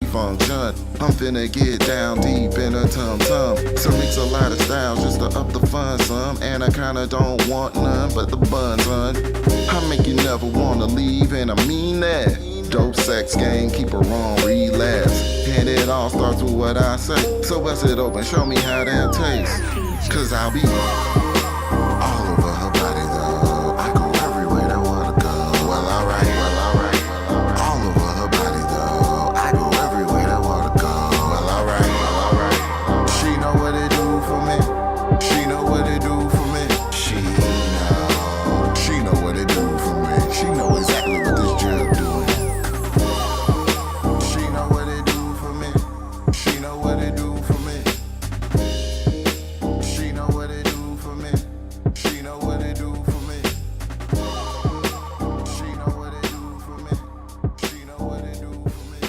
function. I'm finna get down deep in a tum-tum. So mix a lot of styles just to up the fun some. And I kinda don't want none but the bun, son. I make you never wanna leave, and I mean that. Dope sex game, keep her on relapse. And it all starts with what I say. So bust it open, show me how that tastes. Cause I'll be all over her body though. I go everywhere that wanna go. Well alright. All over her body though. I go everywhere that wanna go. Well alright. She know what it do for me. She know what it do for me. She know what it do for me. She know exactly what this drip doing. She know what it do for me. She know what it do for me. She know what it do for me. She know what it do for me. She know what it do for me. She know what it do for me.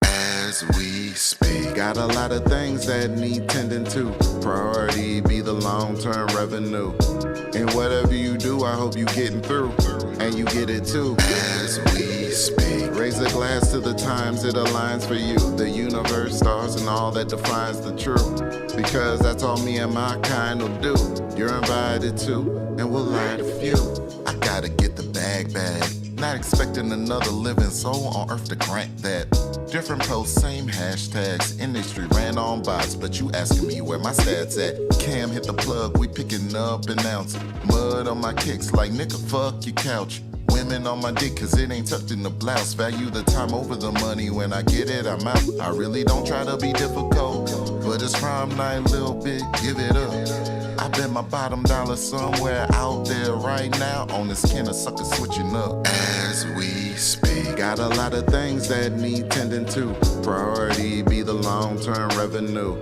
As we speak, got a lot of things that need tending to. Priority be the long-term revenue. And whatever you do, I hope you getting through. And you get it too. As we speak, raise a glass to the times it aligns for you. The universe, stars, and all that defines the truth. Because that's all me and my kind will do. You're invited to, and we'll light a few. I gotta get the bag. Not expecting another living soul on earth to grant that. Different posts, same hashtags. Industry ran on bots, but you asking me where my stats at. Cam hit the plug, we picking up an ounce. Mud on my kicks like nigga fuck your couch. Women on my dick cause it ain't tucked in the blouse. Value the time over the money, when I get it I'm out. I really don't try to be difficult, but it's prime night, little bit, give it up. I bet my bottom dollar somewhere out there right now. On this can of sucker switching up. As we speak, got a lot of things that need tending to. Priority be the long-term revenue.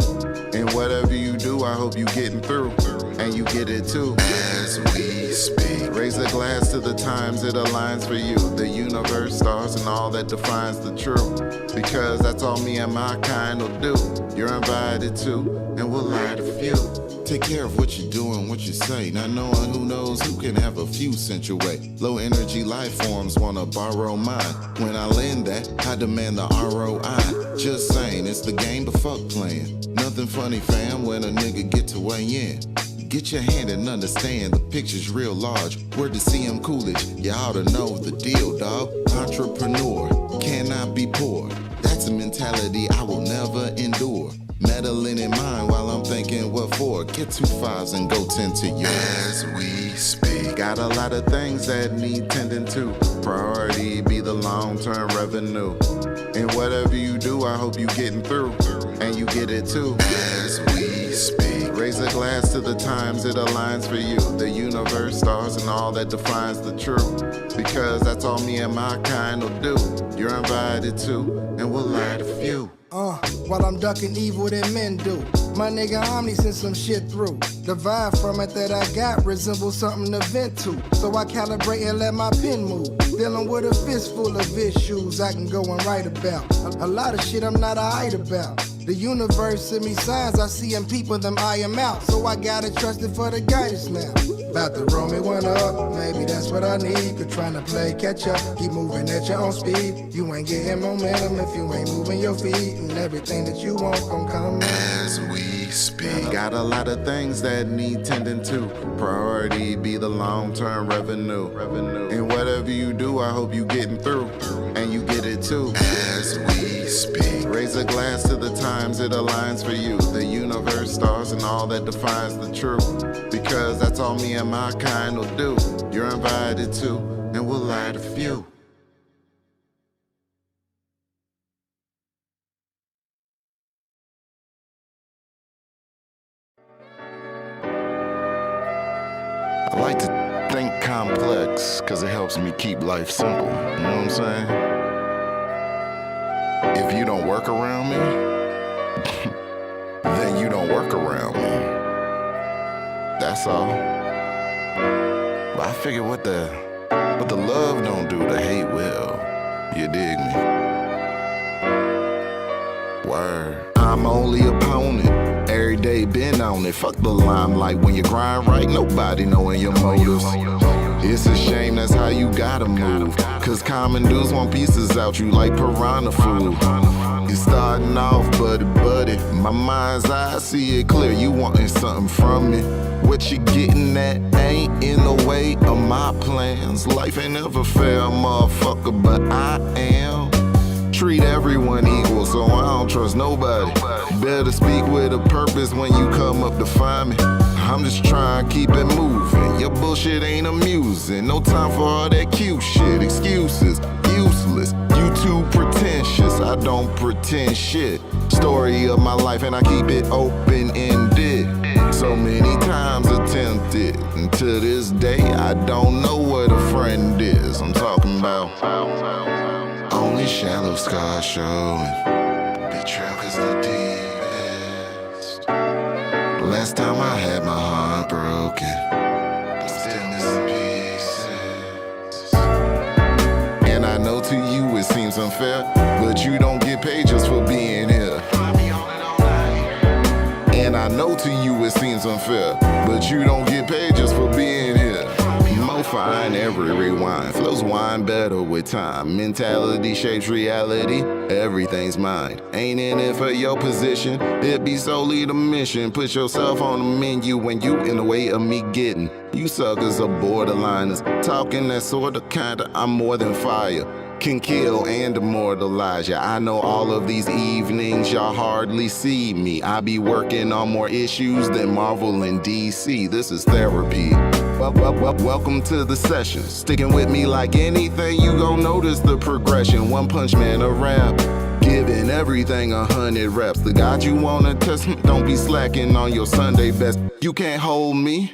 And whatever you do, I hope you getting through. And you get it too. As we speak, raise a glass to the times it aligns for you. The universe, stars, and all that defines the truth. Because that's all me and my kind will do. You're invited to, and we'll light a few. Take care of what you do and what you say. Not knowing who knows who can have a few sent your way. Low energy life forms wanna borrow mine. When I lend that, I demand the ROI. Just saying, it's the game, but fuck playing. Nothing funny, fam, when a nigga get to weigh in. Get your hand and understand the picture's real large. Word to CM Coolidge, you ought to know the deal, dawg. Entrepreneur, cannot be poor. That's a mentality I will never endure. Meddling in mind while I'm thinking what for. Get 2 5s and go 10 to you. As we speak, got a lot of things that need tending to. Priority be the long-term revenue. And whatever you do, I hope you getting through. And you get it too. As we speak, raise a glass to the times it aligns for you. The universe, stars, and all that defines the truth. Because that's all me and my kind will do. You're invited to, and we'll light a few. While I'm ducking evil that men do. My nigga Omni sent some shit through. The vibe from it that I got resembles something to vent to. So I calibrate and let my pen move. Dealing with a fistful of issues I can go and write about. A lot of shit I'm not alright about. The universe send me signs, I see them people, them eye them out. So I gotta trust it for the guidance now. About to roll me one up, maybe that's what I need. Quit trying to play catch up, keep moving at your own speed. You ain't getting momentum if you ain't moving your feet. And everything that you want gon' come. As we speak, got a lot of things that need tending to. Priority be the long-term revenue. And whatever you do, I hope you getting through. And you get it too. As we speak, raise a glass to the times it aligns for you. The universe, stars, and all that defines the truth. Because that's all me and my kind will do. You're invited to, and we'll light a few. I like to think complex, cause it helps me keep life simple. You know what I'm saying? If you don't work around me, then you don't work around me. That's all. But I figure what the love don't do, the hate will. You dig me? Word. I'm only opponent. Every day, been on it. Fuck the limelight. When you grind right, nobody knowing your motives. It's a shame that's how you gotta move. Cause common dudes want pieces out you like piranha food. You starting off buddy. My mind's eye, I see it clear. You wanting something from me. What you getting at ain't in the way of my plans. Life ain't never fair, motherfucker, but I am. Treat everyone equal, so I don't trust nobody. Better speak with a purpose when you come up to find me. I'm just trying to keep it moving. Your bullshit ain't amusing. No time for all that cute shit. Excuses, useless. You too pretentious. I don't pretend shit. Story of my life and I keep it open-ended. So many times attempted. And to this day, I don't know what a friend is. I'm talking about only shallow scars showing. Betrayal cause the deepest. Last time I had my heart broken, I'm still missing pieces. And I know to you it seems unfair, but you don't get paid just for being here. And I know to you it seems unfair, but you don't get paid just for being here. Mo fine, every rewind flows wine better with time. Mentality shapes reality, everything's mine. Ain't in it for your position, it be solely the mission. Put yourself on the menu when you in the way of me getting. You suckers are borderliners, talking that sorta kinda, I'm more than fire. Can kill and immortalize ya. I know all of these evenings y'all hardly see me. I be working on more issues than Marvel and DC. This is therapy. Welcome to the session. Sticking with me like anything, you gon' notice the progression. One punch man, a rap. Giving everything 100 reps. The God you wanna test, don't be slacking on your Sunday best. You can't hold me.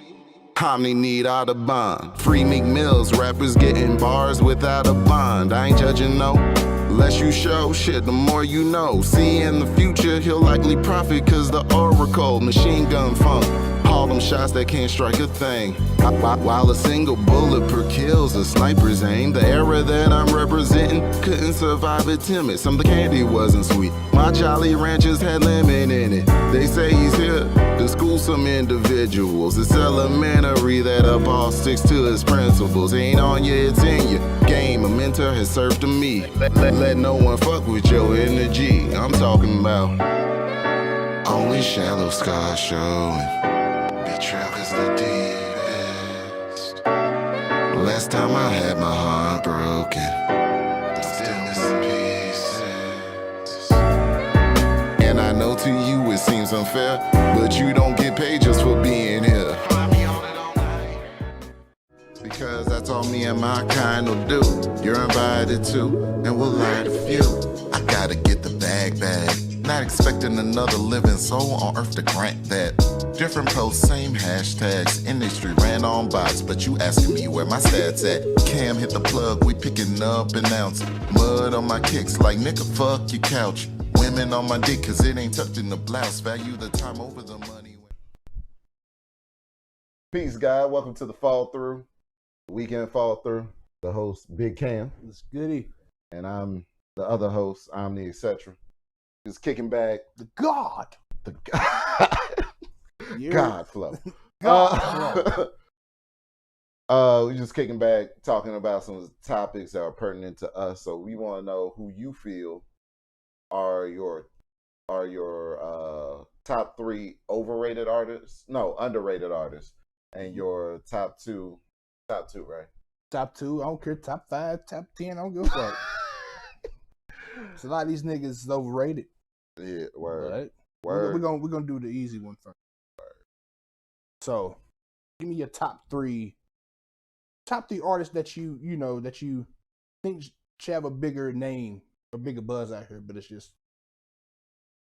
Omni need out of bond. Free Meek Mills, rappers getting bars without a bond. I ain't judging, no. Less you show, shit, the more you know. See in the future, he'll likely profit cause the oracle, machine gun funk. All them shots that can't strike a thing. While a single bullet per kill's a sniper's aim. The era that I'm representing couldn't survive it timid. Some of the candy wasn't sweet. My Jolly Ranchers had lemon in it. They say he's here to school some individuals. It's elementary that a boss sticks to his principles. Ain't on you, it's in you. Game, a mentor has served to me. Let no one fuck with your energy. I'm talking about only shallow scars showing. Betrayal cause the deepest. Last time I had my heart broken, I'm still missing pieces. And I know to you it seems unfair, but you don't get paid just for being here. Because that's all me and my kind will do. You're invited to, and we'll light a few. I gotta get the bag. Not expecting another living soul on earth to grant that. Different posts, same hashtags. Industry ran on bots, but you asking me where my stats at. Cam hit the plug, we picking up an ounce. Mud on my kicks like nigga fuck your couch. Women on my dick cause it ain't tucked in the blouse. Value the time over the money. Peace, guys. Welcome to the Fall Through. Weekend Fall Through. The host, Big Cam. It's goody. And I'm the other host, Omni, etc. Just kicking back. The God. God flow. We just kicking back, talking about some topics that are pertinent to us. So we want to know who you feel are your top 3 underrated artists, and your top two, right? Top 2, I don't care. Top 5, top 10, I don't give a fuck. So a lot of these niggas is overrated. Yeah, word. Right? Word. We're gonna do the easy one first. Word. So, give me your top 3 artists that you think should have a bigger name, a bigger buzz out here, but it's just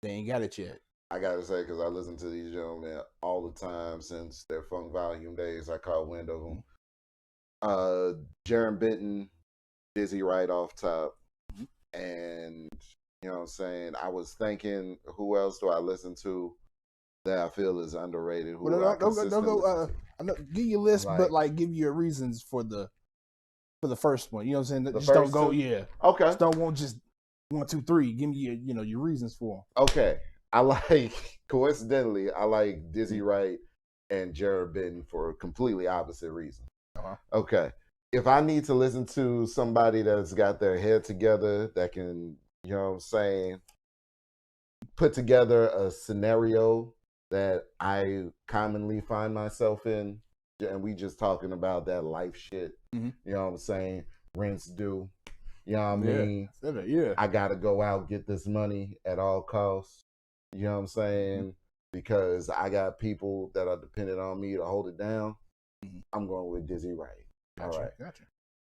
they ain't got it yet. I gotta say, because I listen to these gentlemen all the time since their Funk Volume days. I caught wind of them. Jaron Benton, Dizzy right off top. And, you know what I'm saying, I was thinking, who else do I listen to that I feel is underrated? Don't go. Give your list, but like give your reasons for the first one. You know what I'm saying? Just don't go, yeah. Okay. Just don't want just 1, 2, 3. Give me your reasons for them. Okay. I like coincidentally, I like Dizzy Wright and Jared Benton for completely opposite reasons. Okay. If I need to listen to somebody that's got their head together, that can, you know what I'm saying, put together a scenario that I commonly find myself in, and we just talking about that life shit, you know what I'm saying, rinse due, you know what I mean? Yeah. I gotta go out, get this money at all costs, you know what I'm saying? Because I got people that are dependent on me to hold it down. I'm going with Dizzy Wright. Gotcha.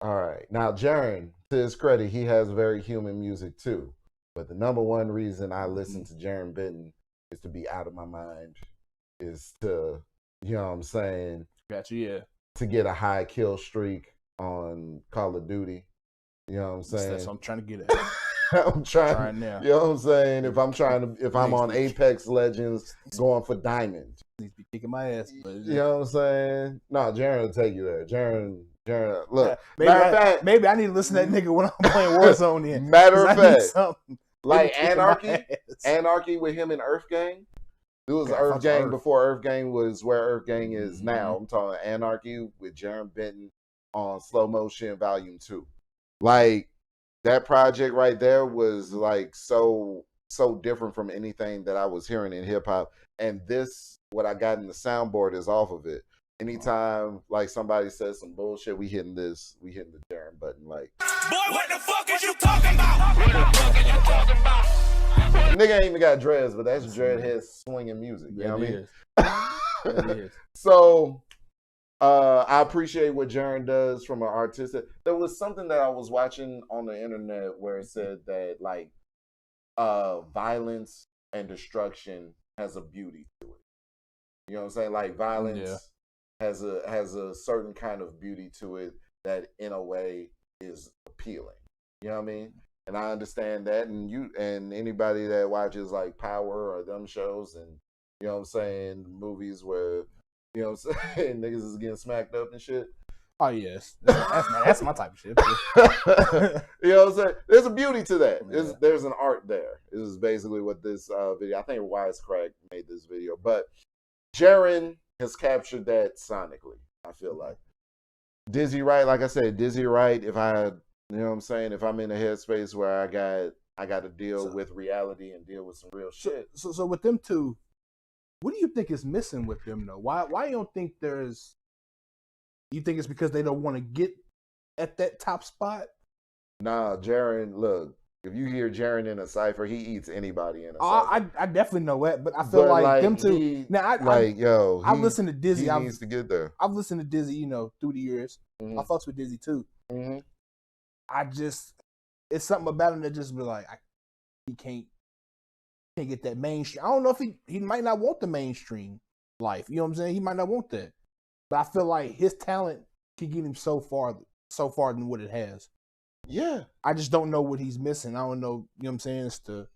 All right. Now, Jaren, to his credit, he has very human music too. But the number one reason I listen to Jaren Benton is to be out of my mind, is to, you know what I'm saying? Gotcha, yeah. To get a high kill streak on Call of Duty. You know what I'm saying? That's what I'm trying to get at. I'm trying now. You know what I'm saying? If I'm on Apex Legends going for diamond. Needs to be kicking my ass. But you know what I'm saying? No, Jaren will take you there. Jaren, look. Yeah, maybe I need to listen to that nigga when I'm playing Warzone then. Matter of fact, like Anarchy with him in Earth Gang. It was Earth Gang before Earth Gang was where Earth Gang is now. I'm talking Anarchy with Jaren Benton on Slow Motion Volume 2. Like, that project right there was like so different from anything that I was hearing in hip hop. And this, what I got in the soundboard is off of it. Anytime like somebody says some bullshit, we hitting the Jaren button. Like, boy, what the fuck is you talking about? What the fuck are you talking about? Nigga ain't even got dreads, but that's dreadhead swinging music. You know what I mean? So I appreciate what Jaren does from an artistic. There was something that I was watching on the internet where it said that like violence and destruction has a beauty to it. You know what I'm saying? Like violence has a certain kind of beauty to it that in a way is appealing. You know what I mean? And I understand that, and anybody that watches like Power or them shows, and you know what I'm saying, movies where, you know what I'm saying, niggas is getting smacked up and shit. Oh yes, that's my type of shit. You know what I'm saying? There's a beauty to that. There's an art there. This is basically what this video. I think Wisecrack made this video, but Jaren has captured that sonically. I feel like Dizzy Wright, like I said, Dizzy Wright. If I, you know what I'm saying, if I'm in a headspace where I got to deal with reality and deal with some real shit. So with them two, what do you think is missing with them though? Why you don't think there's? You think it's because they don't want to get at that top spot? Nah, Jaren. Look, if you hear Jaren in a cipher, he eats anybody in a cipher. I definitely know that, but I feel like them two. I've listened to Dizzy. He needs to get there. I've listened to Dizzy, you know, through the years. I fucks with Dizzy too. It's something about him that just be like, he can't get that mainstream. I don't know if he might not want the mainstream life. You know what I'm saying? He might not want that. But I feel like his talent can get him so far than what it has. Yeah. I just don't know what he's missing. I don't know, you know what I'm saying?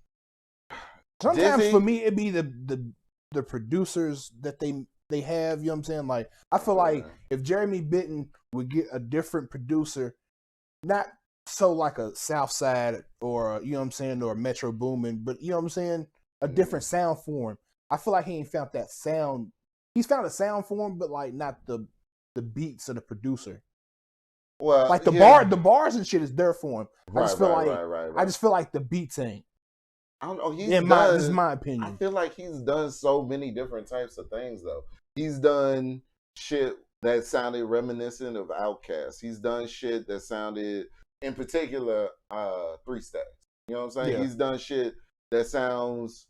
Sometimes for me it'd be the producers that they have, you know what I'm saying? Like I feel like if Jeremy Benton would get a different producer, not so like a Southside or you know what I'm saying, or Metro Boomin, but you know what I'm saying, a different sound form. I feel like he ain't found that sound. He's found a sound form, but like not the beats of the producer. Well, like the bars and shit is there for him. I just feel I just feel like the beats ain't. I don't know. This is my opinion. I feel like he's done so many different types of things though. He's done shit that sounded reminiscent of Outkast. He's done shit that sounded, in particular, 3 Stacks. You know what I'm saying? Yeah. He's done shit that sounds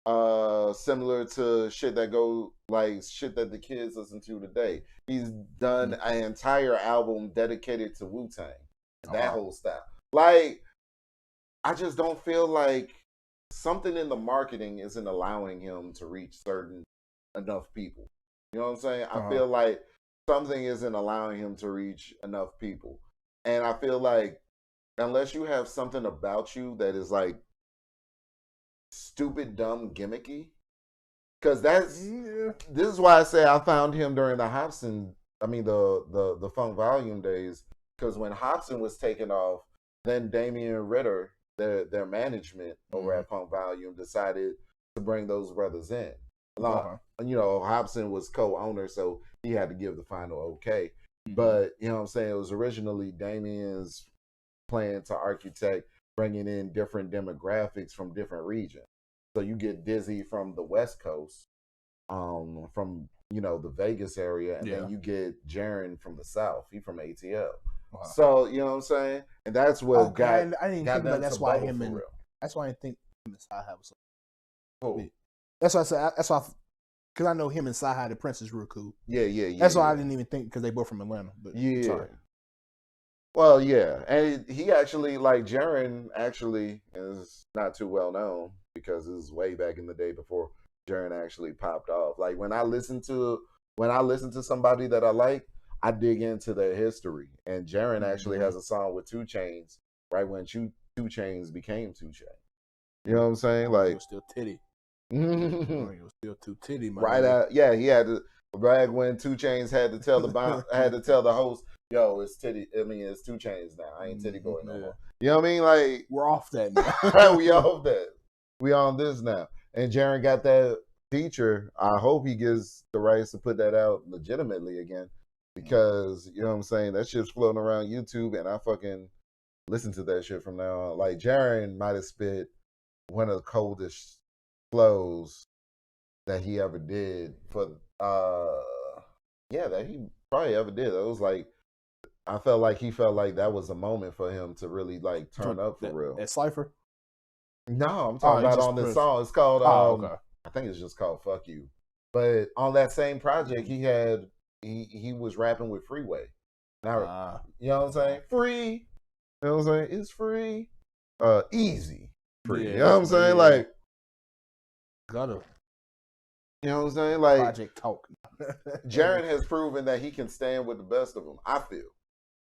similar to shit that the kids listen to today. He's done an entire album dedicated to Wu-Tang. That whole style. Like, I just don't feel like something in the marketing isn't allowing him to reach certain enough people. You know what I'm saying? I feel like something isn't allowing him to reach enough people. And I feel like unless you have something about you that is like stupid, dumb, gimmicky, because this is why I say I found him during the Funk Volume days, because when Hobson was taken off, then Damian Ritter, their management over at Funk Volume, decided to bring those brothers in. You know, Hobson was co-owner, so he had to give the final okay. But you know what I'm saying, it was originally Damien's plan to architect, bringing in different demographics from different regions. So you get Dizzy from the West Coast, from you know the Vegas area, and then you get Jaren from the South. He from ATL. Wow. So you know what I'm saying, and that's what got. I didn't think about that's why him and that's why I didn't think him and Sci-Hi was. Cool. That's why I said. That's why. Because I know him and Sci-Hi the Prince is real cool. Yeah. That's why I didn't even think because they both from Atlanta. But yeah. Sorry. Well, yeah, and he actually like Jaren actually is not too well known because it was way back in the day before Jaren actually popped off. Like when I listen to somebody that I like, I dig into their history. And Jaren actually has a song with 2 Chainz right when 2 Chainz became 2 Chainz. You know what I'm saying? Like it was still titty. It was still too titty, man. Right out, yeah, he had to brag when 2 Chainz had to tell the host, "Yo, it's titty. I mean, it's 2 Chainz now. I ain't titty boy no more." You know what I mean? Like we're off that now. We off that. We on this now. And Jaren got that feature. I hope he gets the rights to put that out legitimately again, because you know what I'm saying. That shit's floating around YouTube, and I fucking listen to that shit from now on. Like Jaren might have spit one of the coldest flows that he ever did for that he probably ever did. It was like I felt like he felt like that was a moment for him to really like turn up for real. At Cypher? No, I'm talking about on this song. It's called okay. I think it's just called Fuck You. But on that same project he was rapping with Freeway. Now you know what I'm saying? Free. You know what I'm saying? It's free. Easy. Free. Yeah, you know what I'm saying? Like gotta. You know what I'm saying? Like Project Talk. Jaren has proven that he can stand with the best of them. I feel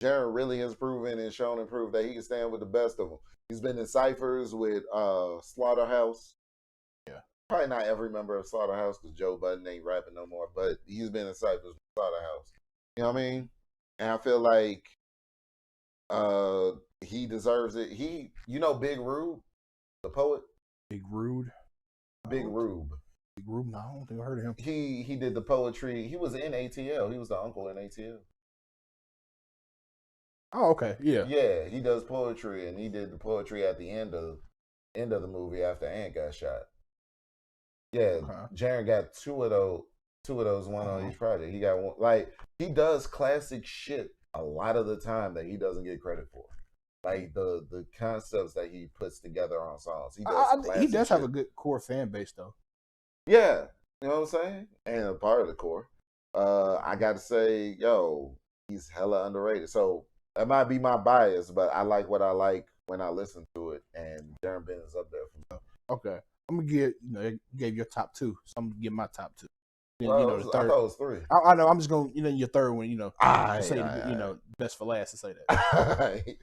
Jaren really has proven and shown and proved that he can stand with the best of them. He's been in ciphers with Slaughterhouse. Yeah, probably not every member of Slaughterhouse because Joe Budden ain't rapping no more. But he's been in ciphers with Slaughterhouse. You know what I mean? And I feel like he deserves it. You know, Big Rube, the poet. Big Rude. Big Rube. Big Rube. No, I don't think I heard of him. He did the poetry. He was in ATL. He was the uncle in ATL. Oh, okay. Yeah. Yeah, he does poetry, and he did the poetry at the end of the movie after Ant got shot. Yeah, Jaren got two of those, one on each project. He got one. Like he does classic shit a lot of the time that he doesn't get credit for. Like the concepts that he puts together on songs. He does have a good core fan base though. Yeah, you know what I'm saying? And a part of the core. I got to say, he's hella underrated. So that might be my bias, but I like what I like when I listen to it, and Jaren Ben is up there for me. Okay, I'm gonna give you gave your top 2, so I'm gonna give my top 2. Then, well, the third. I thought it was 3. I know. I'm just gonna your third one. Say best for last to say that.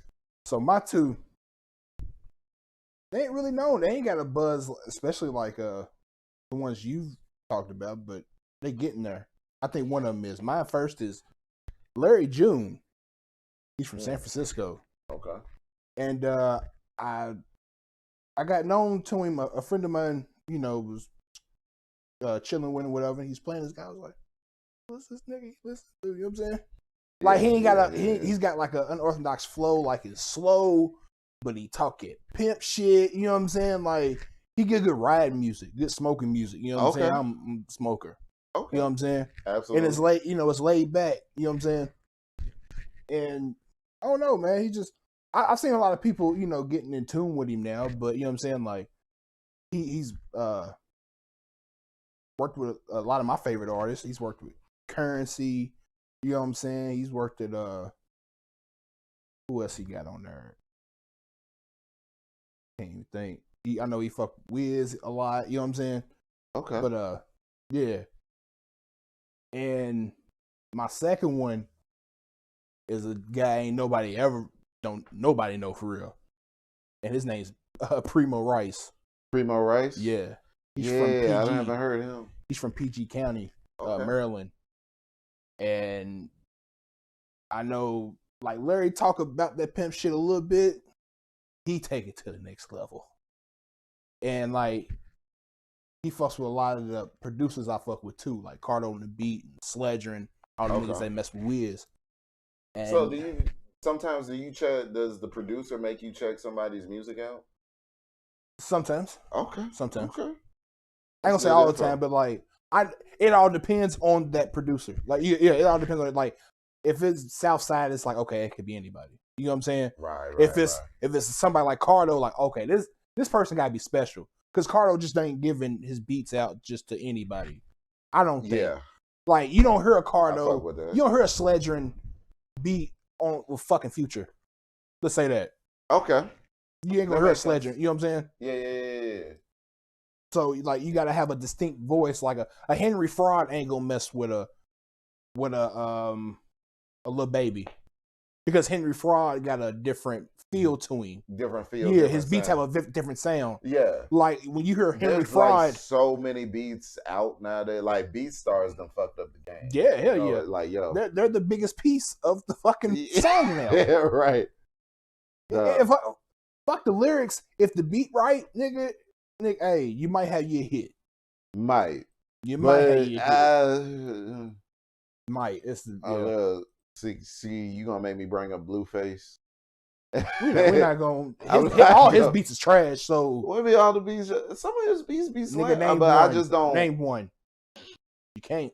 So my 2, they ain't really known. They ain't got a buzz, especially like the ones you've talked about, but they getting there. I think one of them is. My first is Larry June. He's from San Francisco. Okay. And I got known to him. A friend of mine, was chilling with him, whatever. He's playing this guy. I was like, what's this nigga? Listen to, you know what I'm saying? Like he ain't got he's got like an unorthodox flow, like it's slow, but he talk it pimp shit. You know what I'm saying? Like he get good riding music, good smoking music. You know what I'm saying? I'm a smoker. Okay. You know what I'm saying? Absolutely. And it's it's laid back. You know what I'm saying? And I don't know, man. He just I've seen a lot of people, getting in tune with him now, but you know what I'm saying? Like he's worked with a lot of my favorite artists. He's worked with Currency. You know what I'm saying? He's worked at who else he got on there? Can't even think. I know he fucked Wiz a lot. You know what I'm saying? Okay. But yeah. And my second one is a guy nobody know for real, and his name's Primo Rice. Primo Rice. Yeah. He's from PG. I haven't heard of him. He's from PG County, Maryland. And I know, like Larry talk about that pimp shit a little bit. He take it to the next level, and like he fucks with a lot of the producers I fuck with too, like Cardo on the beat, and Sledger, and all the niggas that mess with Wiz. And so sometimes do you check? Does the producer make you check somebody's music out? Sometimes. Okay. Sometimes. Okay. I ain't gonna say all the time, but like it all depends on that producer. Like it all depends on it. Like if it's Southside, it's like okay, it could be anybody. You know what I'm saying? Right. If it's somebody like Cardo, like okay, this person gotta be special. Because Cardo just ain't giving his beats out just to anybody. I don't think. Yeah. Like, you don't hear a Cardo, you don't hear a Sledger beat on with fucking Future. Let's say that. Okay. You ain't gonna hear a Sledger. You know what I'm saying? Yeah. So, like, you gotta have a distinct voice. Like a Henry Fraud ain't gonna mess with a Lil Baby. Because Henry Fraud got a different feel to him. Different feel. Yeah, his beats have a different sound. Yeah. Like when you hear Henry Fraud. Like so many beats out nowadays. Like BeatStars done fucked up the game. Yeah, hell yeah. Like, yo. They're the biggest piece of the fucking song now. Yeah, right. Fuck the lyrics. If the beat right, nigga, hey, you might have your hit. Might. You might have your hit. Might. It's the See, you gonna make me bring up Blueface? We're not gonna. All his beats is trash. So what be all the beats? Some of his beats be slang, but one. I just don't name one. You can't.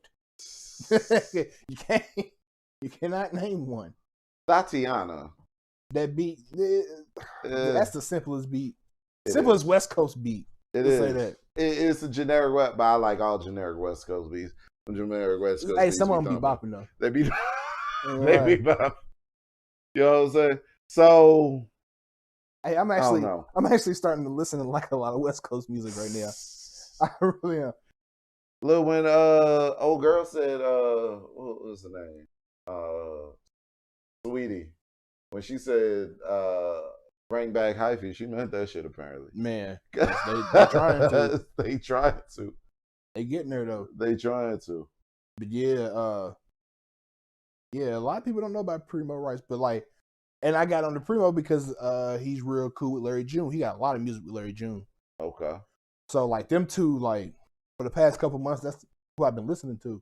You can't. You cannot name one. Tatiana. That beat. That's the simplest beat. Simplest West Coast beat. It is. Say that. It's a generic West, but I like all generic West Coast beats. Generic West Coast. Hey, some of them be bopping though. They be. They be bopping. You know what I'm saying? So, hey, I'm actually starting to listen to like a lot of West Coast music right now. I really am. Look, when old girl said, what was the name? Sweetie. When she said, bring back hyphy, she meant that shit apparently. Man, they trying to. They trying to. They getting there though. They trying to. But yeah, a lot of people don't know about Primo Rice, but like, and I got on the Primo because he's real cool with Larry June. He got a lot of music with Larry June. Okay. So like them two, like for the past couple months, that's who I've been listening to.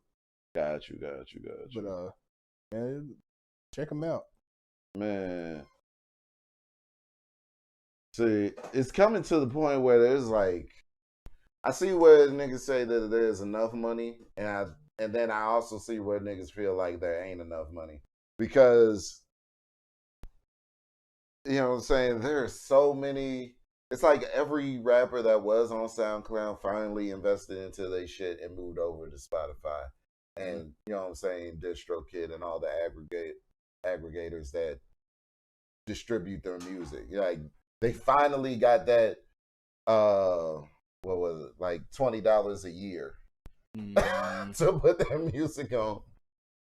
Got you. But man, check them out. Man. See, it's coming to the point where there's like, I see where niggas say that there's enough money, and then I also see where niggas feel like there ain't enough money. Because, you know what I'm saying, there's so many, it's like every rapper that was on SoundCloud finally invested into their shit and moved over to Spotify. And, you know what I'm saying, DistroKid and all the aggregators that distribute their music. Like, they finally got that, what was it, like $20 a year to put their music on.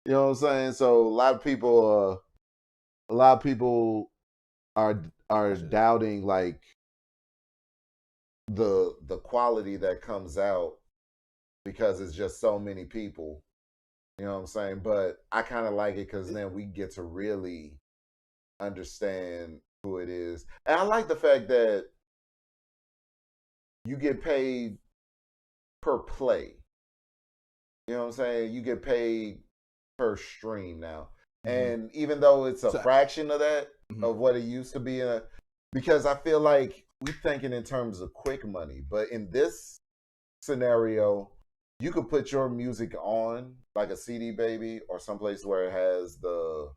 You know what I'm saying? So a lot of people are doubting like the quality that comes out because it's just so many people. You know what I'm saying? But I kind of like it because then we get to really understand who it is. And I like the fact that you get paid per play. You know what I'm saying? You get paid per stream now. And even though it's a fraction of that, of what it used to be, because I feel like we're thinking in terms of quick money. But in this scenario, you could put your music on like a CD Baby or someplace where it has the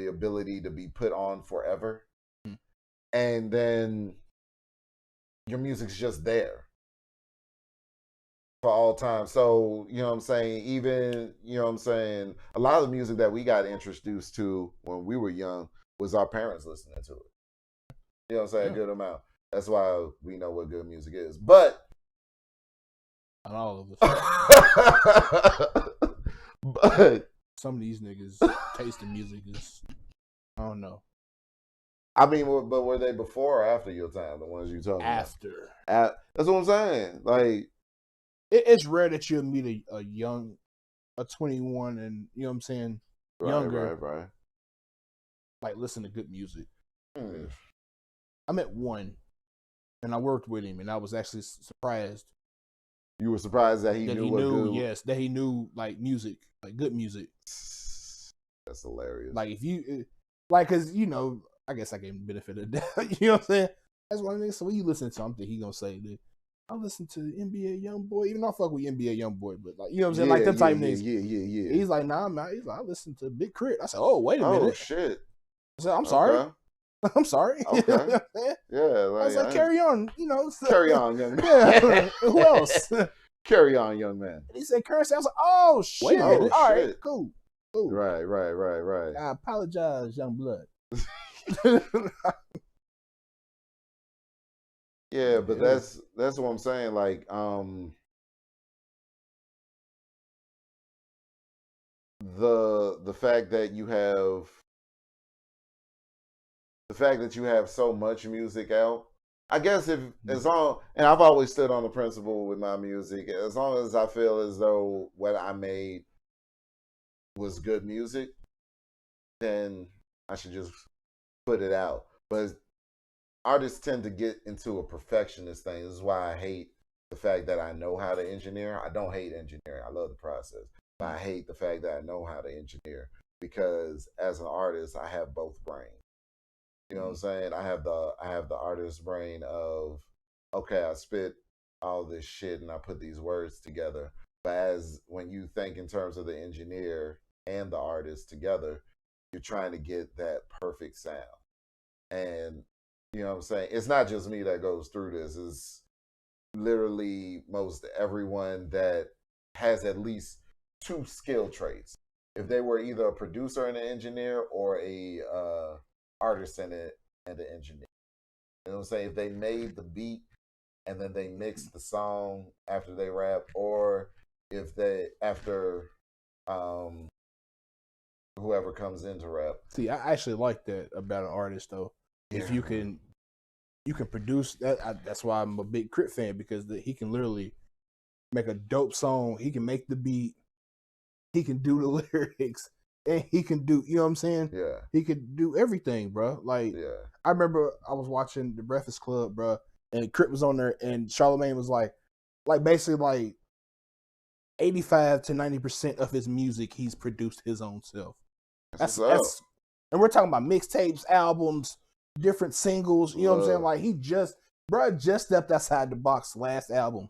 ability to be put on forever. And then your music's just there for all time. So, you know what I'm saying? Even, you know what I'm saying? A lot of the music that we got introduced to when we were young was our parents listening to it. You know what I'm saying? A good amount. That's why we know what good music is. But not all of us. But some of these niggas' taste in music is, I don't know. I mean, but were they before or after your time? The ones you talking after. That's what I'm saying. Like, it's rare that you'll meet a 21 and, you know what I'm saying, younger. Right. Like, listen to good music. I met one. and I worked with him, and I was actually surprised. You were surprised that he knew what good. Yes, that he knew like music, like good music. That's hilarious. Like if you, like, cause you know, I guess I gave him the benefit of the doubt. You know what I'm saying? That's one thing. So when you listen to something, he gonna say that I listen to NBA YoungBoy, even though I fuck with NBA YoungBoy, but like you know what I'm saying, like them type niggas. Yeah. He's like, nah, man. He's like, I listen to Big Crit. I said, oh, wait a minute. Oh shit. I said, I'm sorry. Okay. I'm sorry. Okay. Yeah. Like, I was like, carry on. You know. So, carry on, young man. Yeah. Who else? Carry on, young man. And he said currency. I was like, oh shit. Wait a minute. All right, cool. Right. I apologize, young blood. Yeah, but that's what I'm saying. Like, the fact that you have so much music out. I guess as long, and I've always stood on the principle with my music, as long as I feel as though what I made was good music, then I should just put it out. But artists tend to get into a perfectionist thing. This is why I hate the fact that I know how to engineer. I don't hate engineering. I love the process. But I hate the fact that I know how to engineer, because as an artist, I have both brains. You know what I'm saying? I have the artist's brain of, okay, I spit all this shit and I put these words together. But as when you think in terms of the engineer and the artist together, you're trying to get that perfect sound. And you know what I'm saying? It's not just me that goes through this. It's literally most everyone that has at least two skill traits. If they were either a producer and an engineer, or a artist and an engineer. You know what I'm saying? If they made the beat and then they mixed the song after they rap, or if they after whoever comes in to rap. See, I actually like that about an artist though. Yeah. If you can produce that, that's why I'm a big Crit fan, because he can literally make a dope song. He can make the beat. He can do the lyrics. And he can do, you know what I'm saying? Yeah. He could do everything, bro. Like, yeah. I remember I was watching The Breakfast Club, bro, and Crit was on there, and Charlamagne was like basically like 85 to 90% of his music he's produced his own self. That's and we're talking about mixtapes, albums, different singles. You know what I'm saying? Like he just stepped outside the box last album.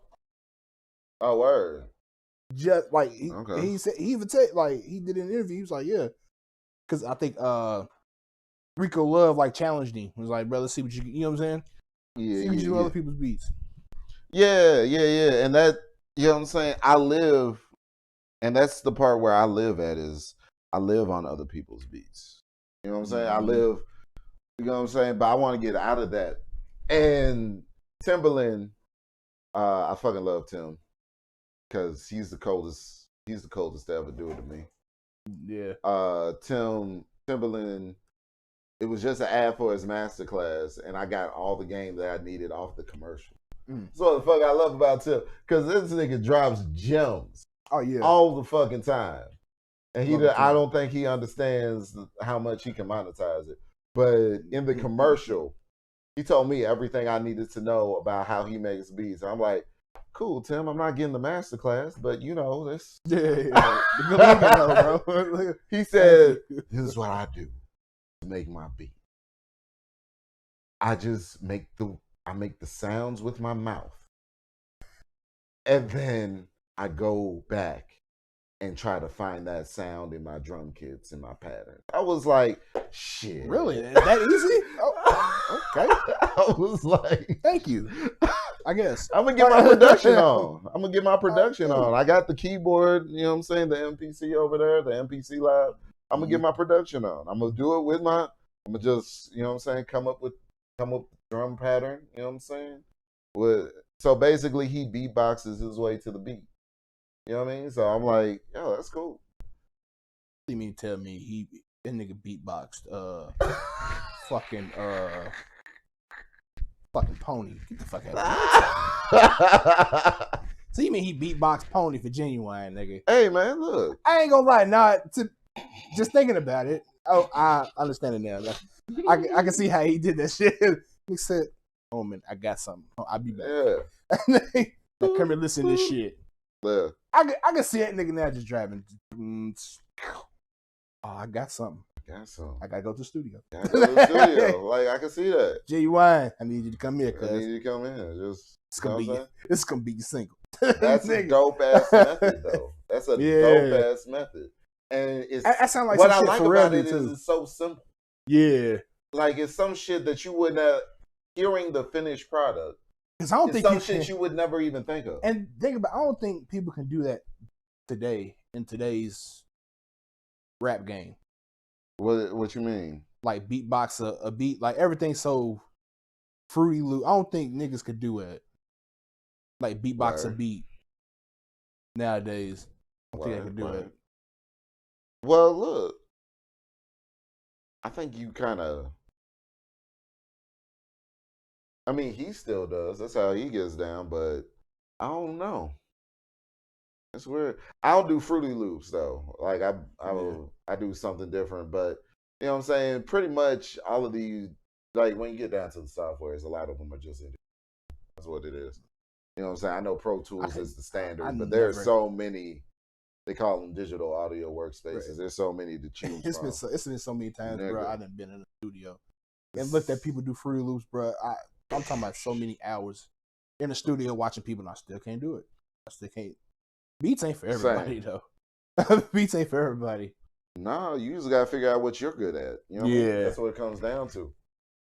Oh, word. Just like he said, he even said, like he did an interview. He was like, yeah, because I think Rico Love like challenged him. He was like, bro, let's see what you know what I'm saying? Yeah, see what you do other people's beats. Yeah, and that, you know what I'm saying. I live, and that's the part where I live at, is I live on other people's beats. You know what I'm saying? I live, you know what I'm saying. But I want to get out of that. And Timbaland, I fucking love Tim. Because he's the coldest to ever do it to me. Yeah. Timbaland, it was just an ad for his masterclass, and I got all the game that I needed off the commercial. So the fuck I love about Tim, because this nigga drops gems. Oh yeah. All the fucking time. And I don't think he understands how much he can monetize it. But in the commercial, he told me everything I needed to know about how he makes beats. And I'm like, cool, Tim. I'm not getting the master class, but you know this. Yeah. Bro. He said, "This is what I do to make my beat. I just make the sounds with my mouth, and then I go back and try to find that sound in my drum kits and my pattern." I was like, "Shit, really? Is that easy?" Oh, okay. I was like, "Thank you." I guess I'm gonna get my production on. I got the keyboard, you know what I'm saying, the MPC over there, the MPC lab. I'm gonna get my production on. I'm gonna do it with I'm gonna just, you know what I'm saying, come up with drum pattern, you know what I'm saying? So basically he beatboxes his way to the beat. You know what I mean? So I'm like, yo, that's cool. You mean tell me that nigga beatboxed fucking Pony. Get the fuck out of here. So you mean he beatboxed Pony for Genuine, nigga? Hey man, look. I ain't gonna lie, just thinking about it. Oh, I understand it now. I can see how he did that shit. He said, home and I got something. I'll be back. Yeah. Like, come and listen to this shit. Yeah. I can see that nigga now just driving. Oh, I got something. I gotta go to the studio. Gotta go to the studio. Like, I can see that. J.Y., I need you to come here, cuz. I need you to come in. Just, it's gonna be your single. That's a dope ass method, though. That's a dope ass method. And it's that sound like what some I shit like about it too. is it's so simple. Yeah. Like, it's some shit that you would not, hearing the finished product. Because I don't think some shit you would never even think of. And think about, I don't think people can do that today in today's rap game. What you mean? Like beatbox a beat, like everything's so Fruity Loop. I don't think niggas could do it. Like beatbox a beat nowadays. I don't think I could do it. Well, look, I think you kind of. I mean, he still does. That's how he gets down, but I don't know. It's weird. I'll do Fruity Loops though. Like I do something different, but you know what I'm saying? Pretty much all of these, like when you get down to the softwares, a lot of them are just indie. That's what it is. You know what I'm saying? I know Pro Tools is the standard, but there's so many. They call them digital audio workspaces. Right. There's so many to choose from. It's been so many times, bro. I done been in the studio and looked at people do Fruity Loops, bro. I'm talking about so many hours in the studio watching people, and I still can't do it. I still can't. Beats ain't for everybody, though. Beats ain't for everybody. No, you just gotta figure out what you're good at. You know what I mean? That's what it comes down to.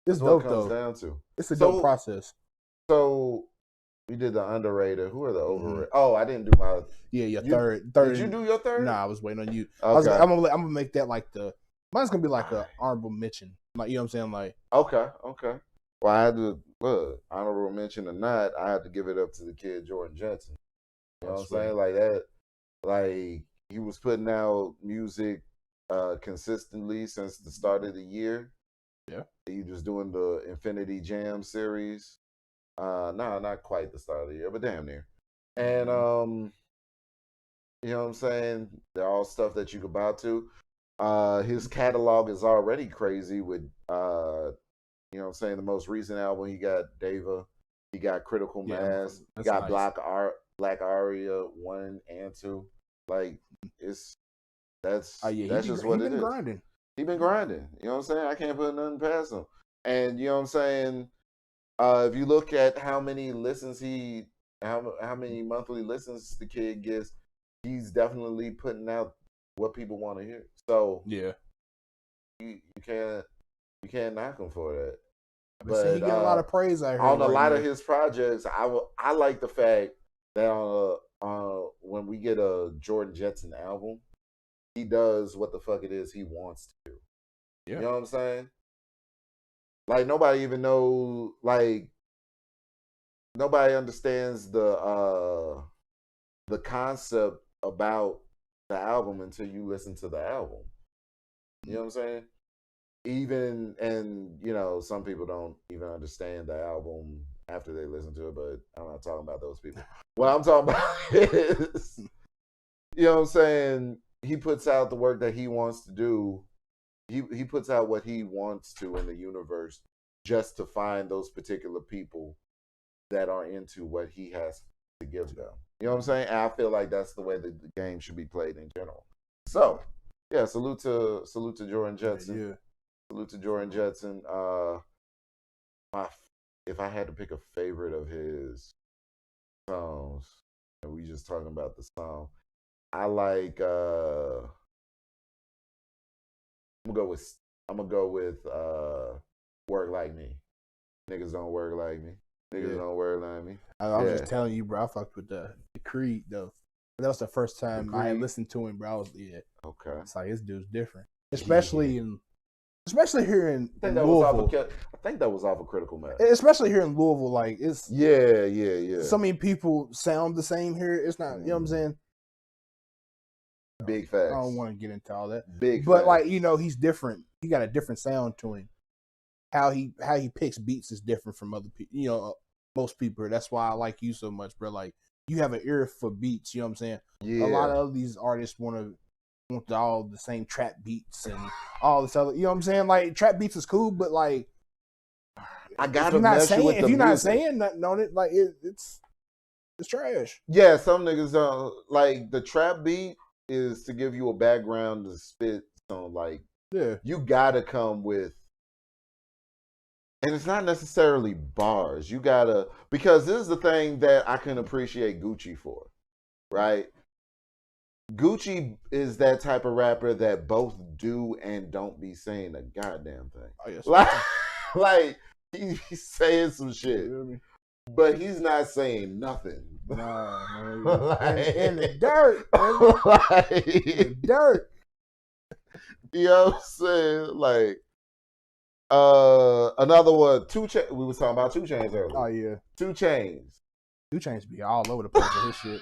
It's dope, though. It's a dope process. So we did the underrated. Who are the overrated? Oh, I didn't do my. Yeah, your third. Did you do your third? Nah, I was waiting on you. Okay. I'm gonna make that like mine's gonna be like a honorable mention. Like, you know what I'm saying? Like, okay. Well, I had to look, honorable mention or not, I had to give it up to the kid Jordan Jensen. You know what I'm saying? Like that, like he was putting out music consistently since the start of the year. Yeah. He was doing the Infinity Jam series. No, not quite the start of the year, but damn near. And you know what I'm saying? They're all stuff that you could buy to. His catalog is already crazy with you know what I'm saying, the most recent album he got Deva, he got Critical Mass, he got nice. Black Aria 1 and 2. Like that's just what it is. Grinding. He been grinding. You know what I'm saying? I can't put nothing past him. And you know what I'm saying? If you look at how many listens how many monthly listens the kid gets, he's definitely putting out what people want to hear. So yeah, you can't knock him for that. But he get a lot of praise out here. On a lot of his projects, I like the fact that when we get a Jordan Jetson album, he does what the fuck it is he wants to do. Yeah. You know what I'm saying? Like nobody even knows. Like nobody understands the concept about the album until you listen to the album. You know what I'm saying? Even, and you know, some people don't even understand the album after they listen to it, but I'm not talking about those people. What I'm talking about is, you know what I'm saying, he puts out the work that he wants to do. He puts out what he wants to in the universe just to find those particular people that are into what he has to give them. You know what I'm saying? And I feel like that's the way that the game should be played in general. So, yeah, salute to Jordan Jetson. Yeah. Salute to Jordan Jetson. If I had to pick a favorite of his songs, and we just talking about the song, I like. I'm gonna go with "Work Like Me." Niggas don't work like me. Niggas don't work like me. I was just telling you, bro. I fucked with the Creed though. That was the first time I had listened to him, bro. I was okay. It's like this dude's different, especially here in Louisville. I think that was off of Critical Mass. Especially here in Louisville, like it's yeah. So many people sound the same here. It's not, you know what I'm saying? Big facts. I don't want to get into all that. But facts. Like, you know, he's different. He got a different sound to him. How he picks beats is different from other people. You know, most people. That's why I like you so much, bro. Like you have an ear for beats. You know what I'm saying? Yeah. A lot of these artists want all the same trap beats and all this other. You know what I'm saying? Like trap beats is cool, but like I gotta mess you with the if you're music. not saying nothing on it, like it's trash. Yeah, some niggas don't like the trap beat is to give you a background to spit on. Like, you gotta come with, and it's not necessarily bars. You gotta, because this is the thing that I can appreciate Gucci for, right? Gucci is that type of rapper that both do and don't be saying a goddamn thing. Oh, yes. Like he's saying some shit, but he's not saying nothing. Nah, in the dirt. Like, in the dirt. You know what I'm saying? Like, another one, 2 Chainz. We was talking about 2 Chainz earlier. Oh yeah, 2 Chainz. 2 Chainz be all over the place with his shit.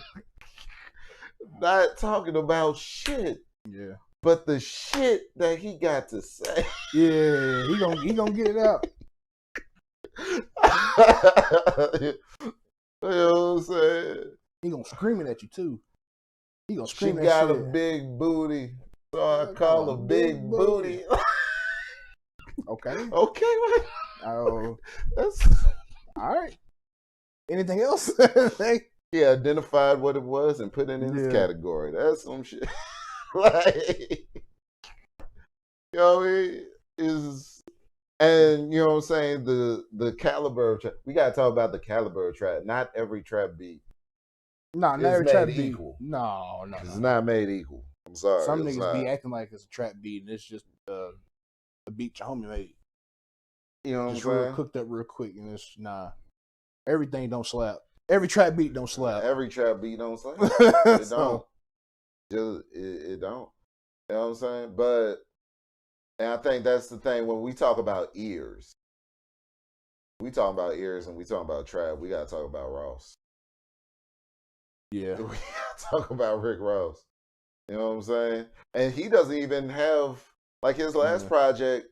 Not talking about shit. Yeah. But the shit that he got to say. Yeah, he gonna get it out. You know what I'm saying? He gonna scream it at you too. He gonna scream She that got shit. a big booty, so I call her big booty. Okay. Okay, man. Oh, that's all right. Anything else? He identified what it was and put it in his category. That's some shit. Like, you know, and you know what I'm saying, the caliber of trap. We gotta talk about the caliber of trap. Not every trap beat. No, not every trap beat. Equal. No. It's not made equal. I'm sorry. Some niggas be acting like it's a trap beat and it's just a beat your homie made. You know what just I'm saying? Real cooked up real quick, and it's everything don't slap. Every trap beat don't slap. Every trap beat don't slap. It don't. It don't. You know what I'm saying? But, and I think that's the thing when we talk about ears. We talk about ears and we talk about trap. We gotta talk about Ross. Yeah. We gotta talk about Rick Ross. You know what I'm saying? And he doesn't even have, like, his last project.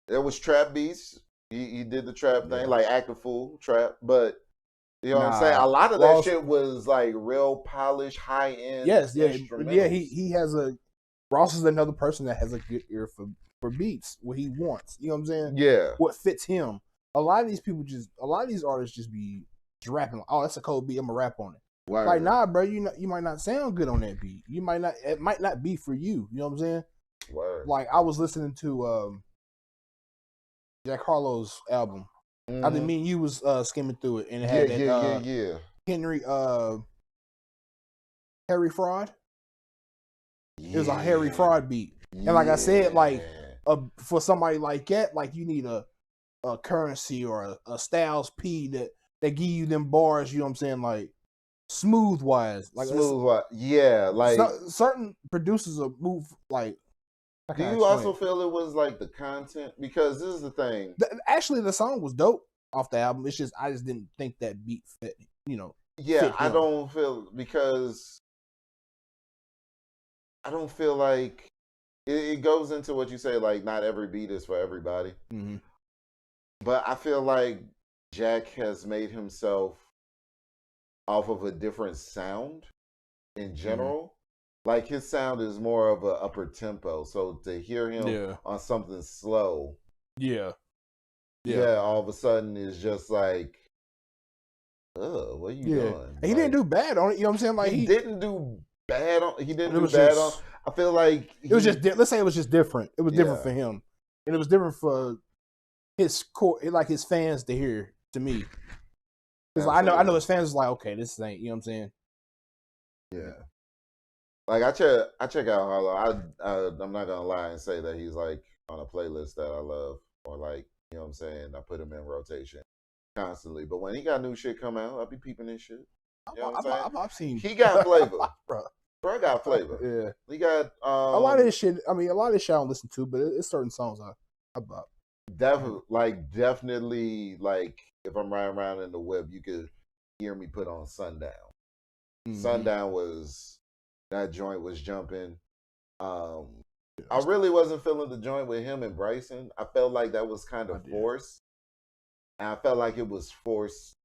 There was trap beats. He did the trap thing, like Act a Fool trap, but. You know what I'm saying? A lot of that shit was like real polished, high end. Yes, he has a. Ross is another person that has a good ear for beats, what he wants. You know what I'm saying? Yeah. What fits him. A lot of these artists just be rapping like, oh, that's a cold beat, I'm gonna rap on it. Word. Like, nah, bro, you might not sound good on that beat. It might not be for you. You know what I'm saying? Word. Like, I was listening to Jack Harlow's album. Mm-hmm. I think me and you was skimming through it, and it had Harry Fraud. It was a Harry Fraud beat, and like I said, like for somebody like that, like you need a Currency or a Styles P that give you them bars. You know what I'm saying? Like smooth wise, like like certain producers will move like. Do you also feel it was like the content? Because this is the thing. Actually, the song was dope off the album. It's just I just didn't think that beat fit. You know. Yeah, I don't feel because I don't feel like it goes into what you say. Like not every beat is for everybody. Mm-hmm. But I feel like Jack has made himself off of a different sound in general. Mm-hmm. Like his sound is more of an upper tempo, so to hear him on something slow, all of a sudden is just like, what are you doing? He didn't do bad on it. You know what I'm saying? Like he didn't do bad on. He didn't do bad on. I feel like it was just. Let's say it was just different. It was different for him, and it was different for his core, like his fans to hear. To me, because I know his fans was like, okay, this ain't. You know what I'm saying? Yeah. Like I check out Harlow. I'm not gonna lie and say that he's like on a playlist that I love, or like, you know what I'm saying, I put him in rotation constantly. But when he got new shit come out, I'll be peeping his shit. You know what I'm saying? I've seen he got flavor. Bro got flavor. Yeah. He got a lot of this shit. I mean, a lot of this shit I don't listen to, but it's certain songs I bop. Definitely, like if I'm riding around in the whip, you could hear me put on Sundown. Mm-hmm. Sundown was. That joint was jumping. I really wasn't feeling the joint with him and Bryson. I felt like that was kind of forced. And I felt like it was forced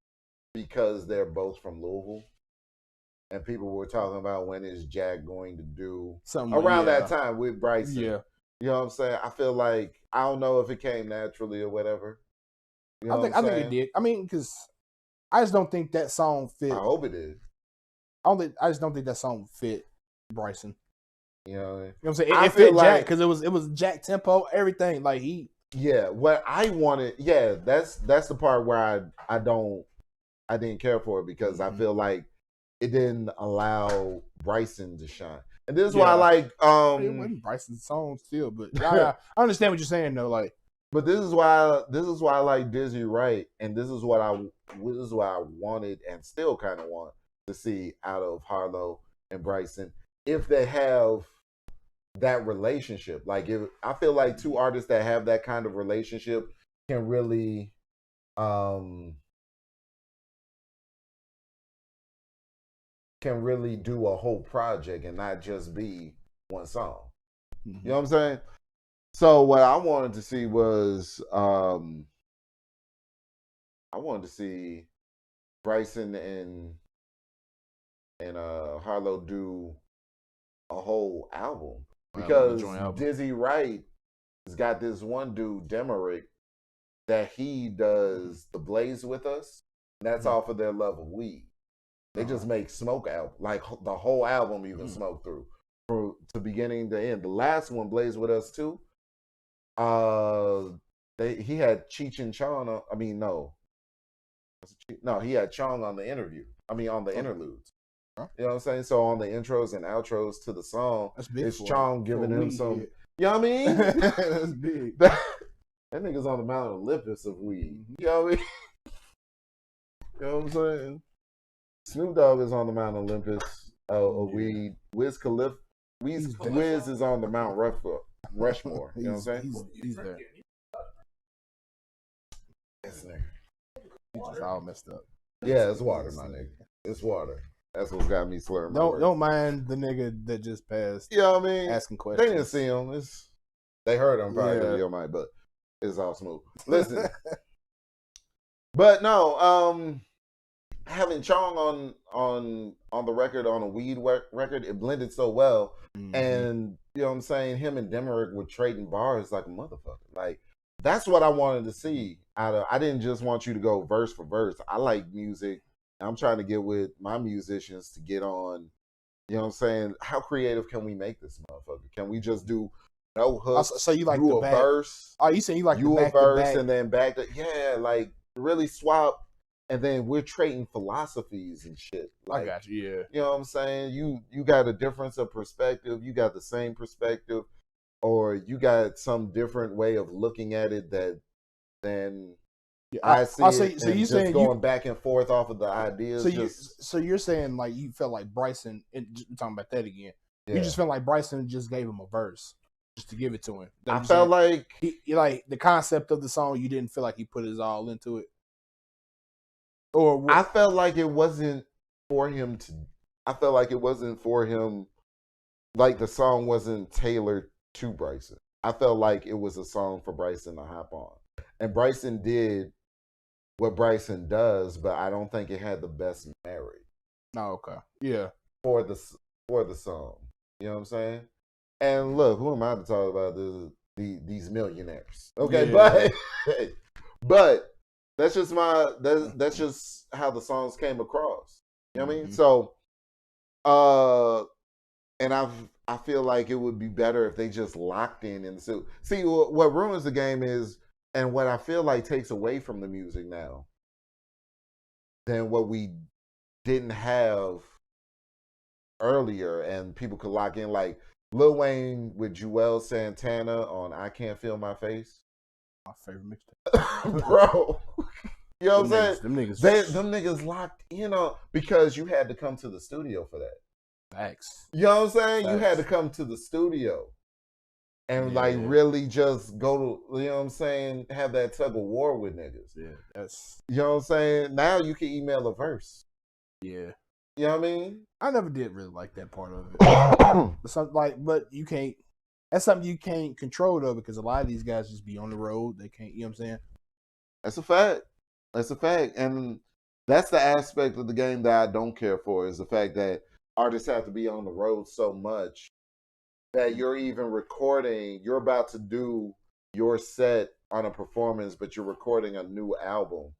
because they're both from Louisville. And people were talking about when is Jack going to do around that time with Bryson. Yeah. You know what I'm saying? I feel like, I don't know if it came naturally or whatever. You know I think it did. I mean, because I just don't think that song fit. I hope it did. I just don't think that song fit Bryson. You know what I'm saying? It fit Jack because it was Jack tempo, everything. Like yeah, what I wanted, that's the part where I didn't care for it because I feel like it didn't allow Bryson to shine. And this is why I like it wasn't Bryson's song still, but I understand what you're saying though. Like, but this is why I like Dizzy Wright, and this is what I wanted and still kind of want to see out of Harlow and Bryson if they have that relationship. Like, if I feel like two artists that have that kind of relationship can really do a whole project and not just be one song. You know what I'm saying? So what I wanted to see was I wanted to see Bryson and Harlow do a whole album because Dizzy Wright has got this one dude Demerick that he does the Blaze with Us, and that's off of their Love of Weed. They just make smoke album, like the whole album you can smoke through from to beginning to end. The last one, Blaze with Us too. He had Cheech and Chong. He had Chong on the interview. On the interludes. Huh? You know what I'm saying? So on the intros and outros to the song, it's Chong giving him some. You know what I mean? That's big. That nigga's on the Mount Olympus of weed. You know what I mean? You know what I'm saying? Snoop Dogg is on the Mount Olympus of weed. Wiz Khalifa, Wiz is on the Mount Rushmore. You know what I'm saying? He's there. This nigga. He's just all messed up. Yeah, it's water, my nigga. It's water. That's what's got me slurring my words. Don't mind the nigga that just passed. You know what I mean? Asking questions. They didn't see him. They heard him probably your mic, but it's all smooth. Listen. But no, having Chong on the record, on a weed record, it blended so well. And you know what I'm saying, him and Demerick were trading bars like a motherfucker. Like, that's what I wanted to see I didn't just want you to go verse for verse. I like music. I'm trying to get with my musicians to get on, you know what I'm saying? How creative can we make this motherfucker? Can we just do no hooks? So you like do the a back. verse? Oh, you saying you like you the back a verse to back. And then back to like really swap. And then we're trading philosophies and shit. Like, I got you, yeah. You know what I'm saying? You got a difference of perspective. You got the same perspective, or you got some different way of looking at it than I see. So you saying going back and forth off of the ideas. So you're saying like you felt like Bryson. And talking about that again. Yeah. You just felt like Bryson just gave him a verse just to give it to him. I felt like like the concept of the song. You didn't feel like he put his all into it. Or I felt like it wasn't for him to. I felt like it wasn't for him. Like the song wasn't tailored to Bryson. I felt like it was a song for Bryson to hop on, and Bryson did what Bryson does, but I don't think it had the best merit. Oh, okay, yeah. For the song, you know what I'm saying? And look, who am I to talk about these millionaires? Okay, yeah. but that's just that's just how the songs came across. You know what I mean? So, and I feel like it would be better if they just locked in the suit. See, what ruins the game is, and what I feel like takes away from the music now, than what we didn't have earlier, and people could lock in, like Lil Wayne with Joel Santana on "I Can't Feel My Face." My favorite mixtape, bro. You know what I'm saying? Them niggas locked in on, because you had to come to the studio for that. Facts. You know what I'm saying? Facts. You had to come to the studio and like really just go to, you know what I'm saying, have that tug of war with niggas. Yeah, that's. You know what I'm saying? Now you can email a verse. Yeah. You know what I mean? I never did really like that part of it. But you can't. That's something you can't control though, because a lot of these guys just be on the road. They can't. You know what I'm saying? That's a fact. That's a fact, and that's the aspect of the game that I don't care for, is the fact that artists have to be on the road so much that you're even recording. You're about to do your set on a performance, but you're recording a new album.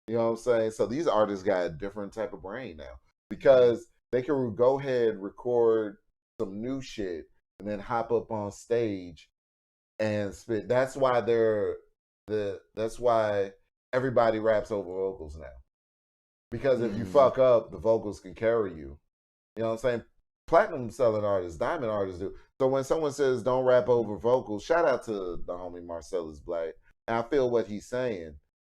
You know what I'm saying? So these artists got a different type of brain now because they can go ahead, record some new shit, and then hop up on stage and spit. That's why that's why everybody raps over vocals now. Because if you fuck up, the vocals can carry you. You know what I'm saying? Platinum selling artists, diamond artists do. So when someone says don't rap over vocals, shout out to the homie Marcellus Black. And I feel what he's saying.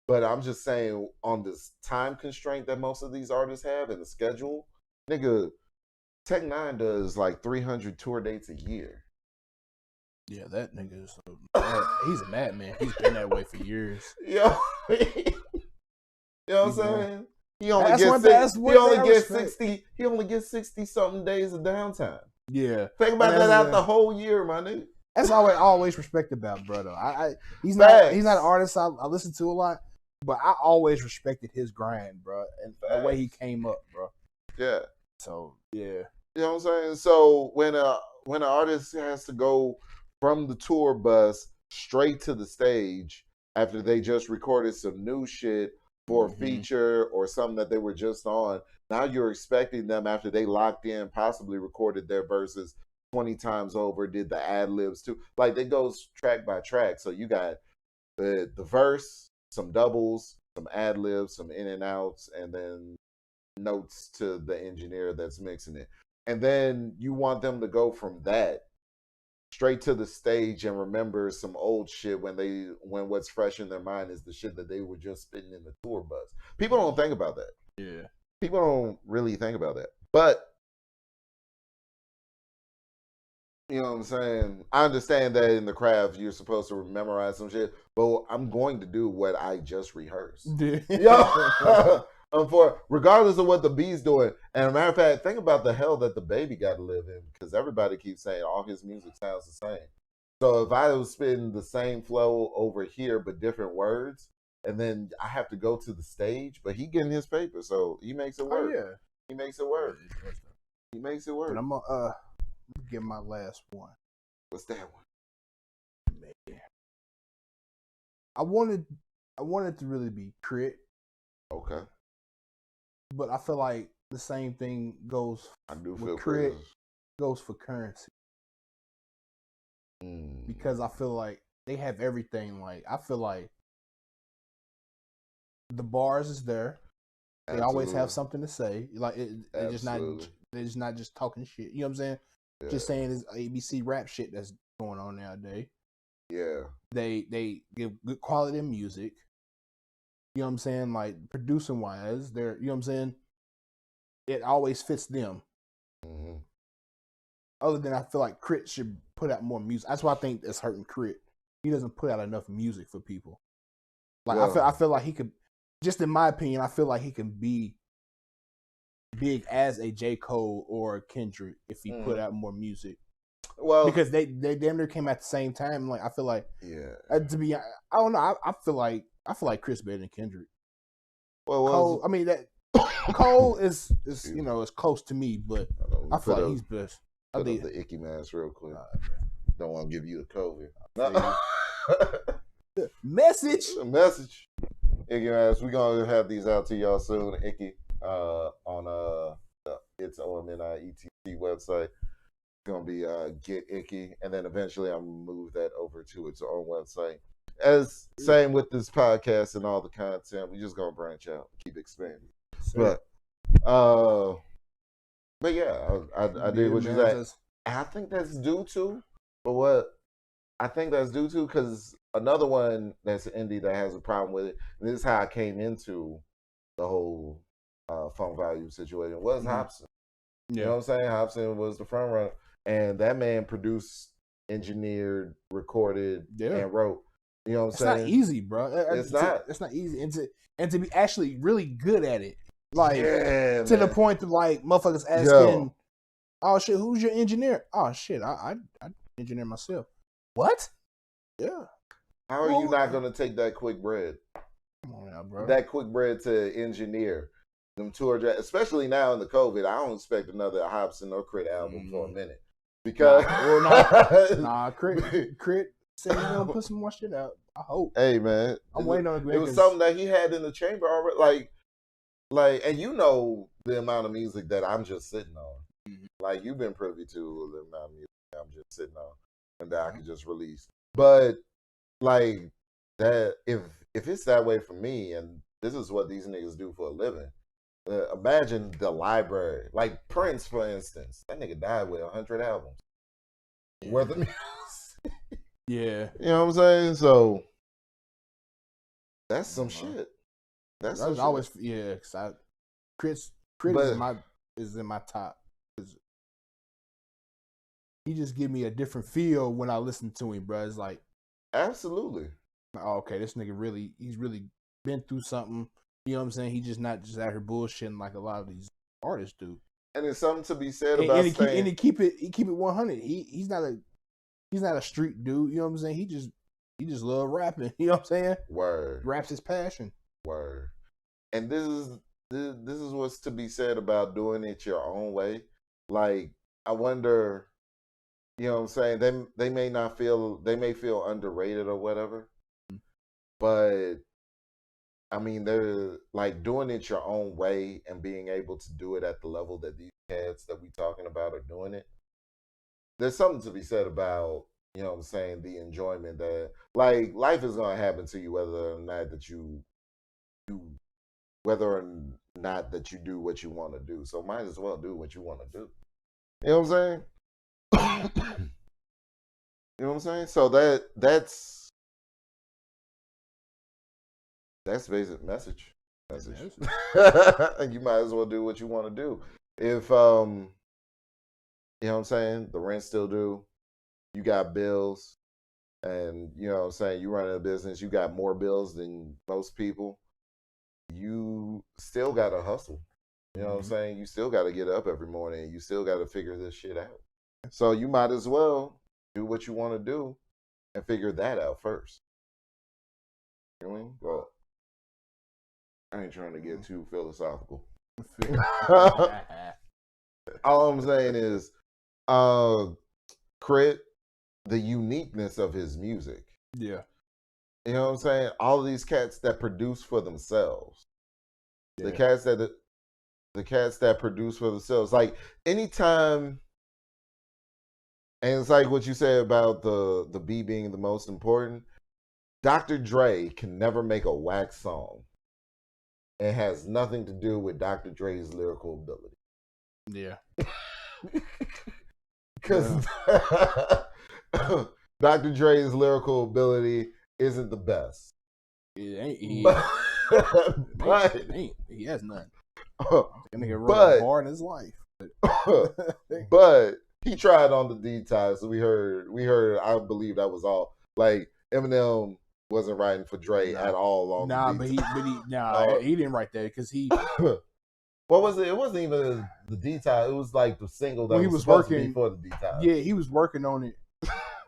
But I'm just saying on this time constraint that most of these artists have and the schedule, nigga, Tech Nine does like 300 tour dates a year. Yeah, that nigga is he's a madman. He's been that way for years. Yo, you know what I'm saying? He only gets 60 something days of downtime. Yeah. Think about that out the whole year, my nigga. That's all I always respect about bro though. He's not an artist I listen to a lot, but I always respected his grind, bro, and the way he came up, bro. Yeah. So yeah. You know what I'm saying? So when an artist has to go from the tour bus straight to the stage after they just recorded some new shit for a feature or something that they were just on, now you're expecting them after they locked in, possibly recorded their verses 20 times over, did the ad libs too. Like it goes track by track. So you got the verse, some doubles, some ad libs, some in and outs, and then notes to the engineer that's mixing it. And then you want them to go from that straight to the stage and remember some old shit when what's fresh in their mind is the shit that they were just spitting in the tour bus. People don't think about that. Yeah. People don't really think about that. But you know what I'm saying? I understand that in the craft you're supposed to memorize some shit, but I'm going to do what I just rehearsed. Regardless of what the B's doing. And a matter of fact, think about the hell that the baby got to live in, because everybody keeps saying all his music sounds the same. So if I was spitting the same flow over here but different words, and then I have to go to the stage, but he getting his paper, so he makes it work. Oh, yeah. He makes it work. He makes it work. But I'm gonna get my last one. What's that one? Man. I wanted to really be Crit. Okay. But I feel like the same thing goes with Crit, goes for Currency. Because I feel like they have everything. Like I feel like the bars is there. They always have something to say. Like they're just not just talking shit. You know what I'm saying? Yeah. Just saying this ABC rap shit that's going on nowadays. Yeah. They give good quality of music. You know what I'm saying? Like producing wise, they're, you know what I'm saying? It always fits them. Mm-hmm. Other than I feel like Crit should put out more music. That's why I think that's hurting Crit. He doesn't put out enough music for people. Like I feel like he could, just in my opinion, I feel like he can be big as a J. Cole or a Kendrick if he put out more music. Well, because they damn near came at the same time. Like I feel like to be, I don't know. I feel like Chris better than Kendrick. Well, Cole, I mean that Cole is you know is close to me, but I feel like he's best. Put up the icky mask real quick. Don't want to give you the COVID. Message. Icky mask. We're gonna have these out to y'all soon. Icky on it's OMNIETC website. It's gonna be Get Icky, and then eventually I'm gonna move that over to its own website. As same with this podcast and all the content, we just gonna branch out, keep expanding. Sure. But yeah, I did what you said. I think that's due to, because another one that's indie that has a problem with it, and this is how I came into the whole Funk Value situation, was Hobson. Yeah. You know what I'm saying? Hobson was the front runner, and that man produced, engineered, recorded, and wrote. You know what I'm saying? It's not easy, bro. It's not easy, and to be actually really good at it, like to the point of like motherfuckers asking, "Oh shit, who's your engineer?" "Oh shit, I engineer myself." What? Yeah. How are you not gonna take that quick bread? Come on now, bro. That quick bread to engineer them tour, especially now in the COVID. I don't expect another Hobson or Crit album for a minute because Crit said he's gonna put some more shit out. I hope. Hey man, I'm waiting on it was something that he had in the chamber already. Like, and you know the amount of music that I'm just sitting on. Mm-hmm. Like, you've been privy to the amount of music that I'm just sitting on, and that I could just release. But like that, if it's that way for me, and this is what these niggas do for a living. Imagine the library, like Prince, for instance. That nigga died with 100 albums worth of music. Yeah, You know what I'm saying? So that's some shit. That's some always shit. yeah. Cause Chris is in my top. He just give me a different feel when I listen to him, bro. It's like absolutely. Oh, okay, this nigga he's really been through something. You know what I'm saying? He's just not just out here bullshitting like a lot of these artists do. And there's something to be said about and he keep it 100. He's not a street dude. You know what I'm saying? He just love rapping. You know what I'm saying? Word. Raps his passion. Word. And this is what's to be said about doing it your own way. Like, I wonder, you know what I'm saying? They may feel underrated or whatever. But I mean, they're like doing it your own way and being able to do it at the level that these cats that we talking about are doing it. There's something to be said about, you know what I'm saying, the enjoyment that, like, life is going to happen to you whether or not that you do what you want to do. So might as well do what you want to do. You know what I'm saying? You know what I'm saying? So that's basic message. You might as well do what you want to do. If you know what I'm saying, the rent still due, you got bills, and you know what I'm saying, you running a business, you got more bills than most people, you still gotta hustle. You know what I'm saying? You still gotta get up every morning, you still gotta figure this shit out. So you might as well do what you want to do and figure that out first. You know what I mean? Well, I ain't trying to get too philosophical. All I'm saying is, Crit, the uniqueness of his music. Yeah. You know what I'm saying? All of these cats that produce for themselves. Yeah. The cats that produce for themselves. Like, anytime, and it's like what you said about the beat being the most important. Dr. Dre can never make a whack song. It has nothing to do with Dr. Dre's lyrical ability. Yeah. Because Dr. Dre's lyrical ability isn't the best. It ain't. But he has none. That nigga wrote hard in his life. But he tried on the D-Type, so we heard. I believe that was all. Like, Eminem wasn't writing for Dre at all on the D-Type. He didn't write that because he. What was it? It wasn't even the D-Type. It was like the single that he was supposed to be for the D-Type. Yeah, he was working on it.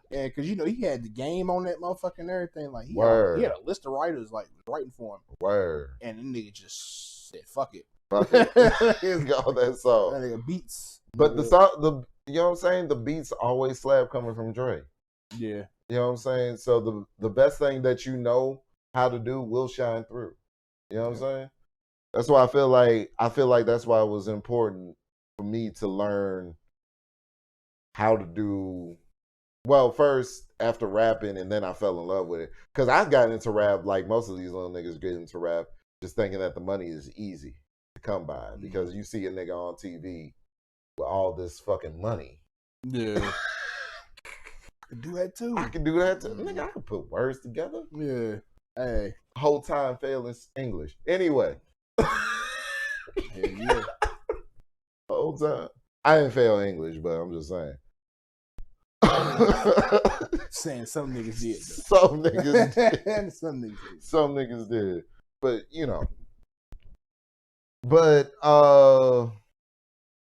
And because, you know, he had the game on that motherfucker and everything. Like, he had a list of writers, like, writing for him. Word. And the nigga just said, fuck it. Fuck it. He's got that song. That nigga beats. But the song, you know what I'm saying? The beats always slap coming from Dre. Yeah. You know what I'm saying? So the best thing that you know how to do will shine through. You know what I'm saying? That's why I feel like that's why it was important for me to learn how to do well first after rapping, and then I fell in love with it. Because I got into rap like most of these little niggas get into rap just thinking that the money is easy to come by. Because you see a nigga on TV with all this fucking money. Yeah. I can do that too. I can do that too. Nigga, I can put words together. Yeah. Hey. Whole time failing English. Anyway. Yeah. Whole time. I didn't fail English, but I'm just saying. Saying some niggas did. Some niggas did. Some niggas did. Some niggas did. But, you know. But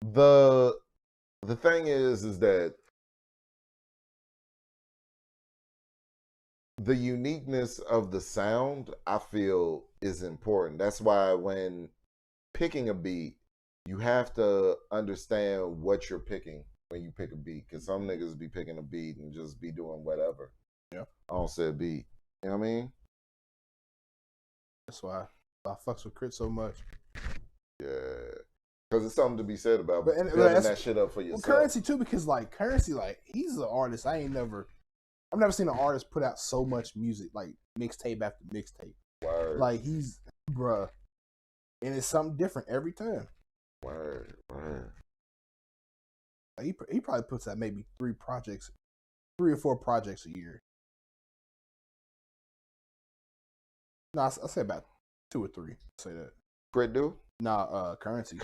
the thing is that the uniqueness of the sound, I feel, is important. That's why when picking a beat, you have to understand what you're picking when you pick a beat. Because some niggas be picking a beat and just be doing whatever. Yeah. On said beat. You know what I mean? That's why I fucks with Crit so much. Yeah. Because it's something to be said about but building that shit up for yourself. Well, Currency too, because Currency, he's an artist. I've never seen an artist put out so much music, like mixtape after mixtape. Word. Like he's bruh, and it's something different every time. Word. Like, he probably puts out maybe 3 or 4 projects a year. No, I say about 2 or 3. Say that. Crit do? Nah, Currency.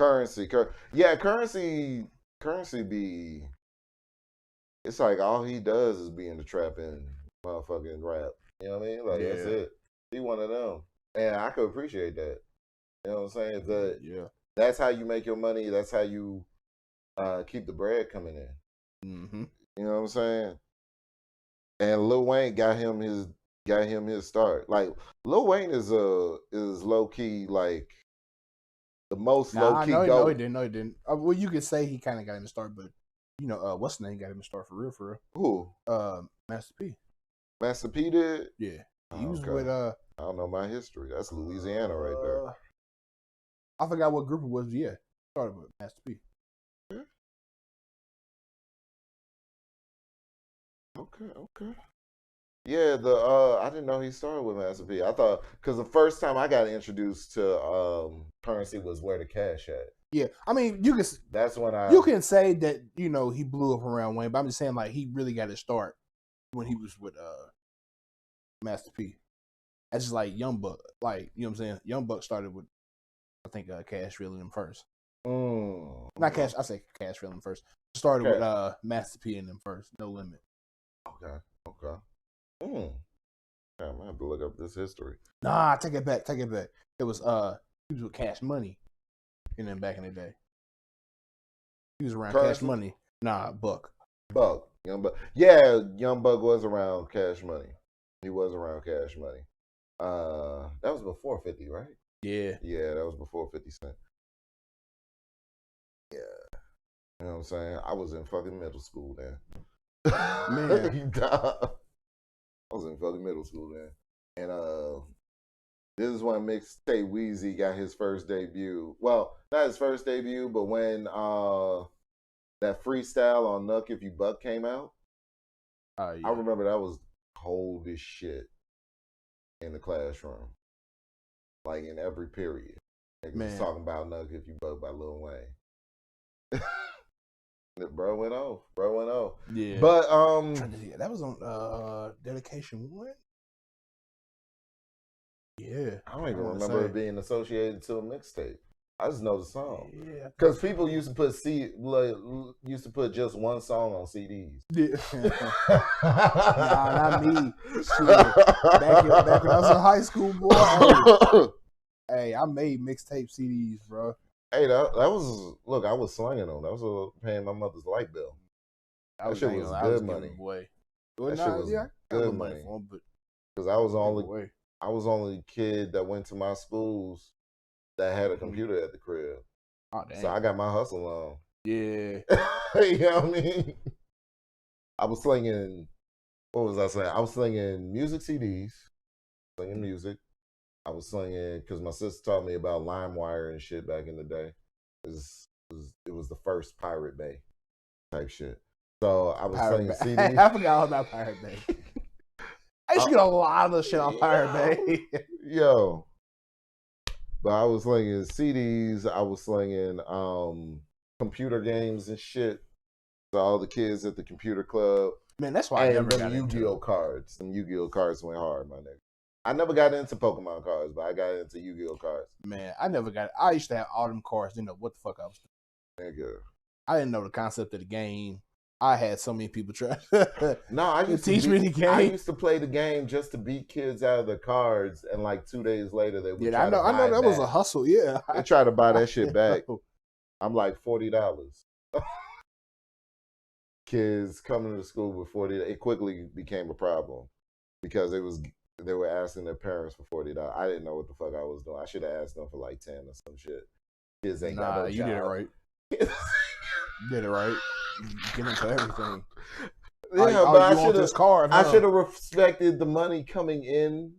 Yeah, Currency be. It's like all he does is be in the trap and motherfucking rap. You know what I mean? Like that's it. He one of them, and I could appreciate that. You know what I'm saying? But that's how you make your money. That's how you keep the bread coming in. Mm-hmm. You know what I'm saying? And Lil Wayne got him his start. Like Lil Wayne is low key like the most low key. No, he didn't. Well, you could say he kind of got him to start, but what's the name got him to start for real? Who? Master P. Master P did. Yeah, he was with I don't know my history. That's Louisiana right there. I forgot what group it was. Yeah, started with Master P. Okay. Yeah, I didn't know he started with Master P. I thought because the first time I got introduced to Currency was Where the Cash At. Yeah, I mean That's when you can say that he blew up around Wayne, but I'm just saying like he really got his start when he was with Master P. That's just like Young Buck, like you know what I'm saying. Young Buck started with I think Cash Real them first. Not Cash. I say Cash Real them first. Started with Master P and them first. No Limit. Okay. I'm gonna have to look up this history. Nah, take it back. It was he was with Cash Money, and then back in the day, he was around Cash Money. Nah, Buck. Young Buck. Yeah, Young Buck was around Cash Money. He was around Cash Money. That was before 50, right? Yeah. Yeah, that was before 50 Cent. Yeah. You know what I'm saying? I was in fucking middle school then. Man. I was in fucking middle school then. And this is when mixtape Weezy got his first debut. Well, not his first debut, but when that freestyle on Nuck If You Buck came out. Yeah. I remember that was cold as shit in the classroom. Like in every period. Niggas was talking about Nuck If You Buck by Lil Wayne. Bro went off. Yeah. But that was on Dedication 1. Yeah. I don't even remember it being associated to a mixtape. I just know the song. Yeah. Because people used to put just one song on CDs. Yeah. Nah, not me. Shit. Back when I was in high school, boy. Hey, I made mixtape CDs, bro. Hey, that was look. I was slanging them. That was paying my mother's light bill. That shit was good money. That shit was good money. Because I was the only kid that went to my schools that had a computer at the crib. Oh, dang. So I got my hustle on. Yeah. You know what I mean? I was slinging. What was I saying? I was slinging music CDs, slinging music. I was slinging because my sister taught me about LimeWire and shit back in the day. It was the first Pirate Bay type shit. So I was slinging CDs. I forgot all about Pirate Bay. I used to get a lot of the shit on Pirate Bay. Yo. But I was slinging CDs. I was slinging computer games and shit. So all the kids at the computer club. Man, that's why I never got into Yu-Gi-Oh cards. Some Yu-Gi-Oh cards went hard, my nigga. I never got into Pokemon cards, but I got into Yu-Gi-Oh cards. Man, I never got it. I used to have all them cards. Didn't know what the fuck I was doing. Nigga. I didn't know the concept of the game. I had so many people try I used to teach me the game. I used to play the game just to beat kids out of their cards, and like 2 days later they would I know that was a hustle. Yeah, they tried to buy that shit back. I'm like $40. Kids coming to school with $40. It quickly became a problem because they were asking their parents for $40. I didn't know what the fuck I was doing. I should have asked them for like 10 or some shit. Kids ain't got no job. You did it right. You did it right. You get into everything. Yeah, but but you want this card? I should have respected the money coming in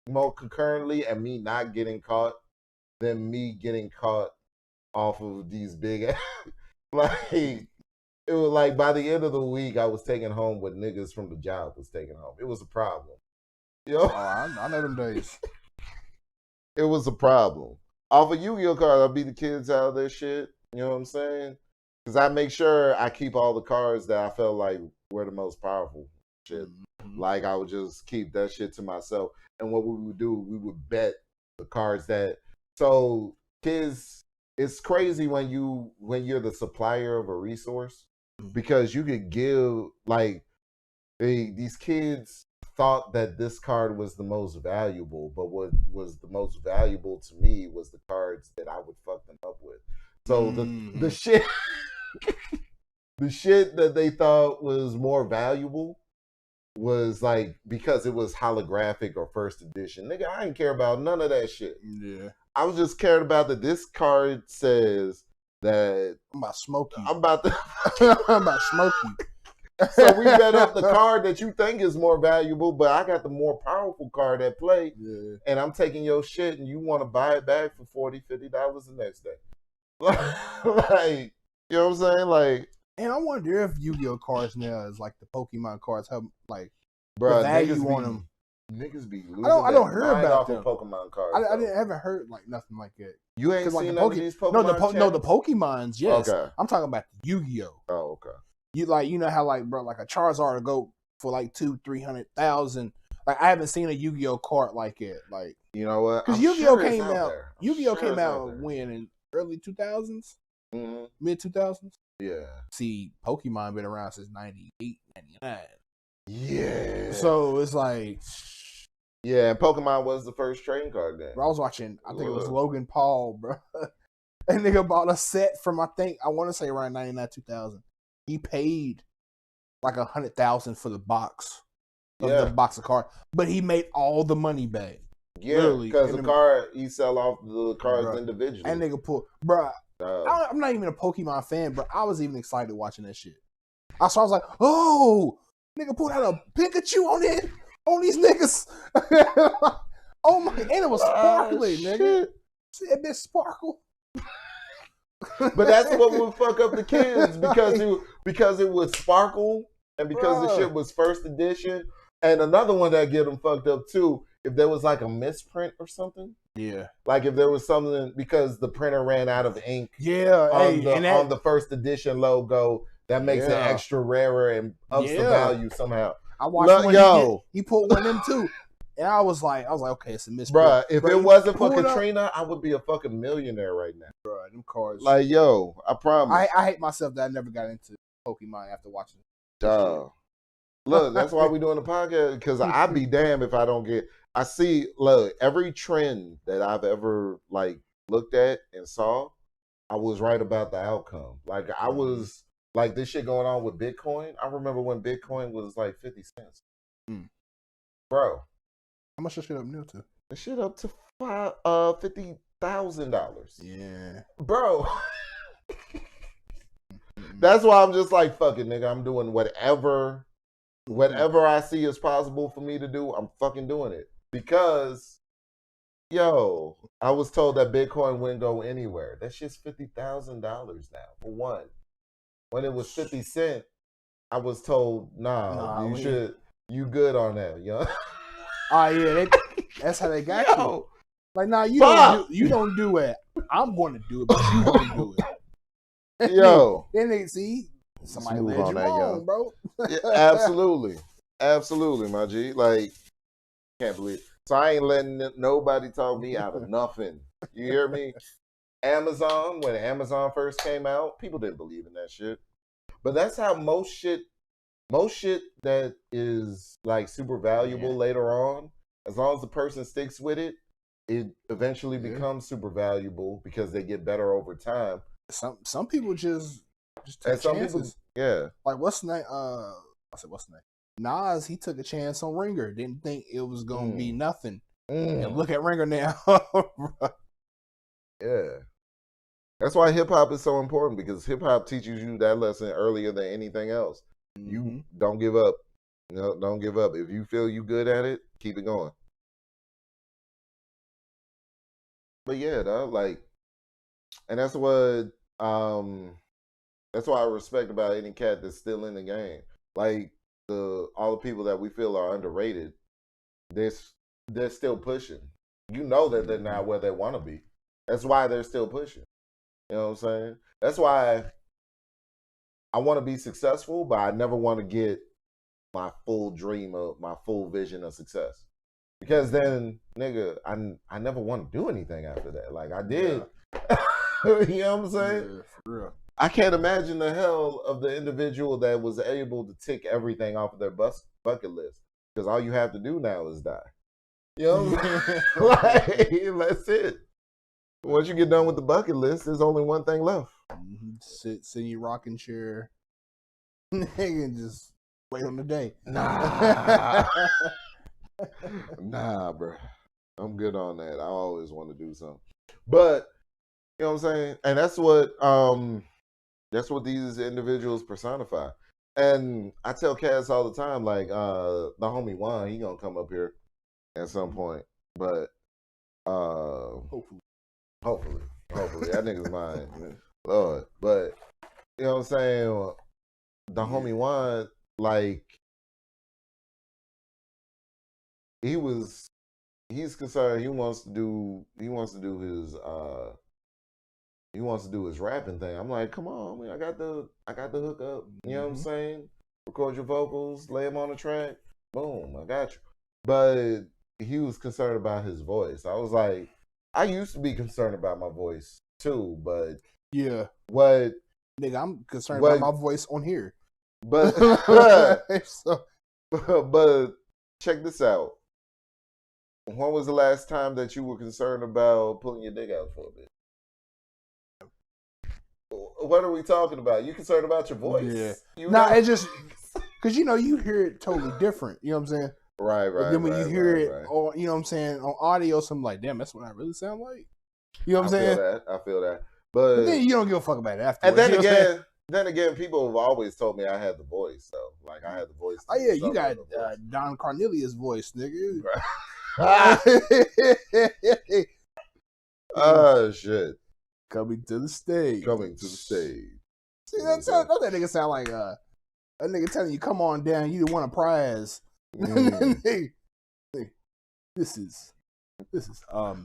more concurrently and me not getting caught than me getting caught off of these big like it was like by the end of the week I was taking home what niggas from the job was taking home. It was a problem. Yo. Oh, I know them days. It was a problem. Off of Yu-Gi-Oh cards, I beat the kids out of their shit. You know what I'm saying? Because I make sure I keep all the cards that I felt like were the most powerful shit. Mm-hmm. Like I would just keep that shit to myself. And what we would do, we would bet the cards that. So kids, it's crazy when you're the supplier of a resource because you could give like these kids thought that this card was the most valuable, but what was the most valuable to me was the cards that I would fuck them up with. So the shit the shit that they thought was more valuable was like because it was holographic or first edition. Nigga, I didn't care about none of that shit. Yeah. I was just cared about that this card says that I'm about to smoke you. I'm about to I'm about to smoke you. So we bet up the card that you think is more valuable, but I got the more powerful card at play, and I'm taking your shit, and you want to buy it back for $40, $50 the next day. Like, you know what I'm saying? Like, and I wonder if Yu-Gi-Oh cards now is like the Pokemon cards have like bruh, the value on them. Niggas be losing. I don't hear about them. Pokemon cards. I haven't heard like nothing like that. You ain't like seen none of these Pokemon. The Pokemons. Yes, okay. I'm talking about the Yu-Gi-Oh. Oh, okay. You know how like bro, like a Charizard to go for like 200,000-300,000. Like I haven't seen a Yu-Gi-Oh card like it. Like you know what? Because Yu-Gi-Oh came out. Yu-Gi-Oh came out when in early 2000s, mid 2000s. Yeah. See, Pokemon been around since 98, 99. Yeah. So it's like. Yeah, and Pokemon was the first trading card game. Bro, I was watching. I think it was Logan Paul, bro. That nigga bought a set from I want to say around 99, 2000. He paid like $100,000 for the box of the box of cards, but he made all the money back. Yeah, because the card he sell off the cards individually. And nigga pull, bro. I'm not even a Pokemon fan, but I was even excited watching that shit. I was like, oh, nigga pulled out a Pikachu on it on these niggas. Oh my, and it was sparkly, nigga. See that bitch sparkle. But that's what would fuck up the kids because it would sparkle and because the shit was first edition. And another one that get them fucked up too, if there was like a misprint or something. Yeah. Like if there was something because the printer ran out of ink. Yeah. On the first edition logo, that makes it extra rarer and ups the value somehow. I watched when he pulled one of them too. And I was like, okay, it's a misprint. Bruh, if it wasn't for Katrina, I would be a fucking millionaire right now. Bruh, them cards. Like, yo, I promise. I hate myself that I never got into Pokemon after watching it. Look, that's why we doing the podcast, because I'd be damned if I don't get. I see, look, every trend that I've ever like looked at and saw, I was right about the outcome. Like I was like this shit going on with Bitcoin. I remember when Bitcoin was like 50 cents. Bro. How much that shit up new to? The shit up to $50,000. Yeah, bro. That's why I'm just like, fuck it, nigga. I'm doing whatever I see is possible for me to do. I'm fucking doing it because, yo, I was told that Bitcoin wouldn't go anywhere. That shit's $50,000 now for one. When it was 50 cents, I was told, you good on that, yo. Oh yeah, that's how they got you. Like, nah, you don't do it. I'm going to do it, but you going to do it. Yo, then they see somebody led you wrong, bro. Yeah, absolutely, my G. Like, can't believe. So I ain't letting nobody talk me out of nothing. You hear me? Amazon, when Amazon first came out, people didn't believe in that shit. But that's how most shit that is like super valuable later on, as long as the person sticks with it, it eventually becomes super valuable because they get better over time. Some people just take chances. Like what's the name? What's the name? Nas, he took a chance on Ringer. Didn't think it was gonna be nothing. And look at Ringer now. Yeah. That's why hip hop is so important, because hip hop teaches you that lesson earlier than anything else. You don't give up. No, don't give up. If you feel you good at it, keep it going. But yeah, though, like, and that's what that's what I respect about any cat that's still in the game. Like all the people that we feel are underrated, they're still pushing. You know that they're not where they want to be. That's why they're still pushing. You know what I'm saying? That's why I want to be successful, but I never want to get my full dream of my full vision of success. Because then, nigga, I never want to do anything after that. Like I did. Yeah. You know what I'm saying? Yeah, for real. I can't imagine the hell of the individual that was able to tick everything off of their bucket list. Because all you have to do now is die. You know what I'm saying? Like, that's it. Once you get done with the bucket list, there's only one thing left. Sit in your rocking chair and just wait on the day. Nah. Nah, bro. I'm good on that. I always want to do something. But, you know what I'm saying? And that's what these individuals personify. And I tell cats all the time, like, the homie Juan, he gonna come up here at some point. But hopefully. That nigga's mine. Lord. But you know what I'm saying? The homie Juan, like, he's concerned he wants to do his rapping thing. I'm like, come on, man, I got the hook up. You know what I'm saying? Record your vocals, lay them on the track, boom, I got you. But he was concerned about his voice. I was like, I used to be concerned about my voice too, but yeah, what, nigga, I'm concerned about my voice on here. But but check this out. When was the last time that you were concerned about pulling your dick out for a bit? What are we talking about? You concerned about your voice? Yeah. Nah, it's just because you hear it totally different. You know what I'm saying? Right. But then when you hear it, or you know what I'm saying, on audio, something like, damn, that's what I really sound like. You know what I'm saying? I feel that. But then you don't give a fuck about it after. And then again, people have always told me I had the voice, though. Like I had the voice. Oh yeah, you got Don Cornelius' voice, nigga. Oh shit! Coming to the stage. See, that nigga sound like a nigga telling you, "Come on down, you won a prize." This is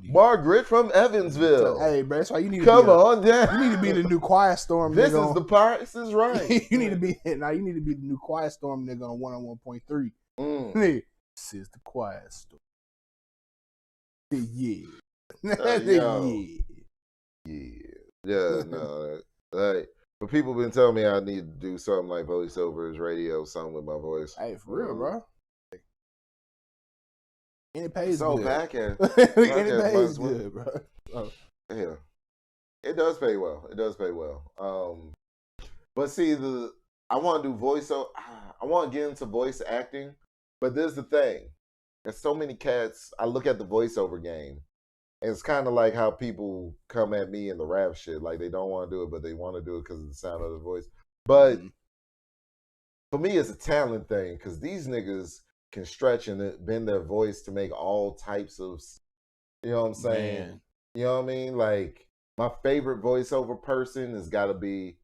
Margaret from Evansville. Hey, bro, that's why you need to come on down. You need to be the new Quiet Storm. This is the part. This is right. You need to be now. You need to be the new Quiet Storm nigga on 101.3. This is the Quiet Storm. Yeah. No. Like, but people been telling me I need to do something like voiceovers, radio, something with my voice. Hey, for real, bro. And it pays so good. Backhand. It pays good, bro. Oh. Yeah. It does pay well. But see, I want to do voiceover. I want to get into voice acting. But this is the thing. There's so many cats. I look at the voiceover game. And it's kind of like how people come at me in the rap shit. Like, they don't want to do it, but they want to do it because of the sound of the voice. But for me, it's a talent thing. Because these niggas can stretch and bend their voice to make all types of, you know what I'm saying? Man. You know what I mean? Like, my favorite voiceover person has got to be,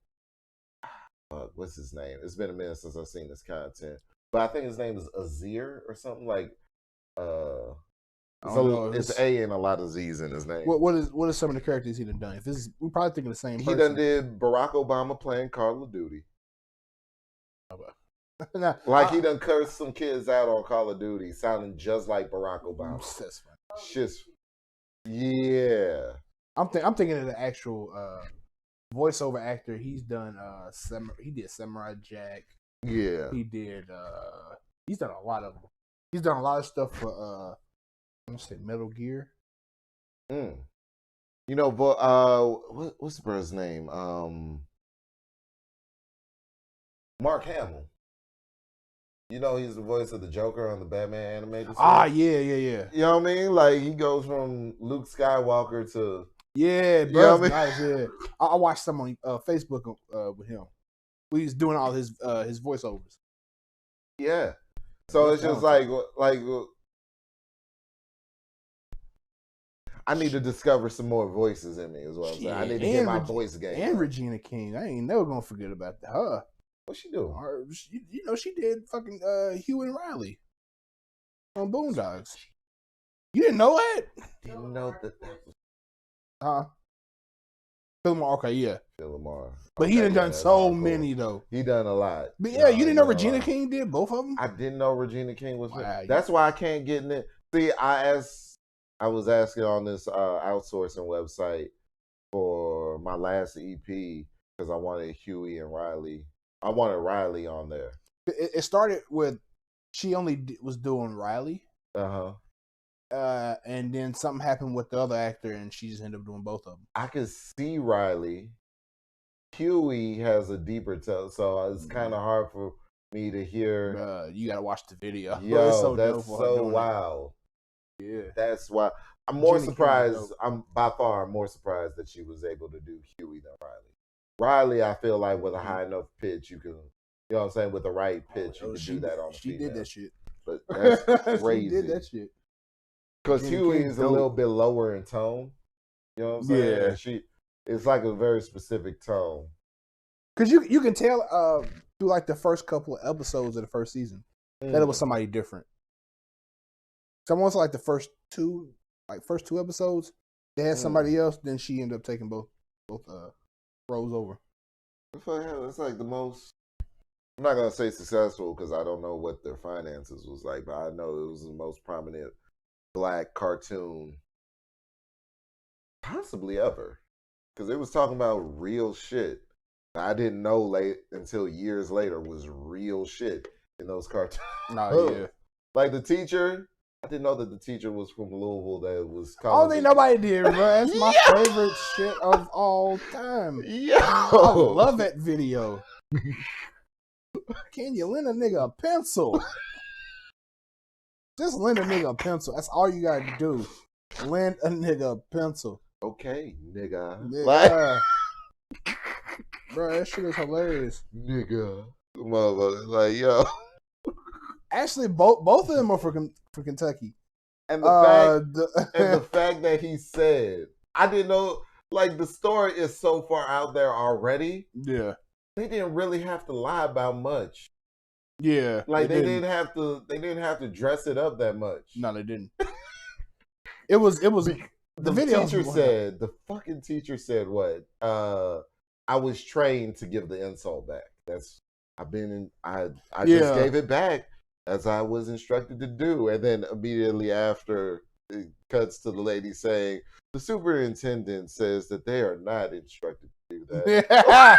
what's his name? It's been a minute since I've seen this content. But I think his name is Azir or something like, it's A and a lot of Z's in his name. What are some of the characters he done? If this is, we're probably thinking the same person. He done did Barack Obama playing Call of Duty. Like he done cursed some kids out on Call of Duty, sounding just like Barack Obama. That's fine. Shit's, yeah. I'm thinking of the actual voiceover actor. He's done he did Samurai Jack. Yeah. He did he's done a lot of stuff for I'm gonna say Metal Gear. You know, but what's the brother's name? Mark Hamill. You know, he's the voice of the Joker on the Batman animated series. Yeah. You know what I mean? Like, he goes from Luke Skywalker to... Yeah, bro. You know what I mean? Nice, yeah. I watched some on Facebook with him. He's doing all his voiceovers. Yeah. So it's just like I need to discover some more voices in me, is what I'm saying. I need to get my voice game. And Regina King. I ain't never gonna forget about her. What she do? You know, she did fucking Hugh and Riley on Boondocks. You didn't know that? Didn't know that was... Huh? Phil Lamar, okay, yeah. Phil Lamar. But he done so many, though. He done a lot. But yeah, you didn't know Regina King did both of them? I didn't know Regina King was... Wow, That's why I can't get in it. See, I was asking on this outsourcing website for my last EP because I wanted Huey and Riley. I wanted Riley on there. It started with she only was doing Riley. Uh-huh. And then something happened with the other actor, and she just ended up doing both of them. I could see Riley. Huey has a deeper tone, so it's kind of hard for me to hear. You gotta watch the video. Yo, it's so that's so wild. Yeah, that's why I'm more surprised. I'm by far more surprised that she was able to do Huey than Riley. Riley, I feel like with a high enough pitch, you can, you know what I'm saying, with the right pitch, you can do that on. She did that shit. But that's crazy. She did that shit. Because Huey is a little bit lower in tone. You know what I'm saying? Yeah. It's like a very specific tone. Because you can tell through like the first couple of episodes of the first season that it was somebody different. Someone's like the first two episodes, they had somebody else. Then she ended up taking both roles over. It's like the most. I'm not gonna say successful because I don't know what their finances was like, but I know it was the most prominent Black cartoon possibly ever, because it was talking about real shit. I didn't know until years later was real shit in those cartoons. No, yeah. Like the teacher, I didn't know that the teacher was from Louisville. That was. I don't think nobody did, bro. That's my favorite shit of all time. Yo, I love that video. Can you lend a nigga a pencil? Just lend a nigga a pencil. That's all you gotta do. Lend a nigga a pencil. Okay, nigga. Like, bro, that shit is hilarious. Nigga. Motherfucker. Like, yo. Actually, both of them are for Kentucky. And the fact that he said, I didn't know, like, the story is so far out there already. Yeah. They didn't really have to lie about much. Yeah. Like they didn't have to dress it up that much. No, they didn't. It was the video teacher said, the fucking teacher said what? I was trained to give the insult back. I just gave it back as I was instructed to do. And then immediately after it cuts to the lady saying, the superintendent says that they are not instructed to do that. Yeah.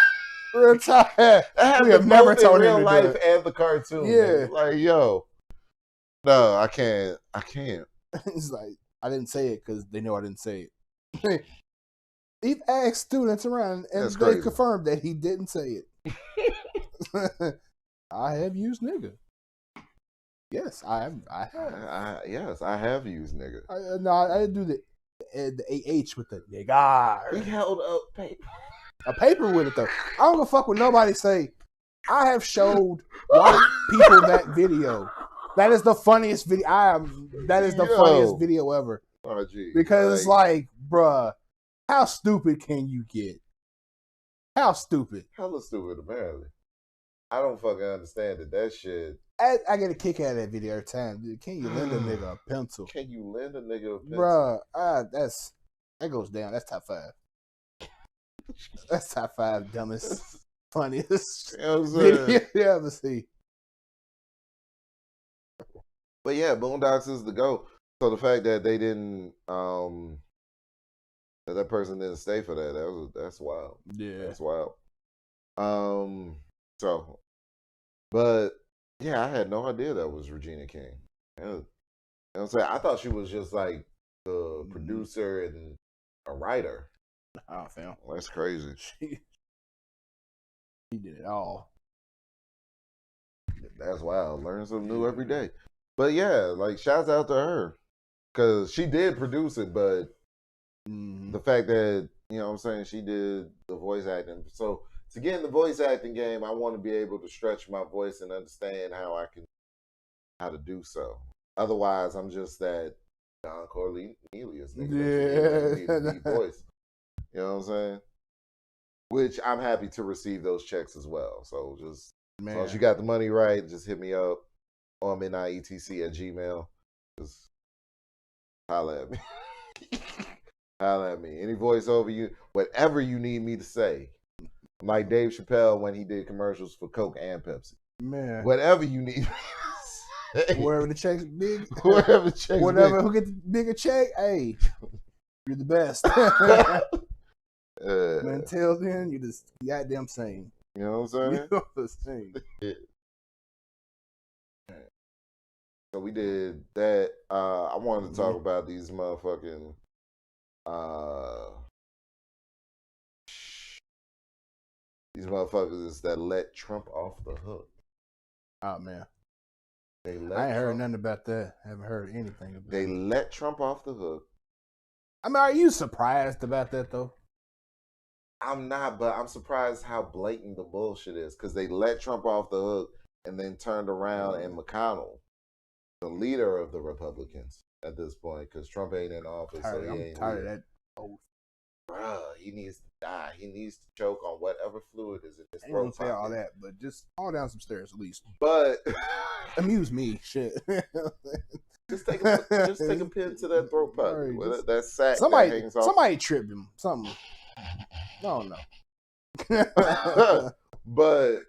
Real talk. We have never told real life and the cartoon. Yeah. Man. Like, yo. No, I can't. It's like, I didn't say it because they know I didn't say it. He asked students around and they confirmed that he didn't say it. I have used nigga. Yes, I have. Yes, I have used nigga. I didn't do the AH with the nigga. He held up paper. A paper with it though. I don't give a fuck what nobody say. I have showed white people that video. That is the funniest video. That is the funniest video ever. Oh, gee. Because it's like, bruh, how stupid can you get? How stupid? Hella stupid, apparently. I don't fucking understand it. That shit. I get a kick out of that video every time. Dude, can you lend a nigga a pencil? Can you lend a nigga a pencil? Bruh, that goes down. That's top 5. That's top 5 dumbest, funniest video you ever see. But yeah, Boondocks is the GOAT. So the fact that they didn't, that person didn't stay for that's wild. Yeah, that's wild. So, but yeah, I had no idea that was Regina King. You know what I'm saying? I thought she was just like the producer and a writer. Oh, fam. Well, that's crazy. She did it all. That's wild. Learn something new every day. But yeah, like shouts out to her. Because she did produce it, but the fact that, you know what I'm saying, she did the voice acting. So to get in the voice acting game, I want to be able to stretch my voice and understand how to do so. Otherwise, I'm just that Don Cornelius nigga. Yeah, need voice. You know what I'm saying? Which I'm happy to receive those checks as well. So just as long as you got the money right, just hit me up on midnightetc@gmail.com. Just holla at me. Holla at me. Any voiceover whatever you need me to say. Like Dave Chappelle when he did commercials for Coke and Pepsi. Man. Whatever you need. Wherever the check's big. Wherever the check's whatever, who gets the bigger check, hey, you're the best. Until then, you just goddamn same. You know what I'm saying? You're the same. Yeah. So we did that. I wanted to talk about these motherfucking these motherfuckers that let Trump off the hook. Oh man. I ain't heard nothing about that. I haven't heard anything about They let Trump off the hook. I mean, are you surprised about that though? I'm not, but I'm surprised how blatant the bullshit is because they let Trump off the hook and then turned around and McConnell, the leader of the Republicans at this point, because Trump ain't in office. I'm tired of that. Bruh, he needs to die. He needs to choke on whatever fluid is in his throat. I don't say all that, but just fall down some stairs at least. But amuse me, shit. just take a pin to that throat pocket. Right, that sack somebody, that hangs off. Somebody tripped him. Something. I don't know. But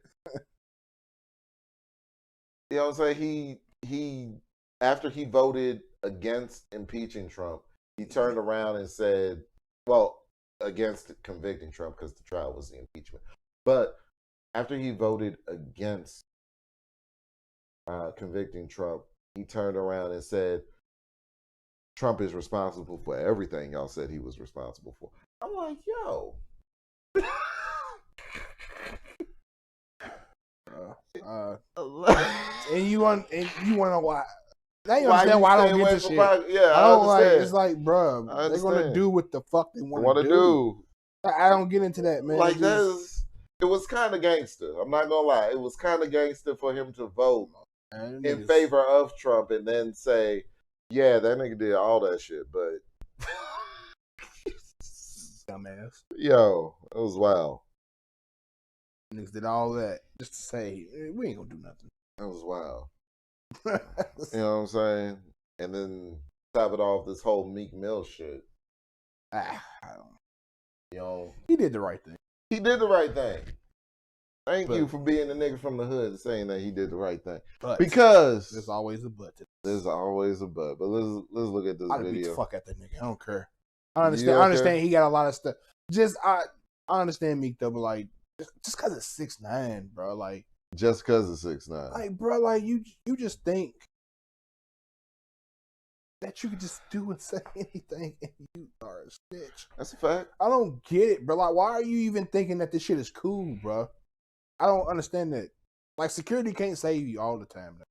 you know what I'm saying? He after he voted against impeaching Trump, he turned around and said, well, against convicting Trump because the trial was the impeachment. But after he voted against convicting Trump, he turned around and said, Trump is responsible for everything y'all said he was responsible for. I'm like, yo. And you want to know why? Now you understand why I don't get this shit. Yeah, I don't like. It's like, bro, they're gonna do what the fuck they want to do. I don't get into that, man. Like it was kind of gangster. I'm not gonna lie. It was kind of gangster for him to vote in favor of Trump and then say, "Yeah, that nigga did all that shit," but dumbass. Yo, it was wild. Niggas did all that just to say we ain't gonna do nothing. That was wild. You know what I'm saying? And then top it off, this whole Meek Mill shit. You know, he did the right thing. He did the right thing. Thank you for being the nigga from the hood saying that he did the right thing. But because there's always a but. There's always a but. But let's look at this video. Beat the fuck at that nigga. I don't care. I understand. I understand he got a lot of stuff. I understand Meek though, but like just because it's 6'9", bro. Like just because it's 6'9". Like, bro, like you just think that you could just do and say anything and you are a snitch. That's a fact. I don't get it, bro. Like, why are you even thinking that this shit is cool, bro? I don't understand that. Like, security can't save you all the time.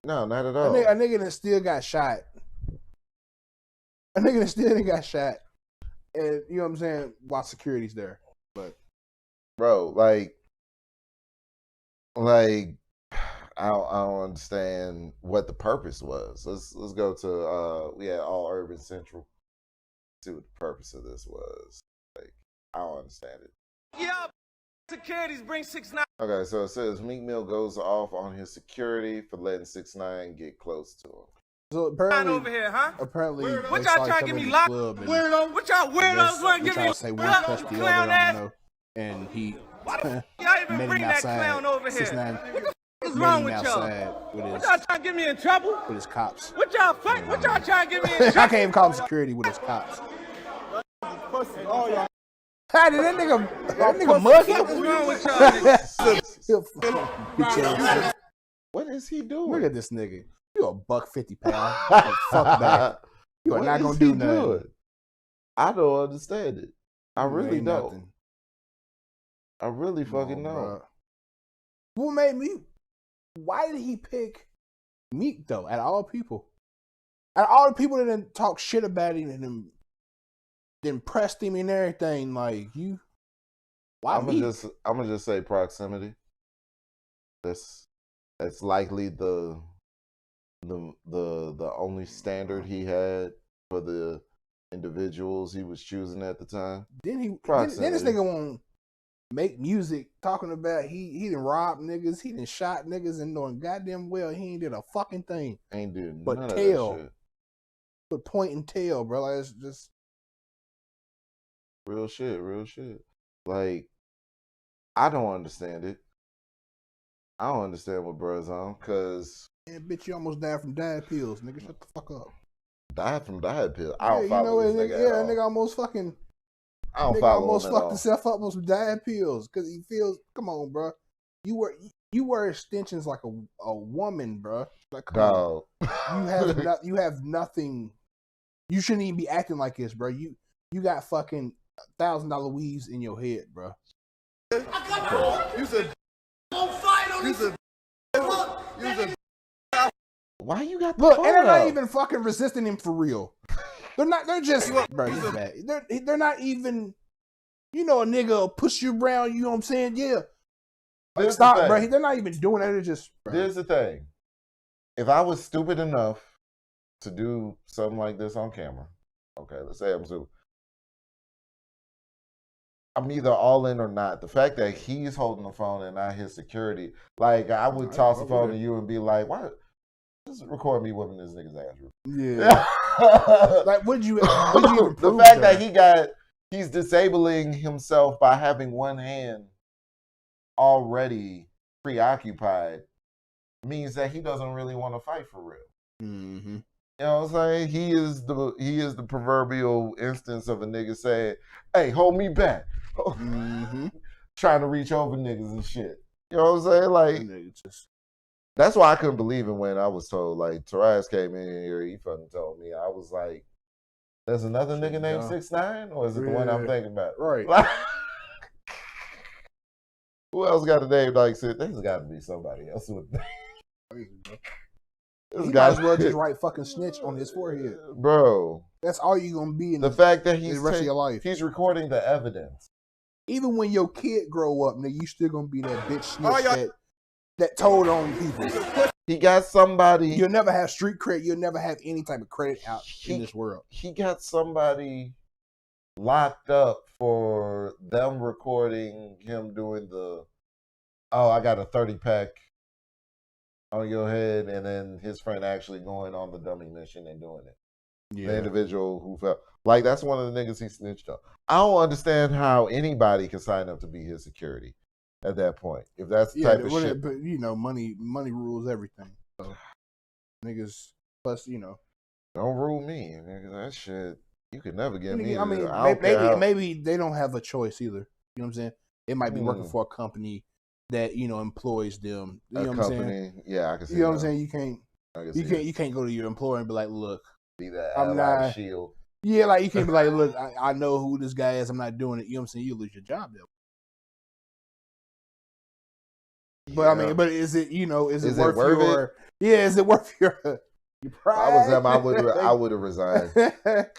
No, not at all. A nigga that still got shot. A nigga that still got shot. And, you know what I'm saying, while security's there. But, bro, like I don't understand what the purpose was. Let's go to we had All Urban Central. See what the purpose of this was. Like, I don't understand it. Yeah, securities bring 6ix9ine. Okay, so it says Meek Mill goes off on his security for letting 6ix9ine get close to him. So apparently, over here, huh? Apparently, what y'all trying to get me locked? Weirdo. What y'all weirdos want to give me? Say one touch the other, I don't know. And he y'all even bring that clown over here? 6ix9ine. What's wrong with y'all? What y'all trying to get me in trouble? With his cops. What y'all trying to get me in trouble? I can't even call him security with his cops. How did that nigga mug him? What's wrong with y'all? What is he doing? Look at this nigga. You a $150. Fuck that. You are not gonna do nothing. I don't understand it. I really don't. Nothing. I really fucking know. Bro. What made me? Why did he pick Meek though? Out of all people, out of all the people that didn't talk shit about him and then pressed him and everything, like you Why me? I'm gonna just say proximity. That's likely the only standard he had for the individuals he was choosing at the time. Then this nigga won't make music talking about he done robbed niggas, he done shot niggas, and knowing goddamn well he ain't did a fucking thing. Ain't doing but none tail, of that shit. But point and tail, bro. Like, it's just real shit. Like, I don't understand it. I don't understand what bro's on, cause bitch, you almost died from diet pills, nigga. Shut the fuck up. Died from diet pills. I don't follow this nigga at all. Nigga almost fucking. I don't follow almost him at fucked all. himself up with some diet pills because he feels. Come on, bro. You wear extensions like a woman, bro. Like, come Dog. on. You have nothing. You shouldn't even be acting like this, bro. You got fucking $1,000 weaves in your head, bro. Why you got the look? And they're not up? even fucking resisting him for real. They're not. They're just, bro. He's bad. They're not even. You know, a nigga will push you around. You know what I'm saying? Yeah. Like, stop, bro. They're not even doing that. They're just. Bro. Here's the thing. If I was stupid enough to do something like this on camera, okay, let's say I'm stupid. I'm either all in or not. The fact that he's holding the phone and not his security, like I would toss the phone to you and be like, "Why? Just record me whipping this nigga's ass." Yeah. Like, would you even prove the fact that he's disabling himself by having one hand already preoccupied means that he doesn't really want to fight for real. Mm-hmm. You know what I'm saying? He is the proverbial instance of a nigga saying, "Hey, hold me back." Mm-hmm. Trying to reach over niggas and shit. You know what I'm saying? Like, that's why I couldn't believe it when I was told, like, Taraz came in here, he fucking told me. I was like, there's another nigga named 6ix9ine? Or is it the one I'm thinking about? Right. Like, who else got a name like 6? There's got to be somebody else with He might as well just write fucking snitch on his forehead. Bro. That's all you're going to be in the fact that he's the rest of your life. He's recording the evidence. Even when your kid grow up, nigga, you still going to be that bitch snitch that told on people. He got somebody. You'll never have street credit. You'll never have any type of credit out in this world. He got somebody locked up for them recording him doing I got a 30-pack on your head, and then his friend actually going on the dummy mission and doing it. Yeah. The individual who felt like that's one of the niggas he snitched on. I don't understand how anybody can sign up to be his security at that point. If that's the type of shit. But you know, money rules everything. So niggas, plus, you know. Don't rule me, nigga. That shit, you could never get me. I mean, maybe they don't have a choice either. You know what I'm saying? It might be working for a company that, you know, employs them. You know what I'm saying? Yeah, I can see. You know what I'm saying? You can't go to your employer and be like, look, I'm not shield. Yeah, like you can't be like, look, I know who this guy is. I'm not doing it. You know what I'm saying? You lose your job there. But I mean, is it, you know, is it worth your? Yeah, is it worth your pride? If I was them, I would have resigned.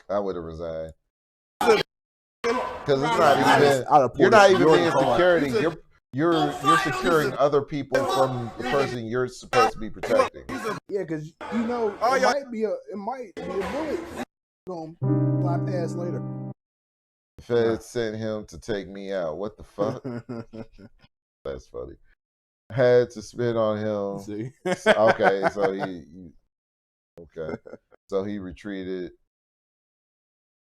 I would have resigned. Because it's not even. You're not even being security. You're securing other people from the person you're supposed to be protecting. Yeah, because you know it might be a bullet gonna fly past later. The Fed sent him to take me out. What the fuck? That's funny. Had to spit on him. See? Okay, so so he retreated.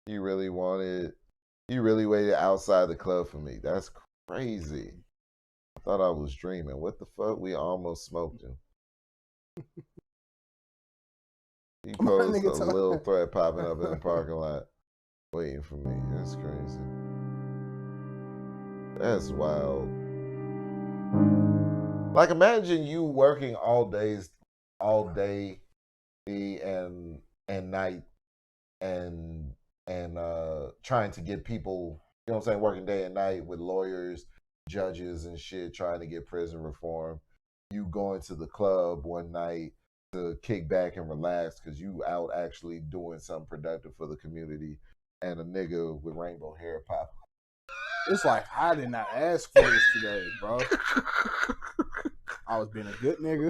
He really waited outside the club for me. That's crazy. I thought I was dreaming. What the fuck? We almost smoked him. He posed a little threat popping up in the parking lot, waiting for me. That's crazy. That's wild. Like, imagine you working all day and night and trying to get people, you know what I'm saying, working day and night with lawyers, judges and shit, trying to get prison reform. You going to the club one night to kick back and relax because you out actually doing something productive for the community, and a nigga with rainbow hair pop It's like I did not ask for this today, bro. I was being a good nigga.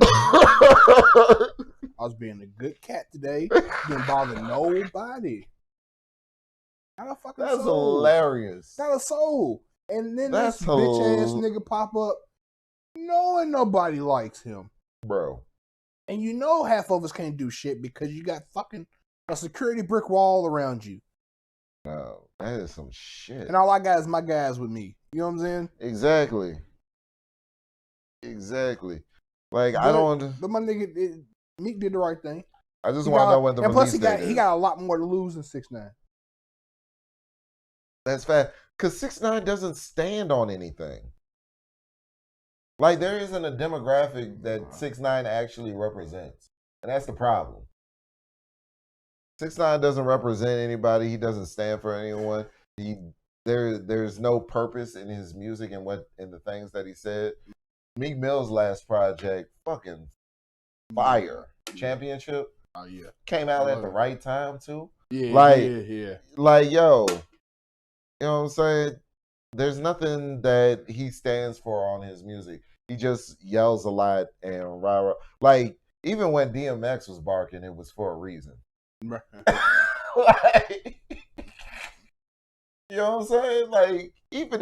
I was being a good cat today. Didn't bother nobody. Not a fucking That's soul. hilarious. Not a soul. And then That's this bitch ass nigga pop up knowing nobody likes him. Bro. And you know half of us can't do shit because you got fucking a security brick wall around you. No, that is some shit. And all I got is my guys with me. You know what I'm saying? Exactly. Like, but, I don't... But my nigga, Meek did the right thing. I just want to know when the release date is. And plus he got a lot more to lose than 6ix9ine. That's fact. Because 6ix9ine doesn't stand on anything. Like, there isn't a demographic that 6ix9ine actually represents. And that's the problem. 6ix9ine doesn't represent anybody. He doesn't stand for anyone. There's no purpose in his music and the things that he said. Meek Mill's last project, fucking fire. Championship. Oh yeah. Came out at the right time too. Yeah. Like, yo, you know what I'm saying? There's nothing that he stands for on his music. He just yells a lot and rah. Like, even when DMX was barking, it was for a reason. Like, you know what I'm saying? Like, even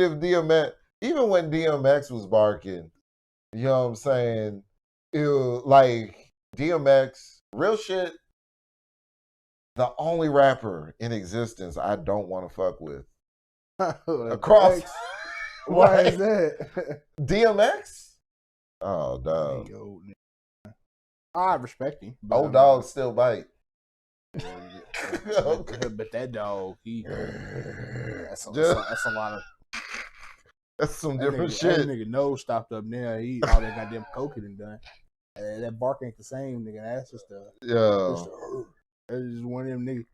when DMX was barking, you know what I'm saying? Like, DMX, real shit, the only rapper in existence I don't want to fuck with. Across. Why is that? DMX? Oh, dog. I respect him. Old dogs still bite. But that dog, that's a lot of. That's some different shit. That nigga nose stopped up now. All that goddamn coke and done. That bark ain't the same, nigga. That's just that's just one of them niggas.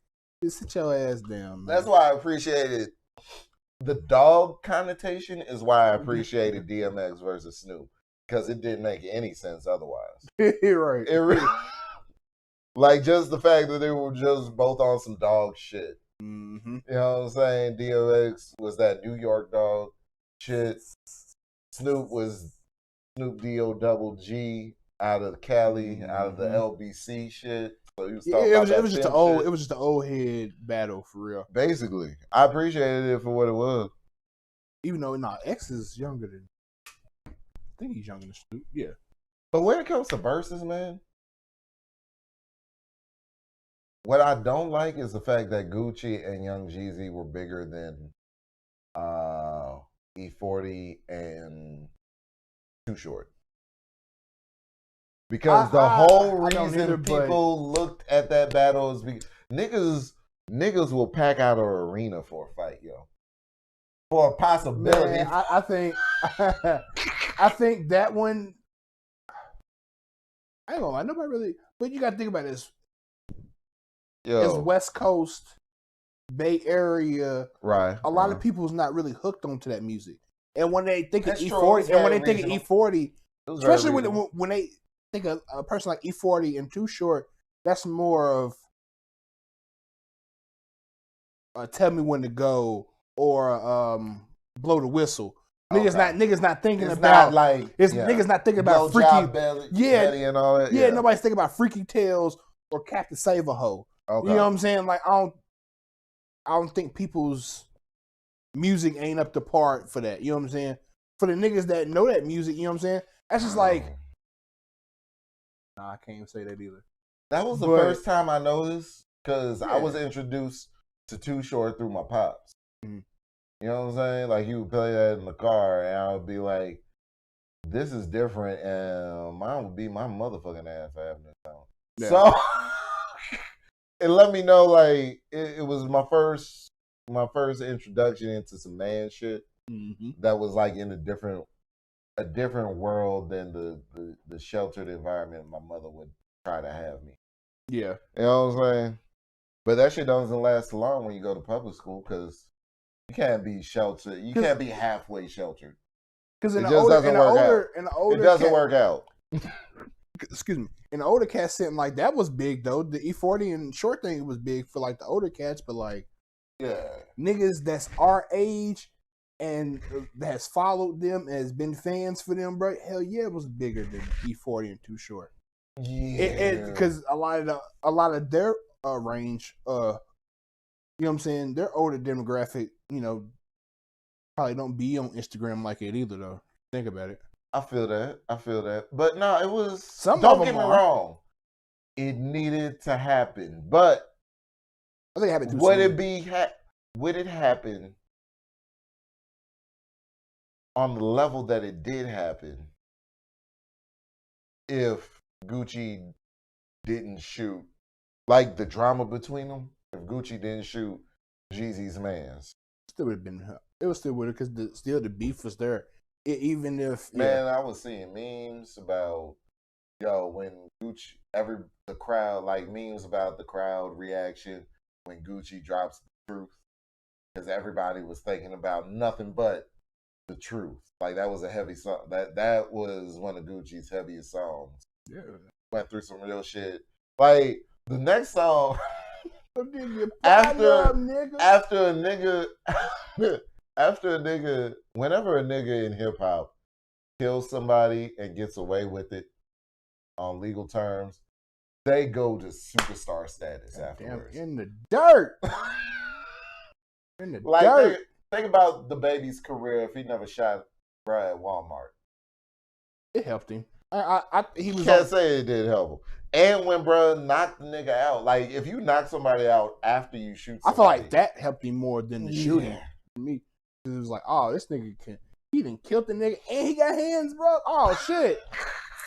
Just sit your ass down, man. That's why I appreciated the dog connotation. Is why I appreciated DMX versus Snoop, because it didn't make any sense otherwise. Right. It really, like, just the fact that they were just both on some dog shit. Mm-hmm. You know what I'm saying? DMX was that New York dog shit. Snoop was Snoop D-O-double-G out of Cali, out of the LBC shit. So he was talking about it was just an old head battle for real. Basically, I appreciated it for what it was. Even though X is younger than, I think he's younger than Snoop. Yeah. But when it comes to verses, man, what I don't like is the fact that Gucci and Young Jeezy were bigger than E40 and Too Short. Because the whole reason people looked at that battle is because niggas will pack out an arena for a fight, yo. For a possibility. Man, I think that one, I ain't gonna lie, nobody really, but you gotta think about this. It's West Coast, Bay Area. Right. A lot of people's not really hooked onto that music. And when they think of E40, especially when they think of a person like E40 and Too Short, that's more of Tell Me When to Go or Blow the Whistle. Niggas not thinking about niggas not thinking about Freaky Belly and all that. Yeah, nobody's thinking about Freaky Tales or Captain Save a Hoe. Okay. You know what I'm saying? Like, I don't think people's music ain't up to par for that. You know what I'm saying? For the niggas that know that music, you know what I'm saying? That's just like, nah, I can't even say that either. That was the first time I noticed, because I was introduced to Too Short through my pops. Mm-hmm. You know what I'm saying? Like, he would play that in the car, and I would be like, this is different, and mine would be my motherfucking ass for having this song. Yeah. So, it let me know, like, it was my first introduction into some man shit that was, like, in a different world than the sheltered environment my mother would try to have me. Yeah. You know what I'm saying? But that shit doesn't last long when you go to public school, because you can't be sheltered. You can't be halfway sheltered. Because it doesn't work out. Excuse me. In the older cats sitting like that was big though. The E40 and Short thing was big for like the older cats, but like niggas that's our age and that has followed them and has been fans for them, bro. Hell yeah, it was bigger than E40 and Too Short. Yeah, because a lot of their range, you know what I'm saying, their older demographic, you know, probably don't be on Instagram like it either, though. Think about it. I feel that. But no, it was. Some don't of get them me wrong. It needed to happen, but I think it happened too would soon. it be? Would it happen on the level that it did happen if Gucci didn't shoot, like the drama between them? If Gucci didn't shoot Jeezy's mans, Still would have been. It was still with it because still the beef was there. Even if man, I was seeing memes about when Gucci the crowd, like memes about the crowd reaction when Gucci drops the truth, because everybody was thinking about nothing but the truth. Like that was a heavy song. That was one of Gucci's heaviest songs. Yeah, went through some real shit. Like the next song, after a nigga, whenever a nigga in hip hop kills somebody and gets away with it on legal terms, they go to superstar status afterwards. In the dirt. In the dirt. Think about the baby's career if he never shot bruh at Walmart. It helped him. He was. Can't say it did help him. And when bruh knocked the nigga out, like if you knock somebody out after you shoot somebody, I feel like that helped him more than the shooting. For me, it was like, oh, this nigga he done killed the nigga and he got hands, bro. Oh shit.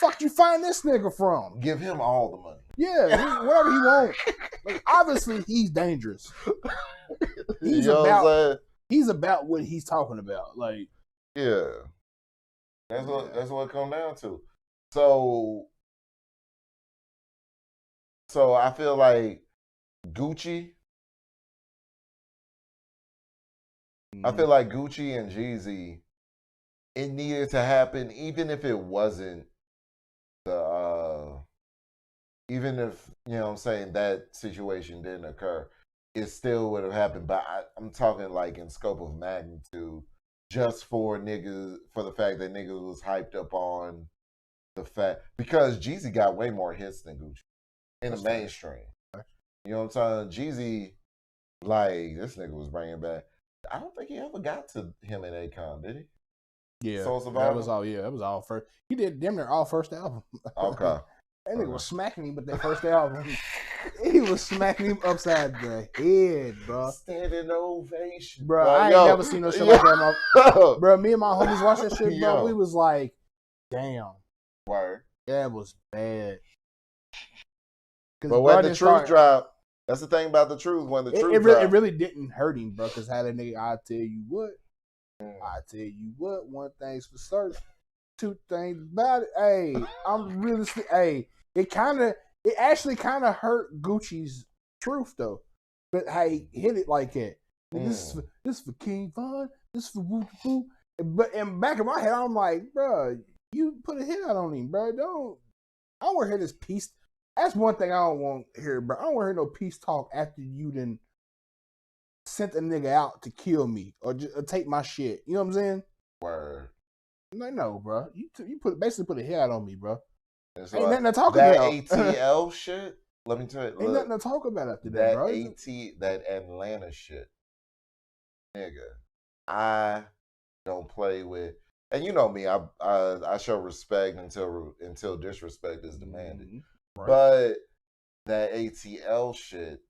Fuck you find this nigga from? Give him all the money. Yeah, whatever he wants. Like, obviously, he's dangerous. He's about what he's talking about. Like, yeah, that's what it comes down to. So I feel like Gucci. I feel like Gucci and Jeezy. It needed to happen, even if it wasn't even if, you know what I'm saying, that situation didn't occur, it still would have happened. But I'm talking like in scope of magnitude, just for the fact that niggas was hyped up on the fact, because Jeezy got way more hits than Gucci in the mainstream. You know what I'm saying? Jeezy, like, this nigga was bringing back. I don't think he ever got to him in Akon, did he? Yeah, Soul Survivor? that was all first. He did damn near all first album. Okay. That nigga was smacking him with that first album. He was smacking him upside the head, bro. Standing ovation. Bro, I ain't never seen no shit like that. Bro, me and my homies watched that shit, bro. We was like, damn. Word. That was bad. But when the truth dropped, that's the thing about the truth. When the truth dropped, it really didn't hurt him, bro, because how that nigga, I tell you what, one thing's for certain. Two things about it. Hey, I'm really. Hey, it actually kind of hurt Gucci's truth though. But hey, hit it like that. This is for King Von. This is for Woo Woo. But in back of my head, I'm like, bro, you put a hit out on him, bro. I don't want to hear this peace. That's one thing I don't want to hear, bro. I don't want to hear no peace talk after you done sent a nigga out to kill me or take my shit. You know what I'm saying? Word. Like, no, bro. You basically put a hit out on me, bro. Ain't nothing to talk about. That ATL shit. Let me tell you. Ain't nothing to talk about after that, bro. That Atlanta shit, nigga. I don't play with, and you know me. I show respect until disrespect is demanded. Right. But that ATL shit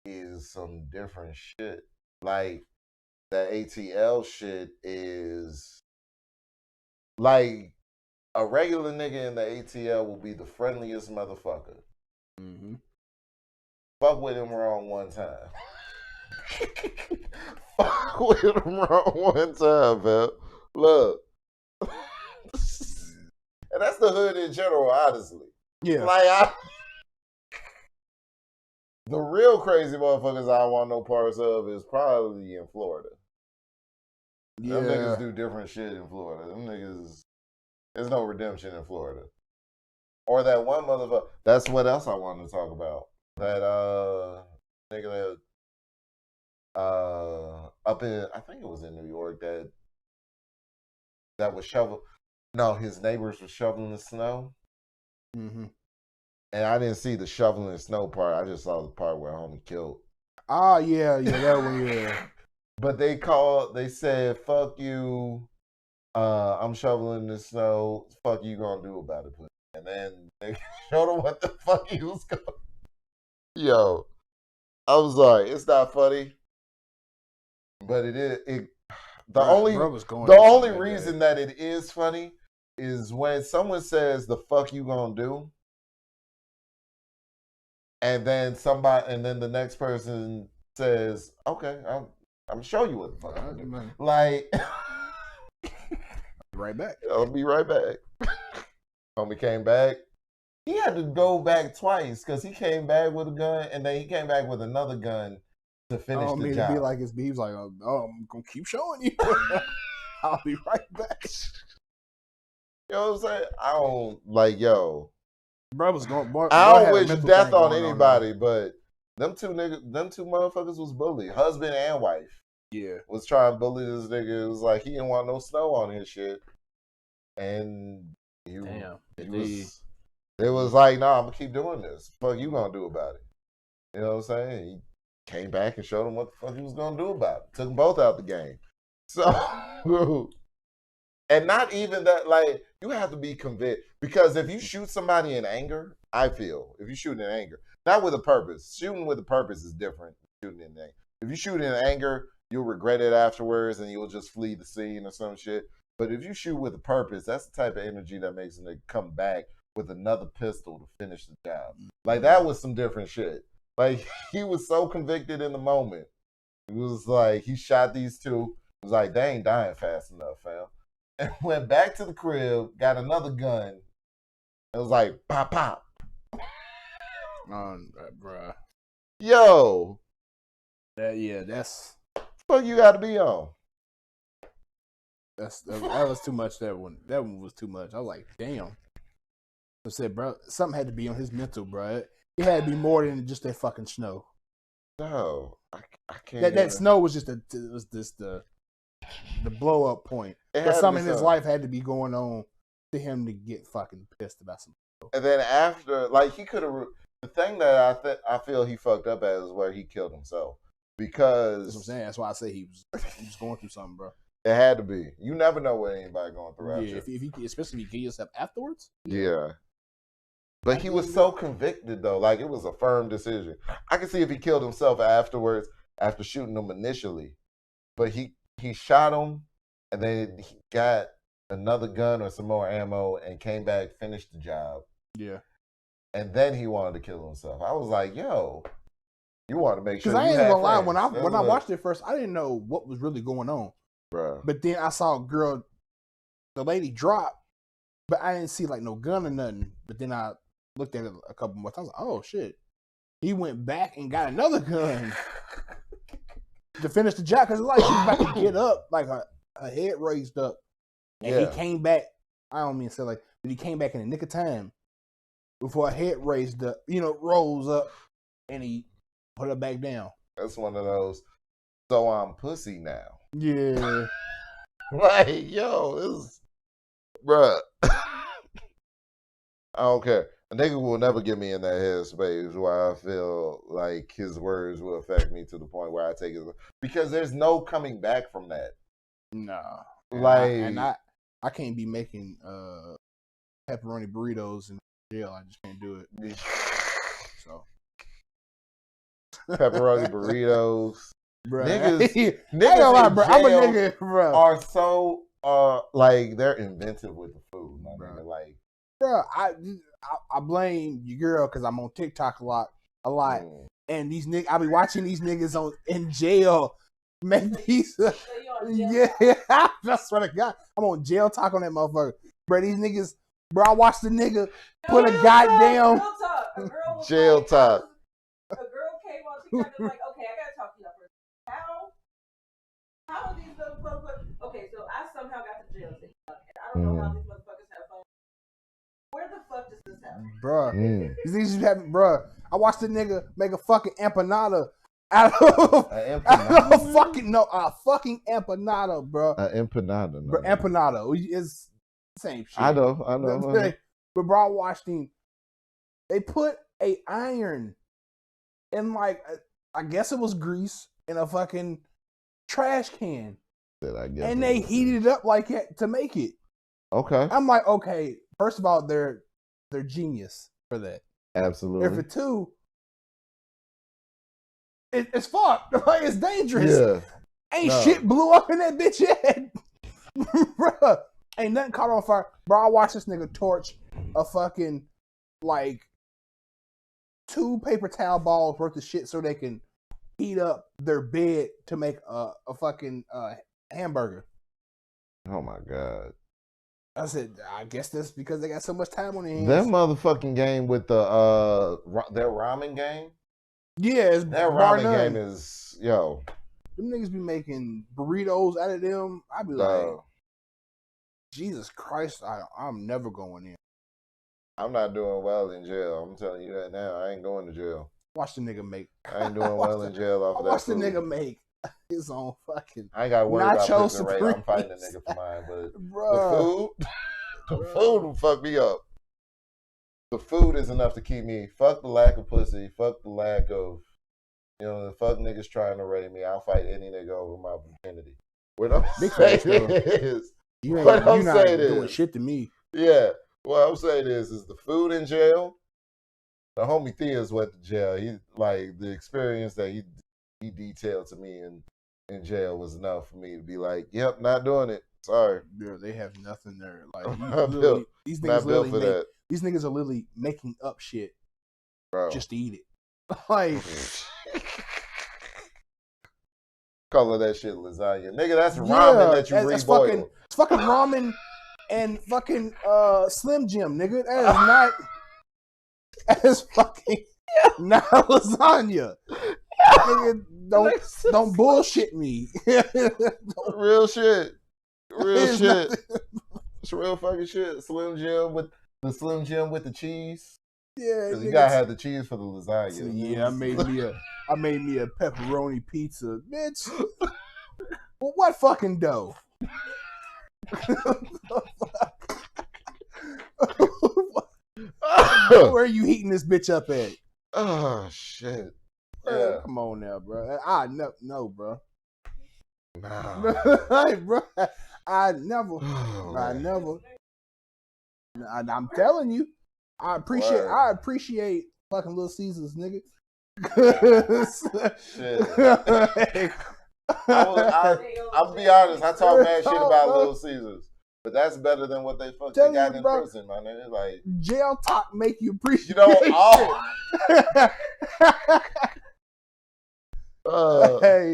is some different shit. Like that ATL shit is. Like, a regular nigga in the ATL will be the friendliest motherfucker. Mm-hmm. Fuck with him wrong one time. Fuck with him wrong one time, man. Look. And that's the hood in general, honestly. Yeah. Like, the real crazy motherfuckers I want no parts of is probably in Florida. Yeah. Them niggas do different shit in Florida. Them niggas, there's no redemption in Florida. Or that one motherfucker. That's what else I wanted to talk about. That nigga that up in, I think it was in New York, that was shovel. No, his neighbors were shoveling the snow. Mm-hmm. And I didn't see the shoveling the snow part. I just saw the part where homie killed. Oh, yeah, that one, yeah. But they said, fuck you, I'm shoveling the snow, fuck you gonna do about it, please. And then they showed him what the fuck he was going. Yo, I was like, it's not funny. But it is. The only reason that it is funny is when someone says the fuck you gonna do, and then the next person says, okay, I'm gonna show you what the fuck I'm gonna do. Like, right back. I'll be right back. Homie came back. He had to go back twice because he came back with a gun and then he came back with another gun to finish the job. To be like his beef's like, oh, I'm gonna keep showing you. I'll be right back. You know what I'm saying? I don't like, yo. Bro was going. I don't wish death on anybody, but them two motherfuckers was bullied, husband and wife. Yeah, was trying to bully this nigga. It was like he didn't want no snow on his shit, and it was like, nah, I'm gonna keep doing this. Fuck you gonna do about it? You know what I'm saying? He came back and showed him what the fuck he was gonna do about it. Took them both out the game. So, and not even that, like, you have to be convinced. Because if you shoot somebody in anger, I feel, if you shoot in anger, not with a purpose. Shooting with a purpose is different than shooting in anger. If you shoot in anger, you'll regret it afterwards and you'll just flee the scene or some shit. But if you shoot with a purpose, that's the type of energy that makes them come back with another pistol to finish the job. Like, that was some different shit. Like, he was so convicted in the moment. It was like, he shot these two. It was like, they ain't dying fast enough, fam. And went back to the crib, got another gun. It was like, pop, pop. Bruh. Yo. That's... What you got to be on? That was too much, that one. That one was too much. I was like, damn. I said, bro, something had to be on his mental, bro. It had to be more than just that fucking snow. No, I can't. That snow was just the blow up point. But something in his life had to be going on to him to get fucking pissed about something. And then after, like, he could have. The thing that I feel he fucked up at is where he killed himself, because that's what I'm saying. That's why I say he was going through something, bro. It had to be. You never know what anybody going through after. Yeah, if you especially if you kill yourself afterwards. Yeah. But he was so convicted, though. Like, it was a firm decision. I can see if he killed himself afterwards, after shooting him initially. But he shot him, and then he got another gun or some more ammo, and came back, finished the job. Yeah. And then he wanted to kill himself. I was like, yo, you want to make sure you had friends. Because I ain't gonna lie, when I like, watched it first, I didn't know what was really going on. Bruh. But then I saw the lady drop, but I didn't see like no gun or nothing. But then I looked at it a couple more times. I was like, oh shit. He went back and got another gun to finish the job, because it's like she was about to get up, like her head raised up. And he came back, I don't mean to say like, but he came back in the nick of time before her head raised up, rose up, and he put her back down. That's one of those, so I'm pussy now. Yeah. Like, yo, bruh. I don't care. A nigga will never get me in that headspace where I feel like his words will affect me to the point where I take it. Because there's no coming back from that. Nah. Like, I can't be making pepperoni burritos in jail. I just can't do it. So. Pepperoni burritos. Bruh. Niggas bro. I'm a nigga, bro. Are so like, they're inventive with the food, bro. Like, bro, I blame your girl because I'm on TikTok a lot, and these niggas, I be watching these niggas in jail make these. Yeah, I swear to God, I'm on jail talk on that motherfucker, bro. These niggas, bro. I watched the nigga put a goddamn jail talk. A girl came on TikTok and was like, okay, I gotta talk to y'all first. How are these motherfuckers? Okay, so I somehow got to jail TikTok, and I don't know how these motherfuckers have fun. Where the fuck does this happen? Bruh. These niggas having, bruh. I watched the nigga make a fucking empanada Out of a fucking empanada, bro. Empanada, Bro, empanada is same shit. I know. But bro, I watched him. They put a iron in like I guess it was grease in a fucking trash can, and they heated it up like that to make it. Okay. I'm like, okay. First of all, they're genius for that. Absolutely. And for two, it's fucked. Like it's dangerous. Yeah. Ain't shit blew up in that bitch yet. Bruh. Ain't nothing caught on fire. Bro, I watched this nigga torch a fucking like 2 paper towel balls worth of shit so they can heat up their bed to make a fucking hamburger. Oh my God. I said, I guess that's because they got so much time on their hands. That motherfucking game with the their ramen game. Yeah, it's that ramen game is yo. Them niggas be making burritos out of them. I be like, Jesus Christ, I'm never going in. I'm not doing well in jail. I'm telling you that now. I ain't going to jail. Watch the nigga make. I ain't doing well in jail off of that. Watch the nigga make his own fucking. I ain't got to worry about prison rate. I'm fighting the nigga for mine, but the food will fuck me up. The food is enough to keep me. Fuck the lack of pussy. Fuck the lack of, the fuck niggas trying to rape me. I'll fight any nigga over my virginity. What I'm saying is, you're not doing shit to me. Yeah. What I'm saying is the food in jail. The homie Thea's went to jail. He like the experience that he detailed to me in jail was enough for me to be like, yep, not doing it. Sorry. Yeah, they have nothing there. Like these niggas are literally making up shit, bro, just to eat it. Like color that shit lasagna, nigga. That's ramen that you reboil. It's fucking ramen and fucking Slim Jim, nigga. That is not. That is fucking not lasagna. Nigga, don't bullshit me. Real shit. It's real fucking shit. Slim Jim with the cheese. Yeah, you gotta have the cheese for the lasagna. Yeah, I made me a pepperoni pizza, bitch. Well, what fucking dough? Where are you heating this bitch up at? Oh shit! Yeah, come on now, bro. No, bro. Nah. Hey, bro. I never. I'm telling you, I appreciate fucking Little Caesars, nigga. Shit. I'll be honest. I talk mad shit about Little Caesars. But that's better than what they fucking got in prison, man. It's like jail talk make you appreciate. Hey,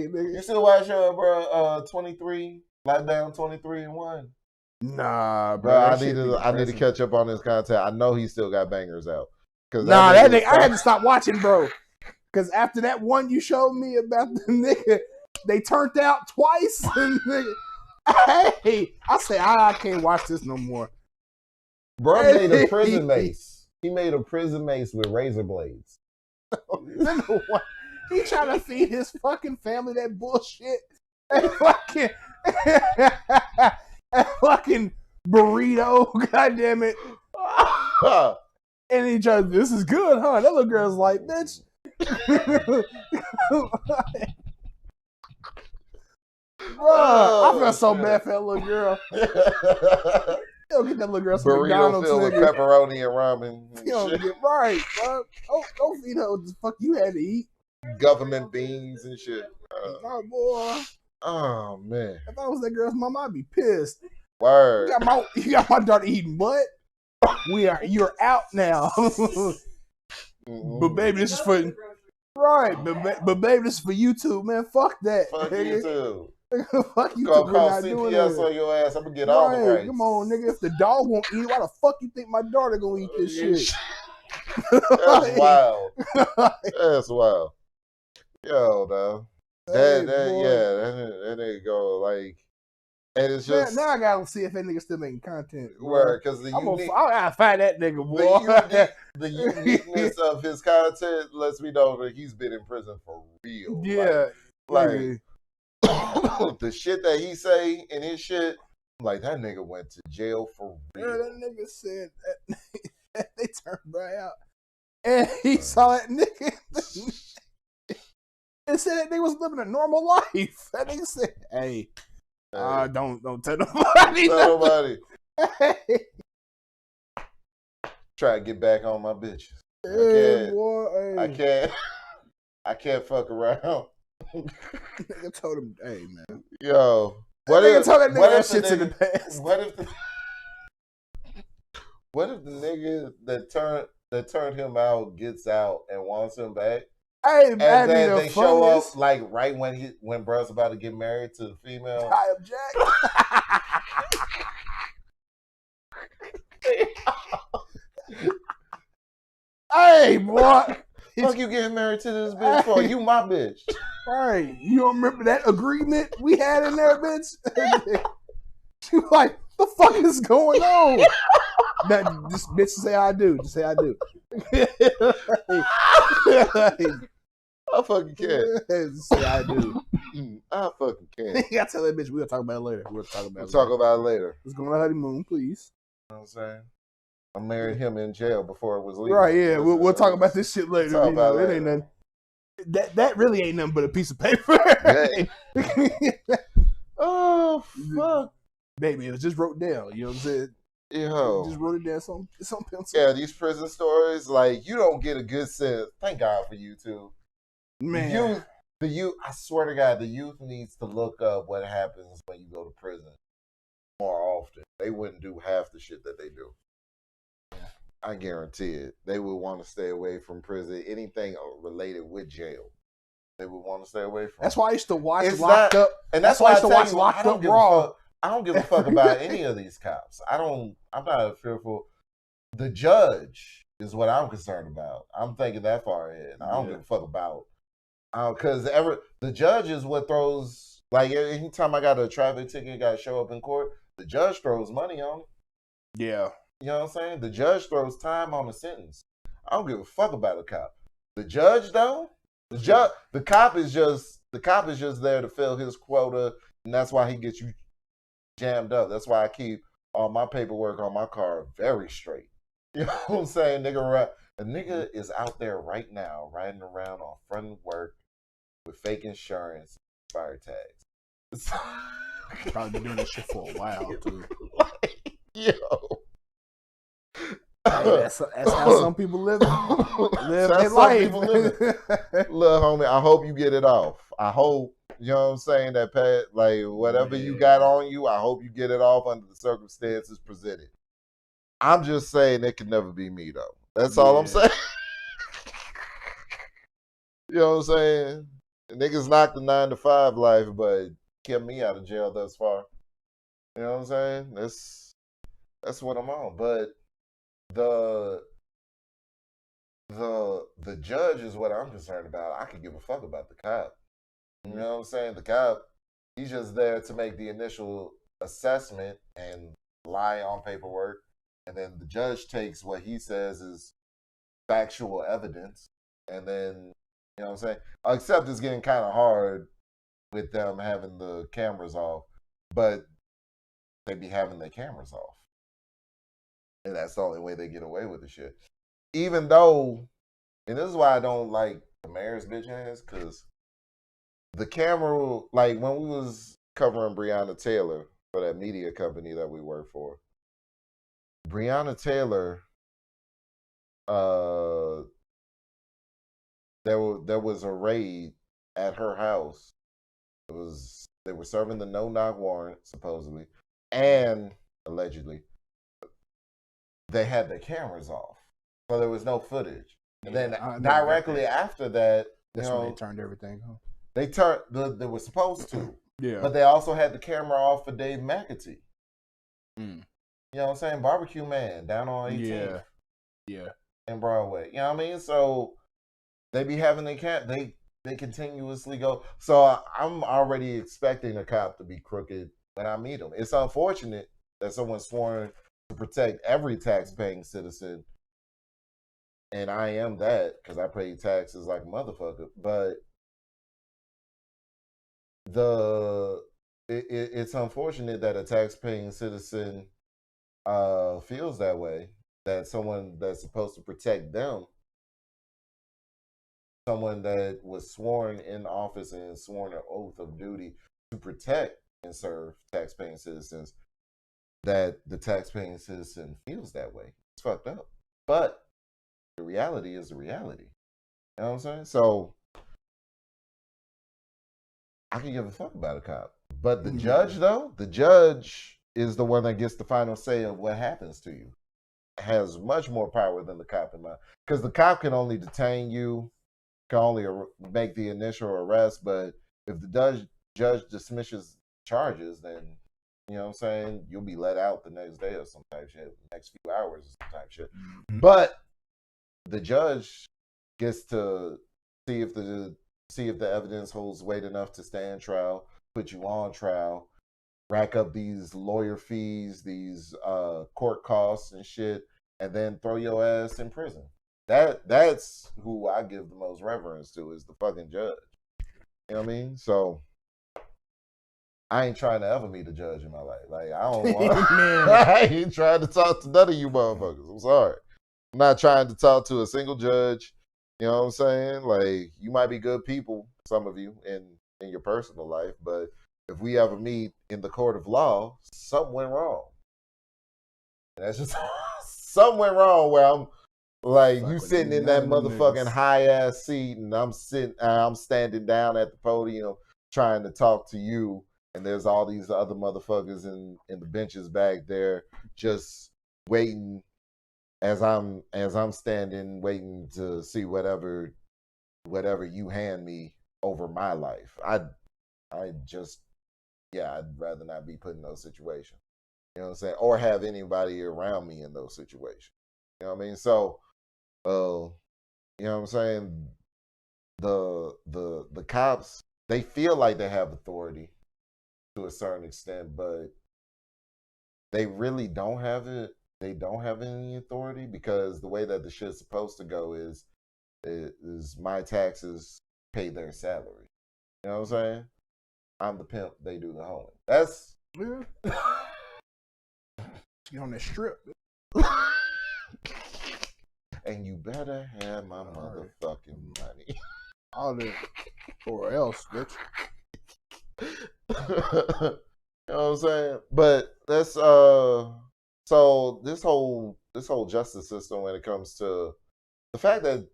nigga. You still watch bro? 23 Lockdown 23-1. Nah, bro. I need to catch up on this content. I know he still got bangers out. That nigga, I had to stop watching, bro. Because after that one you showed me about the nigga, they turned out twice. And nigga, hey, I say I can't watch this no more. Bro made a prison mace. He made a prison mace with razor blades. He trying to feed his fucking family that bullshit. And fucking burrito, goddamn it. And he tried, this is good, huh? That little girl's like, bitch. Bro, I felt so bad for that little girl. Yo, get that little girl some burrito McDonald's, filled with pepperoni and ramen. You get right, bro. Don't feed her what the fuck you had to eat. Government beans and shit. Oh, boy. Oh, man. If I was that girl's mom, I'd be pissed. Word. You got my daughter eating what? You're out now. But baby, this is for right. But baby, this is for YouTube, man. Fuck that. Fuck YouTube. Fuck YouTube. Gonna call CPS on your ass. I'm gonna get all the rights. Come on, nigga. If the dog won't eat it, why the fuck you think my daughter gonna eat this shit? That's wild. That's wild. Yo, though. That nigga go like And it's just now I gotta see if that nigga still making content. Where because I gotta find that nigga, boy. The uniqueness of his content lets me know that he's been in prison for real. Yeah, like the shit that he say in his shit, like that nigga went to jail for real. Yeah, that nigga said that they turned right out, and he saw that nigga. And said that nigga was living a normal life. That nigga said, "Hey, don't tell nobody. Tell nobody." Hey. Try to get back on my bitches. Hey, boy, hey. I can't fuck around. Nigga told him, "Hey, man, yo, what if told that nigga that shit's in the past? What if the nigga that turned him out gets out and wants him back?" Hey, and then they show up like right when bro's about to get married to the female. I object. Hey, boy. Fuck you getting married to this bitch for? You my bitch. Right. You don't remember that agreement we had in there, bitch? She was like, the fuck is going on? Now, this bitch say I do. Just say I do. I fucking can't. Say I do. I fucking can't. You gotta tell that bitch we'll talk about it later. We'll talk about it later. Let's go on a honeymoon, please. You know what I'm saying? I married him in jail before it was legal. Right, yeah. We'll talk about this shit later. It ain't nothing. That really ain't nothing but a piece of paper. Oh, fuck. Baby, it was just wrote down. You know what I'm saying? Yo. Just wrote it down some pencil. Yeah, these prison stories, like, you don't get a good sense. Thank God for you, too. Man. The youth, I swear to God, the youth needs to look up what happens when you go to prison more often. They wouldn't do half the shit that they do. I guarantee it. They would want to stay away from prison. Anything related with jail, they would want to stay away from. That's why I used to watch Locked Up. And that's why I used to watch Locked Up Raw. I don't give a fuck about any of these cops. I'm not fearful. The judge is what I'm concerned about. I'm thinking that far ahead. I don't give a fuck about. Because the judge is what throws, like, anytime I got a traffic ticket, got to show up in court, the judge throws money on it. Yeah. You know what I'm saying? The judge throws time on the sentence. I don't give a fuck about a cop. The judge, though, the cop is just there to fill his quota, and that's why he gets you jammed up. That's why I keep all my paperwork on my car very straight. You know what I'm saying? A nigga is out there right now riding around on front of work with fake insurance, expired tags. Probably been doing this shit for a while, too. Yo. Hey, that's how some people live their life. Look, homie, I hope you get it off. I hope, you know what I'm saying, that Pat, like, whatever you got on you, I hope you get it off under the circumstances presented. I'm just saying it can never be me, though. That's all I'm saying. You know what I'm saying? Niggas knocked the 9-to-5 life, but kept me out of jail thus far. You know what I'm saying? That's what I'm on. But the judge is what I'm concerned about. I could give a fuck about the cop. You know what I'm saying? The cop, he's just there to make the initial assessment and lie on paperwork. And then the judge takes what he says is factual evidence. And then, you know what I'm saying? Except it's getting kind of hard with them having the cameras off. But they be having their cameras off. And that's the only way they get away with the shit. Even though, and this is why I don't like the mayor's bitch ass, because the camera, like when we was covering Breonna Taylor for that media company that we work for, Breonna Taylor, there was a raid at her house. They were serving the no-knock warrant, supposedly, and allegedly, they had their cameras off, so there was no footage. And then directly after that, that's when they turned everything off. They turned. They were supposed to, yeah. But they also had the camera off for Dave McAtee. Mm. You know what I'm saying? Barbecue Man down on 18th. Yeah. In Broadway. You know what I mean? So they be having they continuously go. So I'm already expecting a cop to be crooked when I meet them. It's unfortunate that someone's sworn to protect every tax-paying citizen, and I am that because I pay taxes like a motherfucker. But it's unfortunate that a tax-paying citizen feels that way. That someone that's supposed to protect them, someone that was sworn in office and sworn an oath of duty to protect and serve tax-paying citizens, that the tax-paying citizen feels that way. It's fucked up. But the reality is the reality. You know what I'm saying? So I can give a fuck about a cop. But the judge, though, the judge is the one that gets the final say of what happens to you. Has much more power than the cop in mind. Because the cop can only detain you, can only make the initial arrest, but if the judge dismisses charges, then, you know what I'm saying, you'll be let out the next day or some type shit, the next few hours or some type shit. But the judge gets to see if the evidence holds weight enough to stand trial, put you on trial, rack up these lawyer fees, these court costs and shit, and then throw your ass in prison. That's who I give the most reverence to, is the fucking judge. You know what I mean? So I ain't trying to ever meet a judge in my life. Like, I don't want I ain't trying to talk to none of you motherfuckers. I'm sorry. I'm not trying to talk to a single judge. You know what I'm saying? Like, you might be good people, some of you, in your personal life, but if we ever meet in the court of law, something went wrong. And that's just something went wrong where I'm like, you sitting in that motherfucking high ass seat, and I'm standing down at the podium trying to talk to you, and there's all these other motherfuckers in the benches back there just waiting as I'm standing waiting to see whatever you hand me over my life. I'd rather not be put in those situations. You know what I'm saying? Or have anybody around me in those situations. You know what I mean? So, you know what I'm saying? The cops, they feel like they have authority to a certain extent, but they really don't have it. They don't have any authority, because the way that the shit's supposed to go is my taxes pay their salary. You know what I'm saying? I'm the pimp, they do the hoeing. That's you on that strip. And you better have my motherfucking money. All that, or else, bitch. You know what I'm saying? But that's so this whole justice system, when it comes to the fact that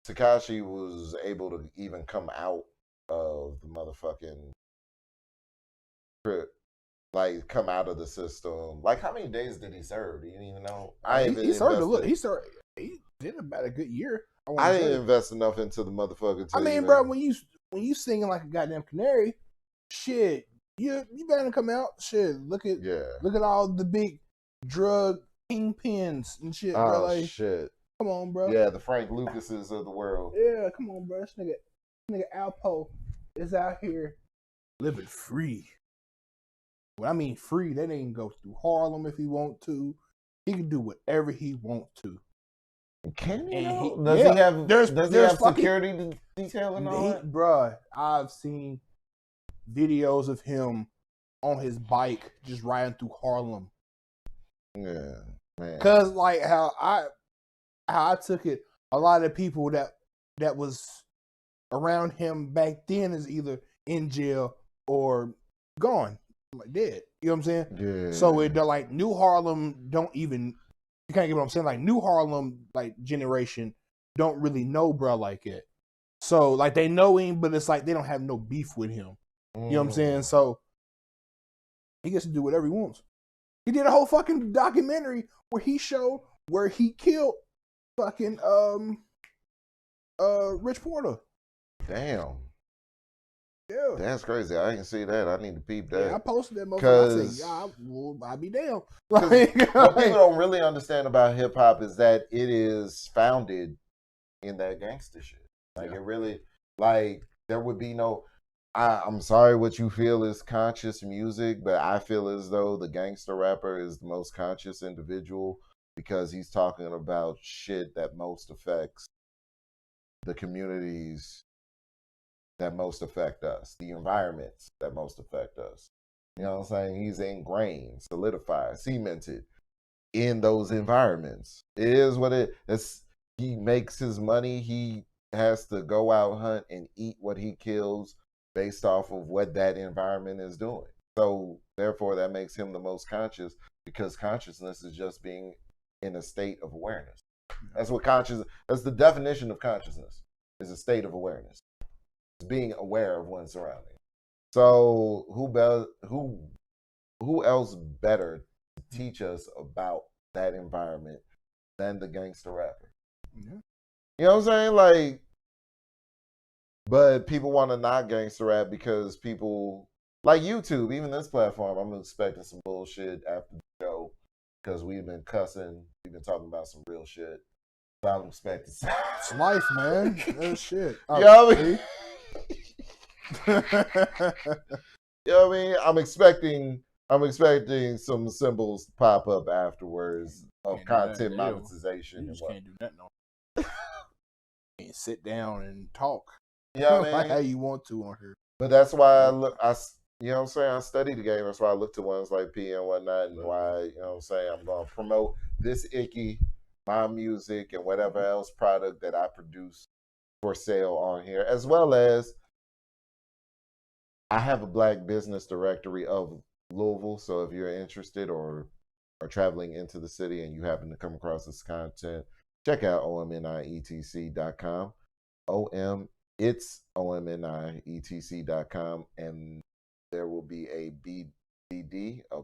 Tekashi was able to even come out of the motherfucking crib, like come out of the system. Like, how many days did he serve? Do you even know? He did about a good year. I didn't invest enough into the motherfucker. I mean, bro, when you singing like a goddamn canary, shit, you better come out. Shit, look at all the big drug kingpins and shit, bro. Like, shit. Come on, bro. Yeah, the Frank Lucases of the world. Yeah, come on, bro. This nigga Alpo is out here living free. When I mean free, that ain't go through Harlem if he want to. He can do whatever he want to. Can he? Does he have security detail and all that? Bruh, I've seen videos of him on his bike just riding through Harlem. Yeah, man. Cause like how I took it, a lot of people that was around him back then is either in jail or gone, like dead. You know what I'm saying? Yeah. So they're like New Harlem don't even, you can't get what I'm saying. Like New Harlem, like generation don't really know bro like it. So like they know him, but it's like they don't have no beef with him. You know what I'm saying? So he gets to do whatever he wants. He did a whole fucking documentary where he showed where he killed fucking Rich Porter. Damn. Yeah. That's crazy. I didn't see that. I need to peep that. Yeah, I posted that motherfucker. I said, I'll be damn. What people don't really understand about hip hop is that it is founded in that gangster shit. Like it really, like there would be no, I'm sorry what you feel is conscious music, but I feel as though the gangster rapper is the most conscious individual because he's talking about shit that most affects the communities that most affect us, the environments that most affect us. You know what I'm saying? He's ingrained, solidified, cemented in those environments. It is what it is. He makes his money. He has to go out hunt and eat what he kills based off of what that environment is doing. So therefore that makes him the most conscious because consciousness is just being in a state of awareness. That's the definition of consciousness, is a state of awareness. It's being aware of one's surroundings. So who else better to teach us about that environment than the gangster rapper? Yeah. You know what I'm saying? Like, but people want to knock gangster rap because people like YouTube, even this platform, I'm expecting some bullshit after the show because we've been cussing, we've been talking about some real shit. So I'm expecting some. It's life, man. That's shit. You know what I mean? You know what I mean? I'm expecting some symbols to pop up afterwards of content monetization. You just can't do that no. Can't sit down and talk. Yeah, you know like how you want to on here. But that's why you know what I'm saying? I study the game. That's why I look to ones like P and whatnot, and why, you know what I'm saying, I'm going to promote this icky, my music, and whatever else product that I produce for sale on here, as well as I have a Black business directory of Louisville. So if you're interested or are traveling into the city and you happen to come across this content, check out omnietc.com. It's omnietc.com, and there will be a BBD, a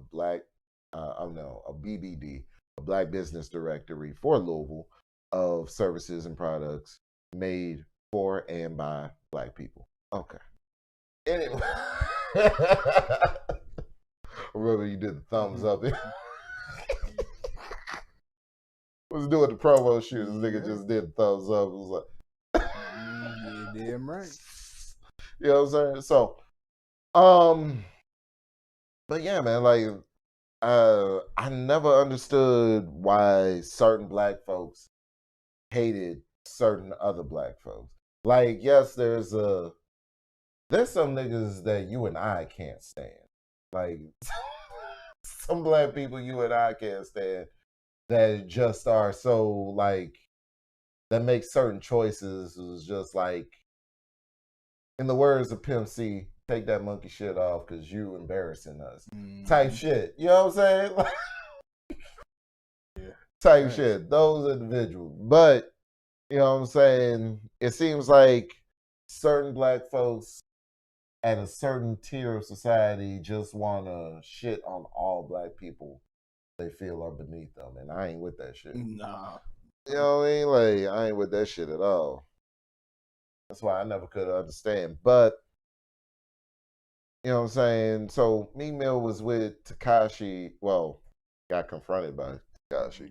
Black business directory for Louisville of services and products made for and by Black people. Okay. Anyway, remember you did the thumbs up. Was doing the promo shoot. This nigga just did the thumbs up. It was like, yeah, damn right. You know what I'm saying? So, but yeah, man, like, I never understood why certain Black folks hated certain other Black folks. Like, yes, there's some niggas that you and I can't stand. Like, some Black people you and I can't stand that just are so, like, that make certain choices is just like, in the words of Pimp C, take that monkey shit off because you embarrassing us. Type shit. You know what I'm saying? Like, yeah. Type shit. Those individuals. But, you know what I'm saying? It seems like certain Black folks at a certain tier of society just want to shit on all Black people they feel are beneath them. And I ain't with that shit. Nah. You know what I mean? Like, I ain't with that shit at all. That's why I never could understand. But, you know what I'm saying? So, Meek Mill was with Tekashi. Well, got confronted by Tekashi.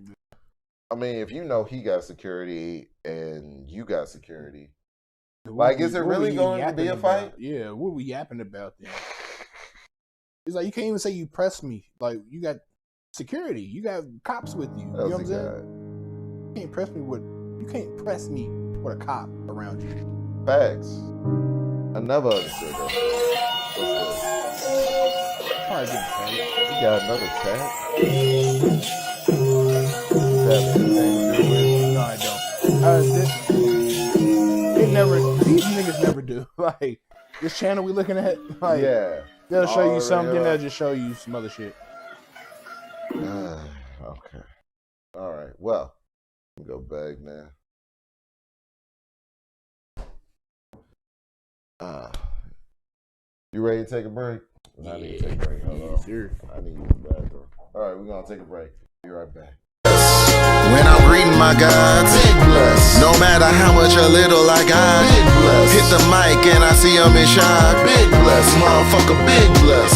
I mean, if you know he got security and you got security, like, is it really going to be a fight? Yeah, what we yapping about then? It's like, you can't even say you pressed me. Like, you got security. You got cops with you. You know what I'm saying? You can't press me with a cop around you. Facts. I never understood that. Probably getting paid. He got another tag. Does that have anything to do with? No, I don't. These niggas never do. Like, this channel we looking at, like, yeah. They'll show you something, they'll just show you some other shit. Okay. All right. Well, let me go back now. You ready to take a break? I need to take a break. Hold on. Sure. I need to use the bathroom. All right, we're going to take a break. Be right back. When I'm greeting my gods, Big bless. no matter how much or little I got, Big bless. hit the mic and I see them in shock. Big bless, motherfucker, big bless.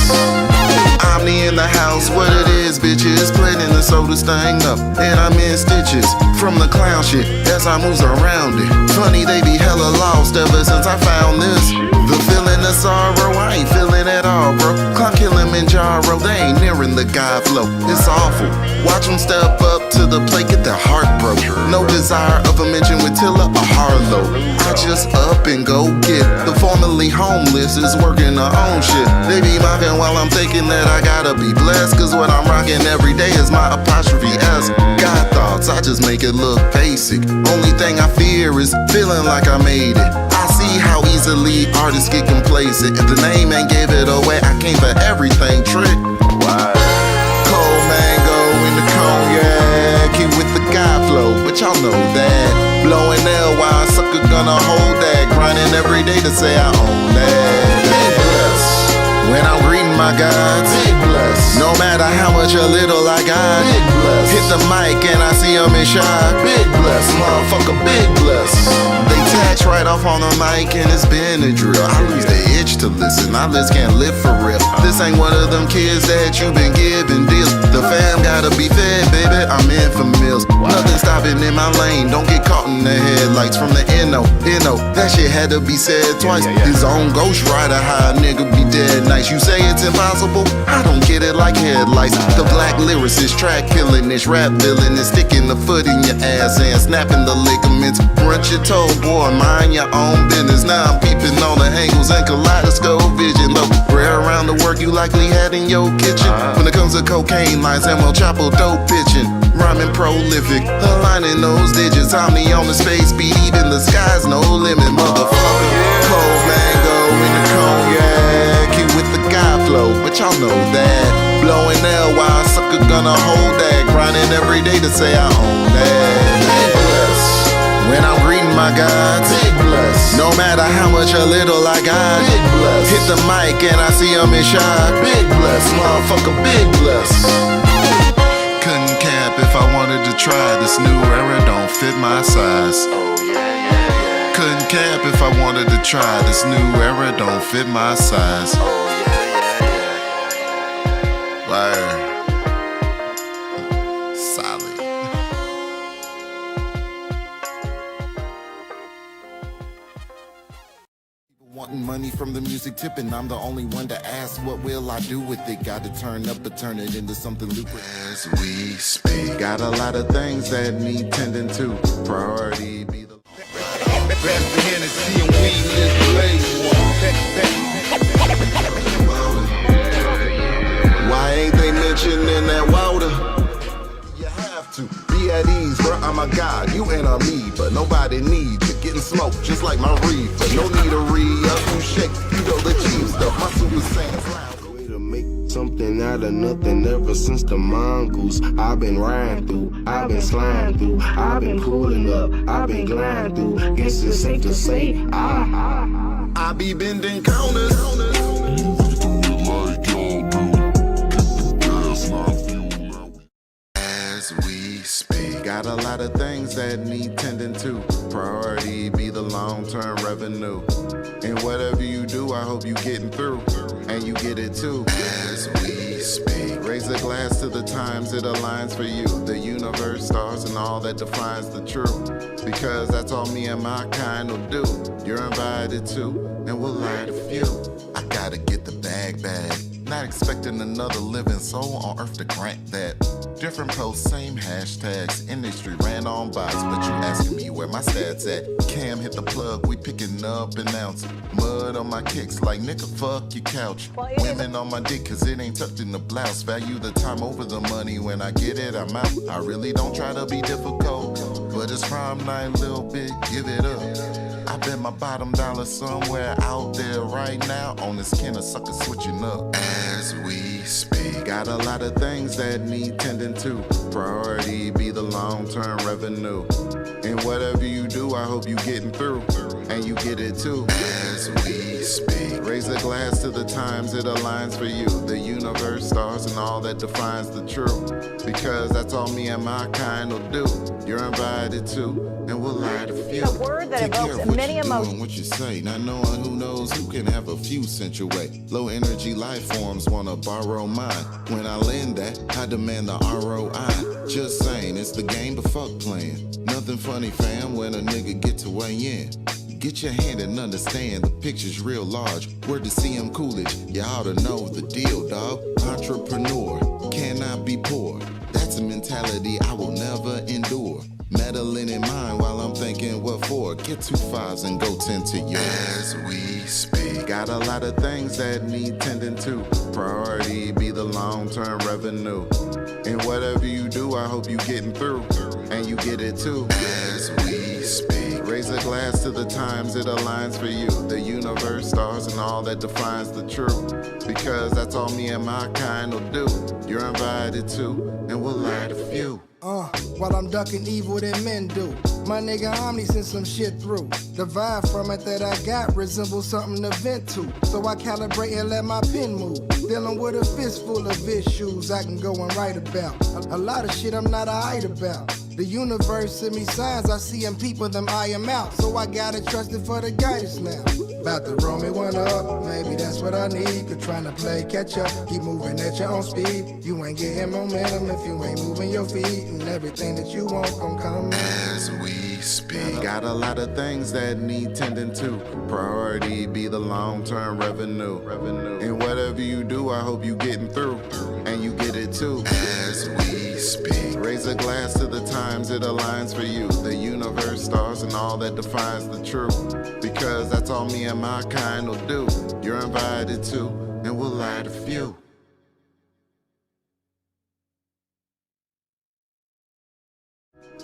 Omni in the house, what it is, bitches. Planning to sew this thing up, and I'm in stitches from the clown shit as I moves around it. Funny, they be hella lost ever since I found this. The feeling that's alright. God flow. It's awful. Watch them step up to the plate, get their heart broke. No desire of a mention with Tilla or Harlow. I just up and go get the formerly homeless is working their own shit. They be mocking while I'm thinking that I gotta be blessed, cause what I'm rocking every day is my apostrophe S. God thoughts, I just make it look basic. Only thing I fear is feeling like I made it. I see how easily artists get complacent. If the name ain't gave it away, I came for everything, trick. Cold mango in the cognac, keep with the God flow, but y'all know that. Blowing L, why a sucker gonna hold that? Grinding every day to say I own that. Big bless. When I'm greeting my gods, big bless. No matter how much or little I got, big bless. Hit the mic and I see them in shock, big bless. Motherfucker, big bless. They tax right off on the mic and it's been a drill. I lose the itch to listen, I just can't live for real. This ain't one of them kids that you been giving deals. The fam gotta be fed, baby, I'm in for meals. Nothing stopping in my lane, don't get caught in the headlights from the N.O. That shit had to be said twice. His own ghost rider, how a nigga be dead nice. You say it's impossible, I don't get it like headlights. The black lyricist, track killing this rap villain is sticking the foot in your ass and snapping the ligaments. Brunch your toe, boy, mind your own business. Now I'm peeping on the angles and kaleidoscope vision. Look, rare around the work you likely had in your kitchen. When it comes to cocaine lines and El Chapo dope pitching, rhyming prolific, aligning those digits. Omni on the space beat, even the sky's no limit, motherfucker. Cold mango in the cognac, keep with the God flow, but y'all know that. Blowing L, why a sucker gonna hold that? Grinding every day to say I own that. Big bless. When I'm greeting my gods, big bless. No matter how much or little I got, big bless. Hit the mic and I see them in shock, big bless. Motherfucker, big bless. Couldn't cap if I wanted to try. This new era don't fit my size. Couldn't cap if I wanted to try. This new era don't fit my size. Word. Solid. Wanting money from the music tipping, I'm the only one to ask, what will I do with it? Gotta turn up, but turn it into something lucrative. As we speak, got a lot of things that need tending to. Priority be the Pass the Hennessy and weed, let's blaze one. Why ain't they mentioning that water? You have to be at ease, bro. I'm a god, you and I'm me, but nobody needs you. Getting smoked just like my reef, but no need to re-up. You shake, you know the cheap stuff. My super saiyan's loud. Way to make something out of nothing ever since the mongoose. I've been riding through, I've been sliding through, I've been pulling up, I've been gliding through. Guess it's safe to say, I be bending counters. As we speak, got a lot of things that need tending to. Priority be the long-term revenue. And whatever you do, I hope you getting through. And you get it too. As we speak, raise a glass to the times it aligns for you. The universe, stars, and all that defines the truth. Because that's all me and my kind will do. You're invited to, and we'll light a few. I gotta get the bag. Not expecting another living soul on earth to grant that. Different posts, same hashtags. Industry ran on bots, but you asking me where my stats at. Cam hit the plug, we picking up an ounce. Mud on my kicks like nigga fuck your couch. Women on my dick cause it ain't tucked in the blouse. Value the time over the money, when I get it I'm out. I really don't try to be difficult, but it's prom night, little bit, give it up. I bet my bottom dollar somewhere out there right now. On this can of sucker switching up. As we speak, got a lot of things that need tending to. Priority be the long-term revenue. And whatever you do, I hope you getting through. And you get it too. As we speak, raise a glass to the times it aligns for you. The universe, stars, and all that defines the truth. Because that's all me and my kind will do. You're invited to, and we'll light a few. A word that evokes many emotions. What you say, not knowing who knows who can have a few cents your way. Low energy life forms wanna borrow mine. When I lend that, I demand the ROI. Just saying, it's the game, but fuck playing. Nothing funny, fam, when a nigga get to weigh in. Get your hand and understand the picture's real large. Word to CM Coolidge, you ought to know the deal, dawg. Entrepreneur. cannot be poor. That's a mentality I will never endure. Meddling in mind while I'm thinking what for. Get 2 5s and go 10 to yours. As we speak, got a lot of things that need tending to. Priority be the long-term revenue. And whatever you do, I hope you getting through. And you get it too. As we speak, raise a glass to the times it aligns for you. The universe, stars, and all that defines the truth. Because that's all me and my kind will do. You're invited to, and we'll light a few. While I'm ducking evil that men do. My nigga Omni sent some shit through. The vibe from it that I got resembles something to vent to. So I calibrate and let my pen move. Dealing with a fistful of issues I can go and write about. A lot of shit I'm not alright about. The universe send me signs, I see them people, them I am out. So I gotta trust it for the guidance now. About to roll me one up, maybe that's what I need. Cause trying to play catch up, keep moving at your own speed. You ain't getting momentum if you ain't moving your feet. And everything that you want gon' come as we speak. Got a lot of things that need tending to. Priority be the long-term revenue. And whatever you do, I hope you getting through. And you get it too. As we speak. Raise a glass to the times it aligns for you. The universe, stars, and all that defines the truth. Because that's all me and my kind will do. You're invited to, and we'll light a few.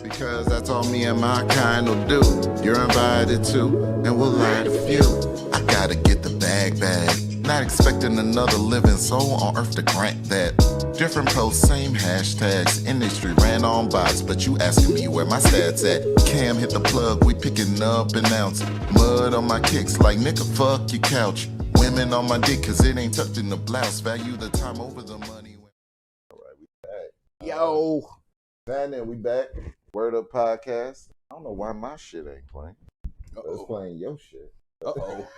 Because that's all me and my kind will do. You're invited to, and we'll light a few. I gotta get the bag. Not expecting another living soul on earth to grant that. Different posts, same hashtags. Industry ran on bots, but you asking me where my stats at. Cam hit the plug, we picking up an ounce. Mud on my kicks like nigga, fuck your couch. Women on my dick, cause it ain't tucked in the blouse. Value the time over the money. Alright, we back. Yo. Then we back. Word Up Podcast. I don't know why my shit ain't playing. It's playing your shit. Uh-oh.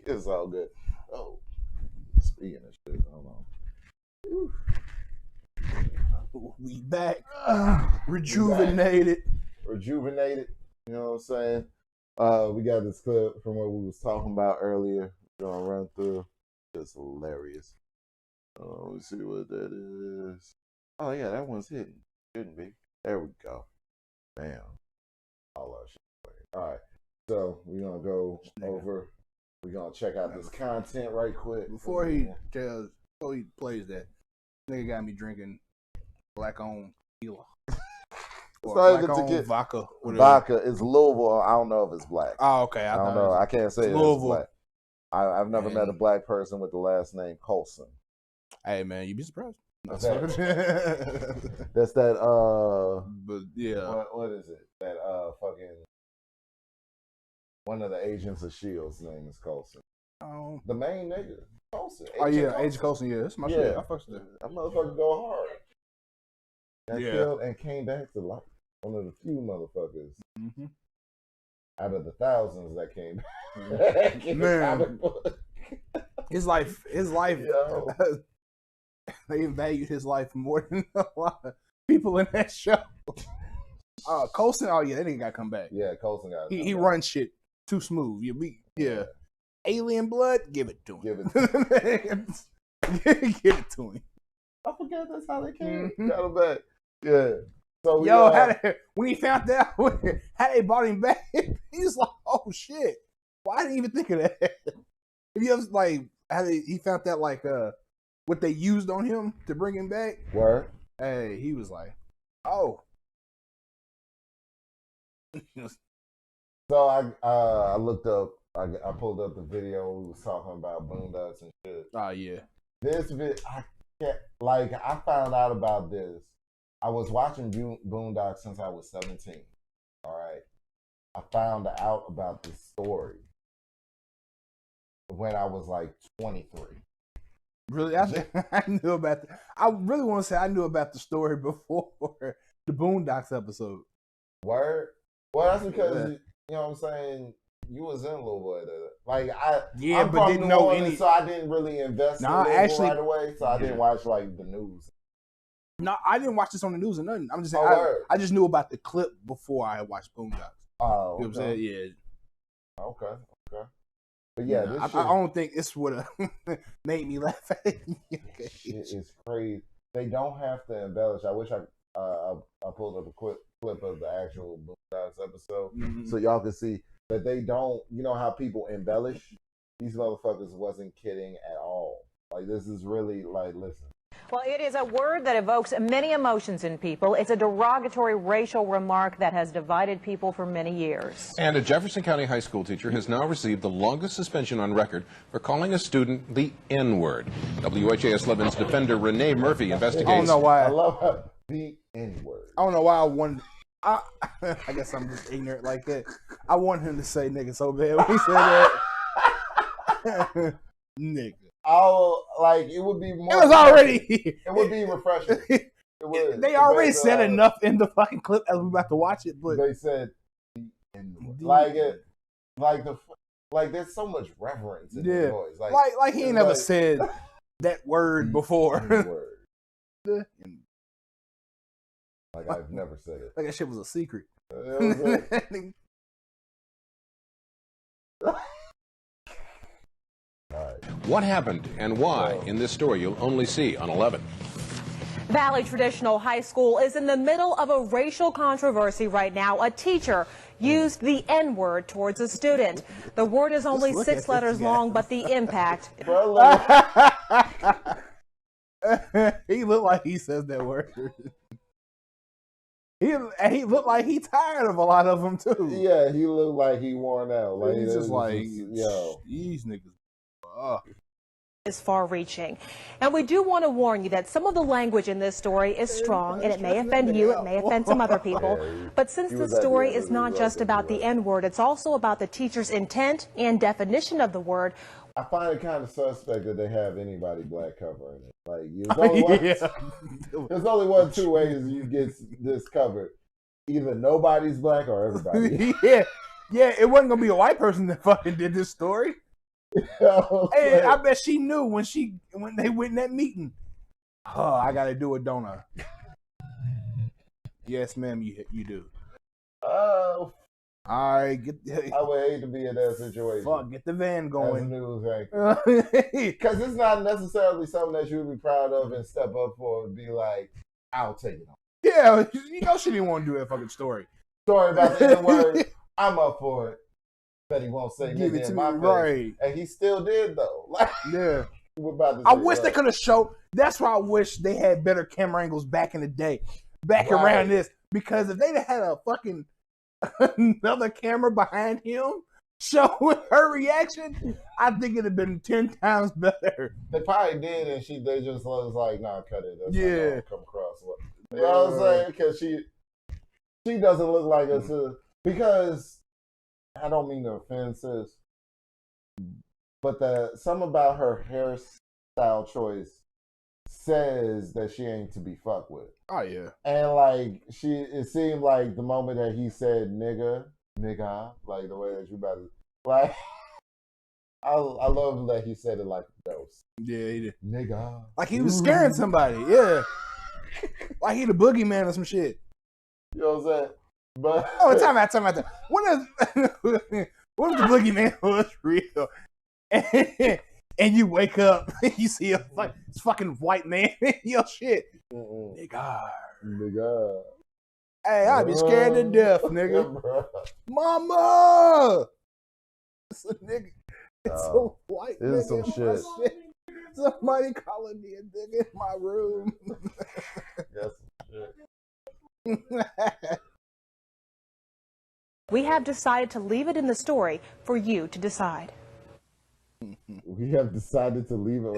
It's all good. Oh. Speaking of shit, hold on. We back. Rejuvenated. Rejuvenated. You know what I'm saying? We got this clip from what we was talking about earlier. We're gonna run through. It's hilarious. Let's see what that is. Oh yeah, that one's hidden. Shouldn't be. There we go. Bam. All our shit. All right. So we're gonna go over. We're gonna check out this content right quick. Before he plays that, nigga got me drinking black-owned tequila. It's not even to get vodka. Vodka is Louisville. I don't know if it's black. Oh, okay. I don't know. I can't say it's black. I've never met a black person with the last name Colson. Hey man, you'd be surprised. That's that. But yeah. What is it? That fucking. One of the agents of S.H.I.E.L.'s name is Colson. Oh. The main nigga, Colson. Agent Colson, yeah. That's my shit. I fucks with that. That motherfucker go hard. That killed and came back to life. One of the few motherfuckers out of the thousands that came back. Man. His life. They valued his life more than a lot of people in that show. Colson, that nigga got to come back. Yeah, Colson got to He runs shit too smooth. Yeah. Alien blood, give it to him. Give it to him. I forgot that's how they came. Got him back. Yeah. So when he found out how they brought him back, he's like, "Oh shit! Well, I didn't even think of that." If you ever how he found that what they used on him to bring him back. Word. Hey, he was like, "Oh." So I looked up. I pulled up the video. We was talking about Boondocks and shit. Oh yeah. This I found out about this. I was watching Boondocks since I was 17. All right. I found out about this story when I was like 23. Really, I knew about. I really want to say I knew about the story before the Boondocks episode. Word. Well, that's because you know what I'm saying. You was in Louisville. I'm but didn't know any. So I didn't really invest in Louisville right away. So I didn't watch the news. No, I didn't watch this on the news or nothing. I'm just saying I just knew about the clip before I watched Boondocks. Oh, you know what I'm saying? Yeah. Okay. But yeah, this I don't think this would have made me laugh at it. Shit is crazy. they don't have to embellish. I wish I pulled up a quick clip of the actual Boondocks episode so y'all can see that they don't. You know how people embellish? These motherfuckers wasn't kidding at all. Like, this is really like, listen. Well, it is a word that evokes many emotions in people. It's a derogatory racial remark that has divided people for many years. And a Jefferson County high school teacher has now received the longest suspension on record for calling a student the N-word. WHAS 11's defender Renee Murphy investigates. I don't know why. I love the N-word. I don't know why I wanted. I guess I'm just ignorant like that. I want him to say nigga so bad when he said that. Nigga. It would be more. It was already. It would be refreshing. It would. They already said enough in the fucking clip as we about to watch it, but they said there's so much reverence in the voice. Like he ain't never said that word before. Word. Like I've never said it. Like that shit was a secret. What happened and why in this story you'll only see on 11. Valley Traditional High School is in the middle of a racial controversy right now. A teacher used the N-word towards a student. The word is only 6 letters long, but the impact. He looked like he says that word. He looked like he tired of a lot of them too. Yeah, he looked like he worn out. Like he's just like, yo, these niggas. Is far-reaching. And we do want to warn you that some of the language in this story is strong, and it may offend you, it may offend some other people. But since the story is not just about the N-word, it's also about the teacher's intent and definition of the word. I find it kind of suspect that they have anybody black covering it. Like, there's only one, two ways you get this covered. Either nobody's black or everybody. Yeah, it wasn't gonna be a white person that fucking did this story. Hey, I bet she knew when they went in that meeting. Oh, I gotta do it, don't I? Yes, ma'am, you do. Oh, all right, I would hate to be in that situation. Fuck, get the van going. As a news anchor. Because it's not necessarily something that you'd be proud of and step up for and be like, I'll take it on. Yeah, you know she didn't want to do that fucking story. Story about the N-word, I'm up for it. Bet he won't say nigga in my face. Right. And he still did though. Like, yeah. I wish they could have showed. That's why I wish they had better camera angles back in the day, around this. Because if they'd had a fucking another camera behind him showing her reaction, I think it'd have been 10 times better. They probably did, and they just was like, "Nah, cut it." That's not gonna come across. You know what I'm saying? Because she doesn't look like us because. I don't mean to offend sis, but something about her hairstyle choice says that she ain't to be fucked with. Oh yeah. And like it seemed like the moment that he said nigga, like the way that you about to like I love that he said it like a ghost. Yeah, he did. Nigga. Like he was scaring somebody, yeah. Like he the boogeyman or some shit. You know what I'm saying? But time out. What if the boogeyman was real? And you wake up and you see a fucking white man in your shit. Nigga. Hey, I'd be scared to death, nigga. Mama! It's a nigga. It's a white nigga. It's some shit. Somebody calling me a nigga in my room. That's some shit. We have decided to leave it in the story for you to decide. We have decided to leave it.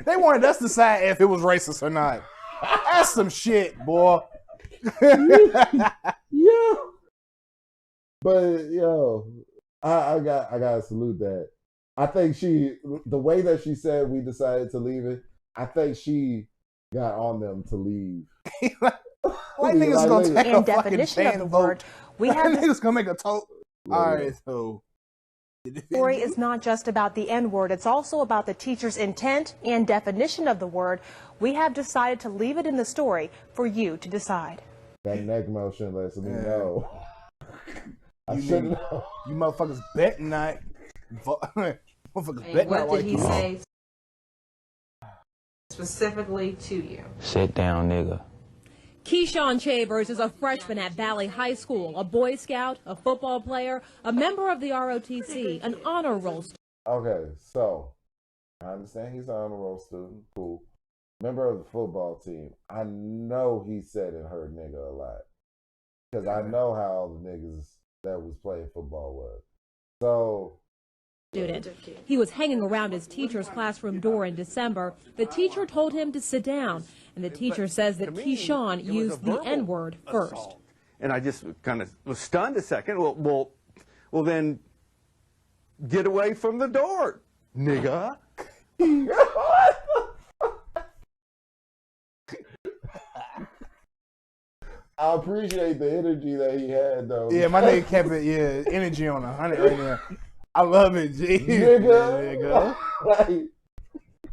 They wanted us to decide if it was racist or not. That's some shit, boy. Yeah. But I gotta salute that. I think the way that she said we decided to leave it, I think she got on them to leave. White niggas gonna take a fucking fan of the word. We have niggas gonna make a total. All right, so the story is not just about the N-word. It's also about the teacher's intent and definition of the word. We have decided to leave it in the story for you to decide. That neck motion lets me know. I should know. You motherfuckers bet not. Motherfuckers bet not. What did he say? Specifically to you. Sit down, nigga. Keyshawn Chavers is a freshman at Valley High School, a Boy Scout, a football player, a member of the ROTC, an honor roll student. Okay, so I understand he's an honor roll student. Cool. Member of the football team. I know he said and heard nigga a lot. Because I know how the niggas that was playing football was. So. Student. He was hanging around his teacher's classroom door in December. The teacher told him to sit down, and the teacher says that Keyshawn used the N-word first. And I just kind of was stunned a second. Well, then get away from the door, nigga. I appreciate the energy that he had, though. Yeah, my nigga kept it, energy on 100 right now. I love it, G. Nigga.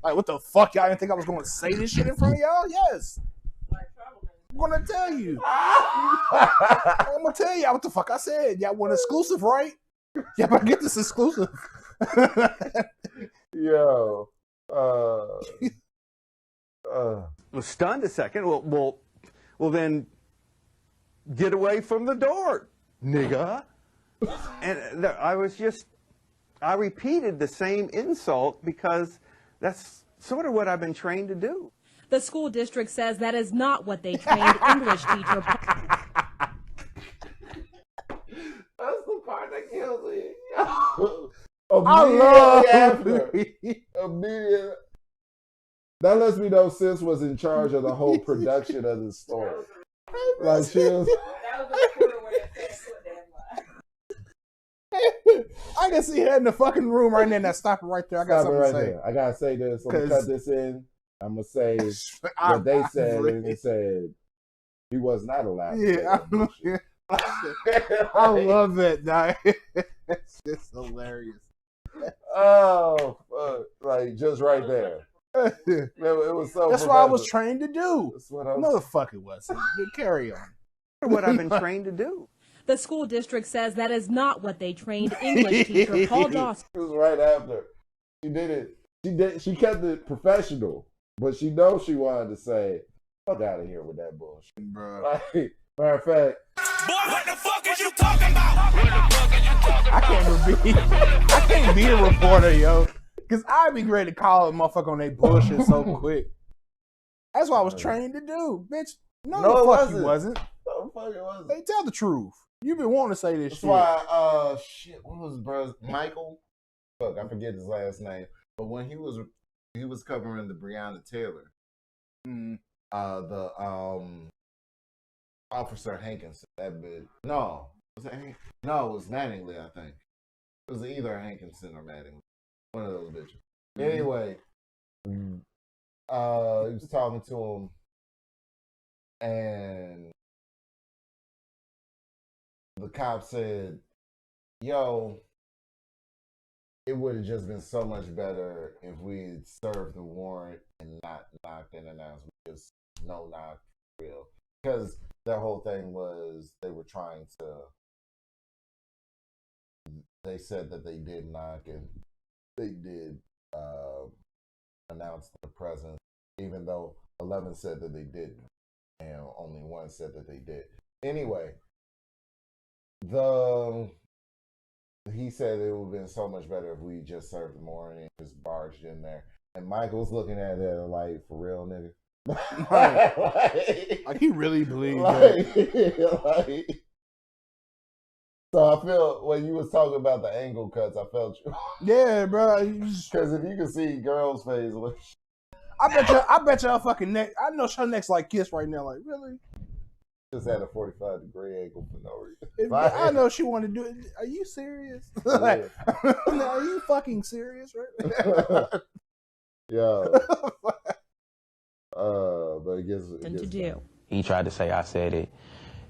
Like, what the fuck? Y'all didn't think I was going to say this shit in front of y'all? Yes. I'm going to tell you. I'm going to tell y'all what the fuck I said. Y'all want exclusive, right? Y'all better get this exclusive. Yo. Was stunned a second. Well, then get away from the door, nigga. And I repeated the same insult because that's sort of what I've been trained to do. The school district says that is not what they trained English teacher. That's the part that kills me. Immediately. That lets me know Sis was in charge of the whole production of the story. Like she was. I can see her in the fucking room right now. Now stop it right there. I got something to say. I gotta say this. I'm gonna cut this in. I'm gonna say what they said. And they said he was not allowed. Yeah, I love that, dog. It's just hilarious. Oh, fuck. Like just right there. It was so. That's what I was trained to do. That's what I was. No, the fuck it wasn't. Carry on. What I've been trained to do. The school district says that is not what they trained English teacher Paul Dawson. It was right after. She did it. She kept it professional, but she knows she wanted to say, "Fuck out of here with that bullshit, bro." Like, matter of fact, boy, what the fuck is you talking about? What the fuck is you talking about? I can't be a reporter, yo, because I'd be ready to call a motherfucker on their bullshit so quick. That's what I was trained to do, bitch. No, the fuck you wasn't. No, the fuck it wasn't. They tell the truth. You've been wanting to say this That's shit. why, what was bro? Michael? Fuck, I forget his last name. But when he was covering the Breonna Taylor, the Officer Hankinson, that bitch. No, was that no, it was Mattingly, I think. It was either Hankinson or Mattingly. One of those bitches. Anyway, he was talking to him, and the cop said, yo, it would have just been so much better if we had served the warrant and not knocked and announced. We just no knock for real. Because their whole thing was they were trying to, they said that they did knock and they did announce the presence, even though 11 said that they didn't and only one said that they did. Anyway, he said it would have been so much better if we just served the morning and just barged in there. And Michael's looking at it like, for real, nigga? like he really believes that. Like, so I feel when you was talking about the angle cuts, I felt you. Yeah, bro. Because if you can see girl's face, I bet y'all fucking neck. I know her neck's like Kiss right now. Like, really? Just had a 45-degree angle for no reason. I know she wanted to do it. Are you serious? Like, are you fucking serious right now? Yeah. But it gets to do. He tried to say I said it,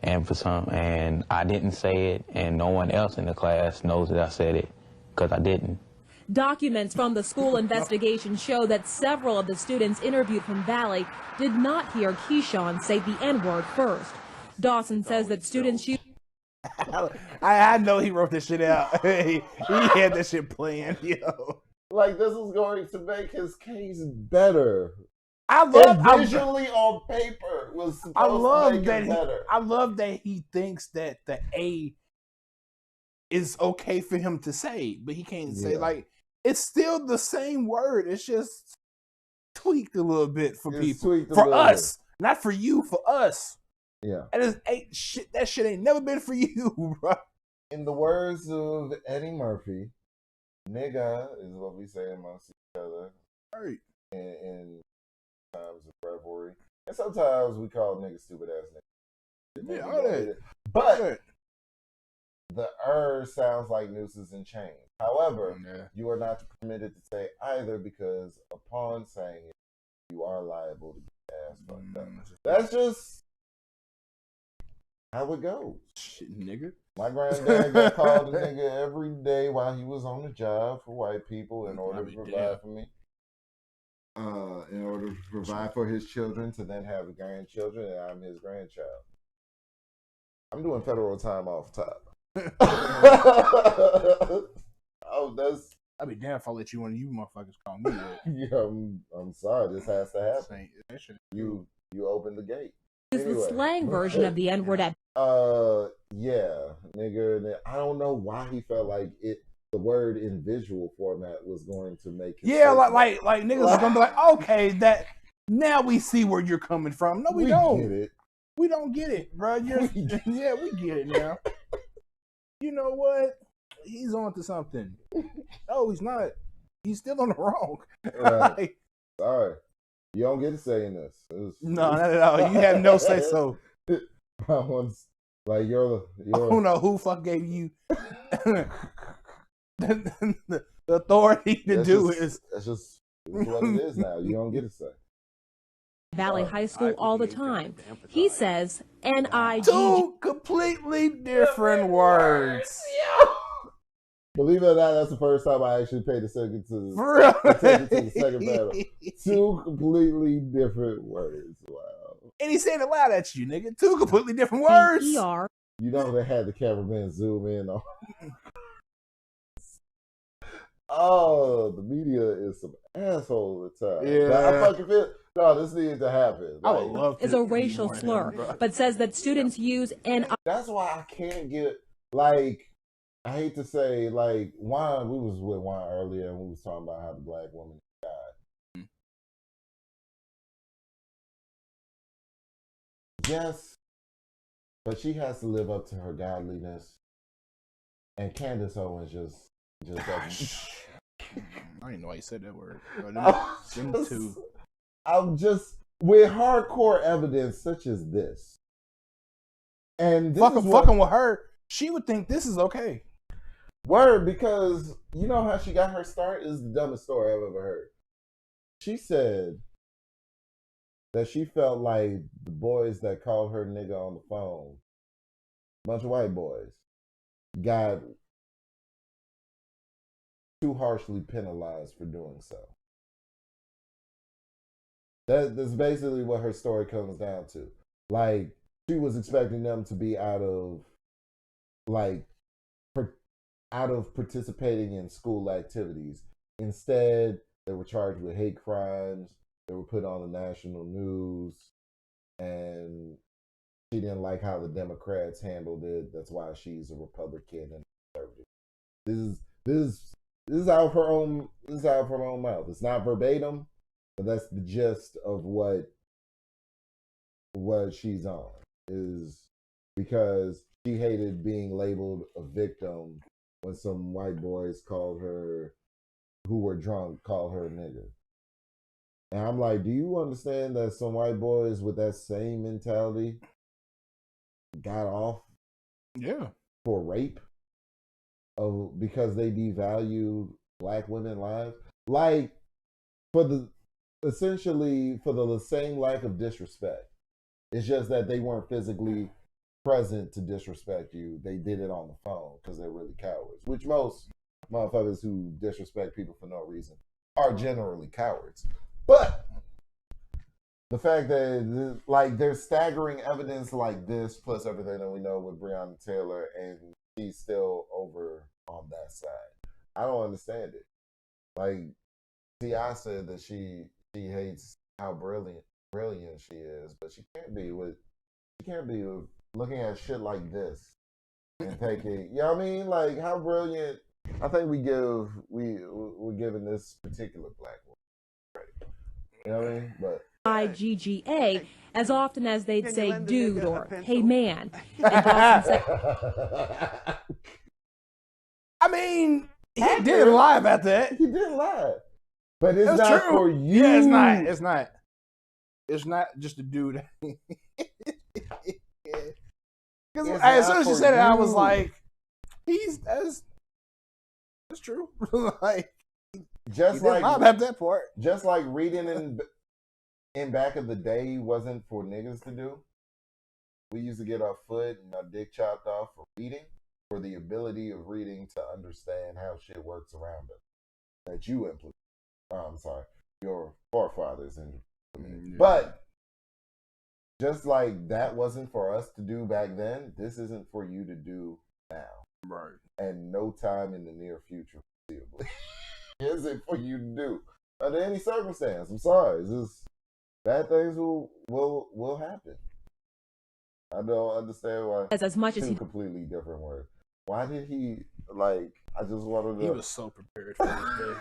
and I didn't say it, and no one else in the class knows that I said it because I didn't. Documents from the school investigation show that several of the students interviewed from Valley did not hear Keyshawn say the N-word first. Dawson says that students use... I know he wrote this shit out. he had this shit planned, yo. Like, this is going to make his case better. visually on paper was supposed to make it better. I love that he thinks that the A is okay for him to say, but he can't say like it's still the same word. It's just tweaked a little bit for people. For us. Not for you, for us. Yeah. And that shit ain't never been for you, bro. In the words of Eddie Murphy, nigga is what we say amongst each other. Right. In times of revelry. And sometimes we call niggas stupid ass niggas. Yeah, all that. But the sounds like nooses and chains. However, you are not permitted to say either because upon saying it, you are liable to get ass fucked up. That's just how it goes. Shit, nigga. My granddad got called a nigga every day while he was on the job for white people in order to provide for me. In order to provide for his children to then have grandchildren, and I'm his grandchild. I'm doing federal time off top. I'd be damn if I let you one of you motherfuckers call me that. Yeah, I'm sorry. This has to happen. You opened the gate. Is the slang version of the N-word at yeah, nigga. I don't know why he felt like the word in visual format was going to make it. Yeah, like niggas is gonna be like, okay, that now we see where you're coming from. No, we don't. Get it. We don't get it, bro. Yeah, we get it now. You know what? He's on to something. No, he's not. He's still on the wrong. Right. Sorry. You don't get to say in this. No, not at all. You have no say so. Like you're I don't know who fuck gave you the authority to do it. That's just what it is now. You don't get to say. Valley High School all the time. He says N-I-G. Two completely different words. Believe it or not, that's the first time I actually paid attention to the second battle. Two completely different words. Wow. And he's saying it loud at you, nigga. Two completely different words. E-R. You know they had the cameraman zoom in on. Oh, the media is some asshole at the time. Yeah. Like, I fucking feel this needed to happen. I would love to. Is a racial slur, but says that students use N-I. That's why I can't get like. I hate to say, like, Juan, we was with Juan earlier and we was talking about how the black woman died. Yes, but she has to live up to her godliness. And Candace Owens just doesn't. I didn't know why you said that word. I'm just, with hardcore evidence such as this. And this fucking with her, she would think this is okay. Word, because you know how she got her start is the dumbest story I've ever heard. She said that she felt like the boys that called her nigga on the phone, a bunch of white boys, got too harshly penalized for doing so. That's basically what her story comes down to. Like, she was expecting them to be out of participating in school activities. Instead, they were charged with hate crimes. They were put on the national news. And she didn't like how the Democrats handled it. That's why she's a Republican and conservative. This is out of her own mouth. It's not verbatim, but that's the gist of what she's on. Is because she hated being labeled a victim when some white boys who were drunk, called her a nigger. And I'm like, do you understand that some white boys with that same mentality got off for rape because they devalued black women's lives? Like, essentially for the same lack of disrespect. It's just that they weren't physically present to disrespect you. They did it on the phone because they're really cowards, which most motherfuckers who disrespect people for no reason are generally cowards. But the fact that there's staggering evidence like this, plus everything that we know with Breonna Taylor, and she's still over on that side. I don't understand it. Like, T.I. said that she hates how brilliant she is, but she can't be looking at shit like this and taking. You know what I mean? Like how brilliant. I think we're giving this particular black woman credit. You know what I mean? But IGGA as often as they'd say dude or hey man. And Dawson said, I mean, he didn't lie about that. He didn't lie. But it's That's not true. for you. Yeah, it's not. It's not. It's not just a dude. Because as soon as you said it, I was like, that's true. Like, just like lie about that part. Just like reading in back of the day wasn't for niggas to do. We used to get our foot and our dick chopped off for reading, for the ability of reading to understand how shit works around us that you implement. I'm sorry, your forefathers implemented. But just like that wasn't for us to do back then, this isn't for you to do now. Right. And no time in the near future, foreseeably, is it for you to do under any circumstance. I'm sorry, it's just bad things will happen. I don't understand why. As much as two completely different words. Why did he like? I just wanted to. He was so prepared for this day.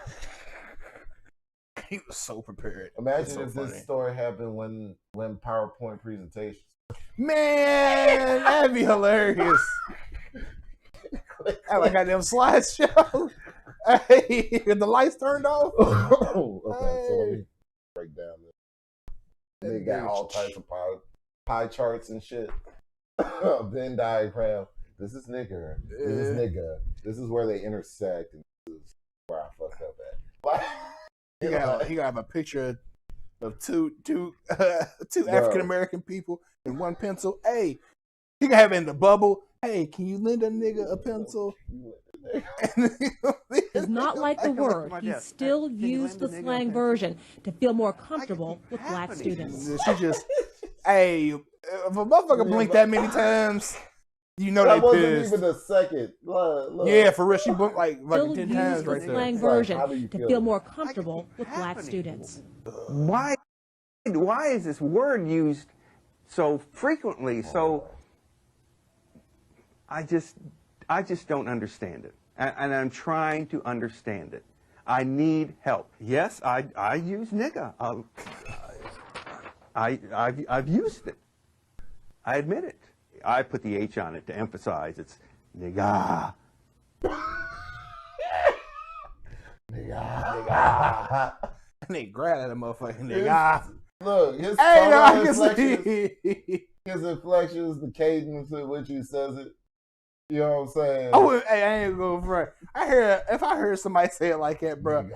He was so prepared. Imagine if this story happened when PowerPoint presentations. Man, that'd be hilarious. I like goddamn slideshow. Hey, the lights turned off. Okay, so let me break down this. They got all types of pie charts and shit. Venn diagram. This is nigger. This is nigga. This is where they intersect, and this is where I fucked up at. He gotta have a picture of two African American people and one pencil. Hey, he can have it in the bubble. Hey, can you lend a nigga a pencil? does not like the word. He still used the slang version to feel more comfortable with black students. She just, hey, if a motherfucker blinked that many times, you know that they wasn't pissed. Even a second. Look. Yeah, for real, she blinked like Still 10 used times the right there. slang version to feel more comfortable with black students. Why is this word used so frequently? So I just don't understand it, and I'm trying to understand it. I need help. Yes, I use nigga. I've used it. I admit it. I put the H on it to emphasize it's nigga. Nigga. And they grab at a motherfucking nigga. Look, his inflections, the cadence at which he says it. You know what I'm saying? Oh, hey, I ain't gonna go front. If I heard somebody say it like that, bro,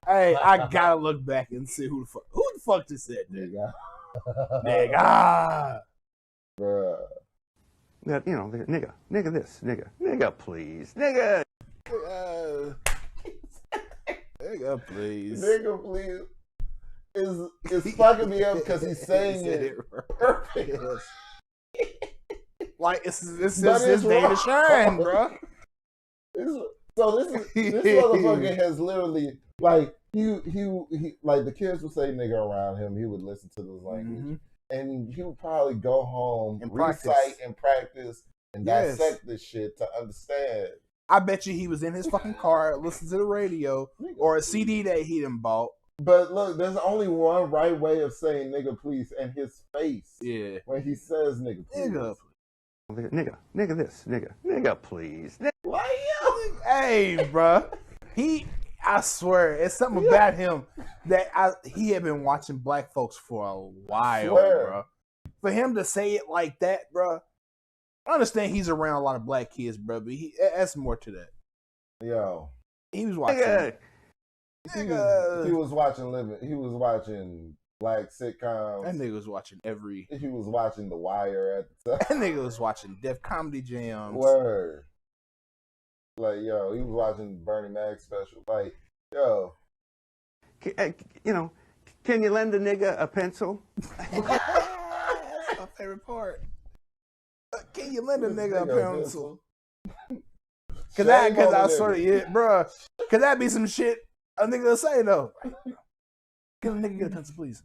hey, I gotta look back and see who the fuck just said that. Nigga. Bruh. That, you know, nigga this, nigga please, nigga. Nigga please. Nigga please. Is fucking me up because he's saying it perfect. Like it's his day to shine, bro. So this motherfucker has literally like he like the kids would say nigga around him. He would listen to this language, and he would probably go home and recite and practice and dissect this shit to understand. I bet you he was in his fucking car, listening to the radio or a CD that he done bought. But look, there's only one right way of saying nigga please, and his face. Yeah. When he says nigga please. Nigga this, nigga please. Hey, bro. I swear, it's something about him that he had been watching black folks for a while, bro. For him to say it like that, bro. I understand he's around a lot of black kids, bro, but that's more to that. Yo. He was watching. He was watching black sitcoms. That nigga was watching He was watching The Wire at the time. That nigga was watching Def Comedy Jams. Word. Like, yo, he was watching Bernie Mac special. Like, yo. You know, can you lend a nigga a pencil? That's my favorite part. Can you lend a nigga a pencil? Cause I sort of, bro. Cause that be some shit a nigga will say though. Can a nigga get a pencil, please?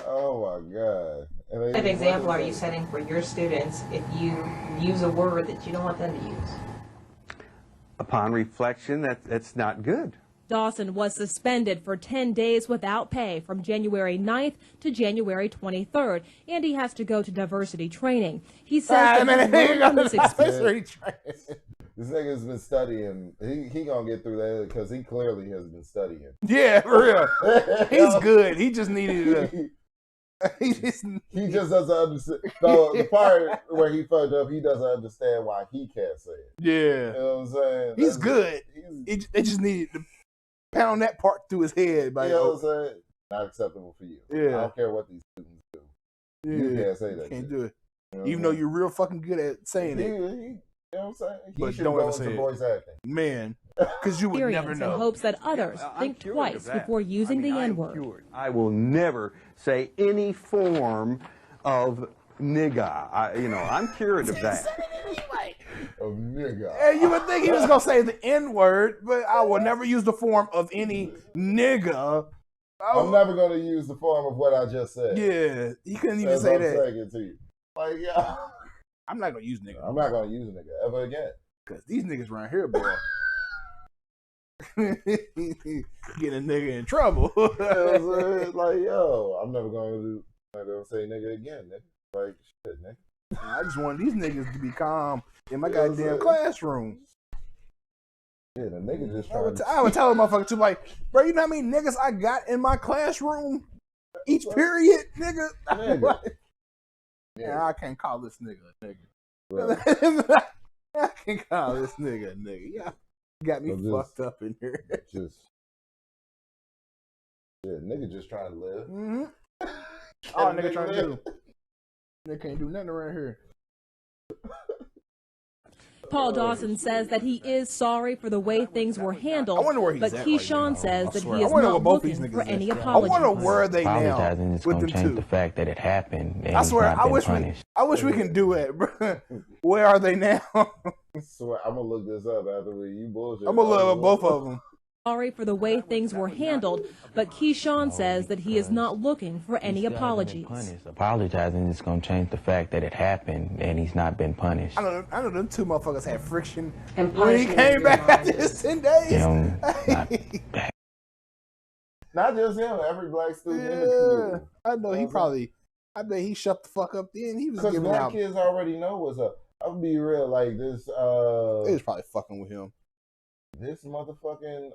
Oh my god. What kind of example are you setting for your students if you use a word that you don't want them to use? Upon reflection, that's not good. Dawson was suspended for 10 days without pay from January 9th to January 23rd, and he has to go to diversity training. He says that he learned from this experience. This nigga's been studying. He gonna get through that because he clearly has been studying. Yeah, for real. He's good. He just needed to. He just doesn't understand. So the part where he fucked up, he doesn't understand why he can't say it. Yeah. You know what I'm saying? He's good. They just needed to pound that part through his head. You know what I'm saying? Not acceptable for you. Yeah. I don't care what these students do. Yeah. You can't say that. Can't shit. do it. You know Even though you're real fucking good at saying it. You know what I'm saying? He But should don't go ever say into it. voice acting. Man, because you would never Experience know. in hopes that others think twice before using the N-word. I will never say any form of nigga. I'm cured of that. Of nigga. Hey, you would think he was gonna say the N-word, but I will never use the form of any nigga. I'm never gonna use the form of what I just said. Yeah, you couldn't even That's say what I'm that. saying it to you. Like, yeah. I'm not gonna use nigga. I'm not gonna use a nigga ever again. Cause these niggas around here, boy, get a nigga in trouble. You know what I'm saying? Like, yo, I'm never gonna say nigga again, nigga. Like, shit, nigga. I just want these niggas to be calm in my You know what I'm goddamn saying? classroom. Yeah, the nigga just I trying would tell a motherfucker too, like, bro, you know how many niggas I got in my classroom? Each period, nigga. Nigga. Yeah, I can't call this nigga a nigga. Right. I can't call this nigga a nigga. Yeah, got me I'm just- fucked up in here. Just, yeah, nigga just trying to live. Mm-hmm. All nigga trying to do. They can't do nothing around here. Paul Dawson says that he is sorry for the way things were handled, I wonder where he's but at Keyshawn right now. says I that swear. he I is wonder not what both these looking niggas for any is. I apology. wonder where they now Apologizing is with going them to change two. the fact that it happened and I he's swear, not I been wish punished. I wish we can do it, bro. Where are they now? So I'm gonna look this up after you bullshit. I'm gonna love both of them. Sorry for the way things were handled, but Keyshawn says that he is not looking for any apologies. Apologizing is going to change the fact that it happened and he's not been punished. I know them two motherfuckers had friction And when he came back after his 10 days. Him, Not just him, every black student in the Yeah, community. I know he probably. I bet he shut the fuck up then. He was Because giving black out. kids already know what's up. I'll be real, like this. They was probably fucking with him. This motherfucking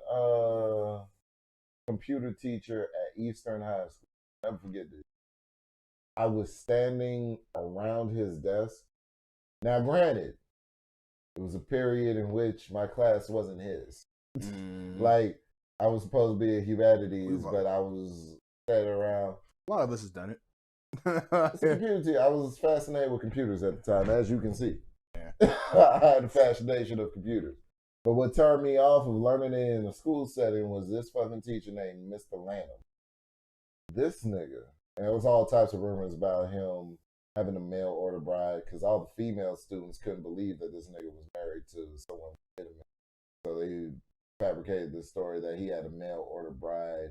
computer teacher at Eastern High School. Never forget this. I was standing around his desk. Now, granted, it was a period in which my class wasn't his. Like, I was supposed to be a humanities, but I was standing around. A lot of us has done it. It's a computer teacher. I was fascinated with computers at the time, as you can see. I had a fascination of computers. But what turned me off of learning it in a school setting was this fucking teacher named Mr. Lanham. This nigga, and there was all types of rumors about him having a mail order bride because all the female students couldn't believe that this nigga was married to someone legitimate. So they fabricated this story that he had a mail order bride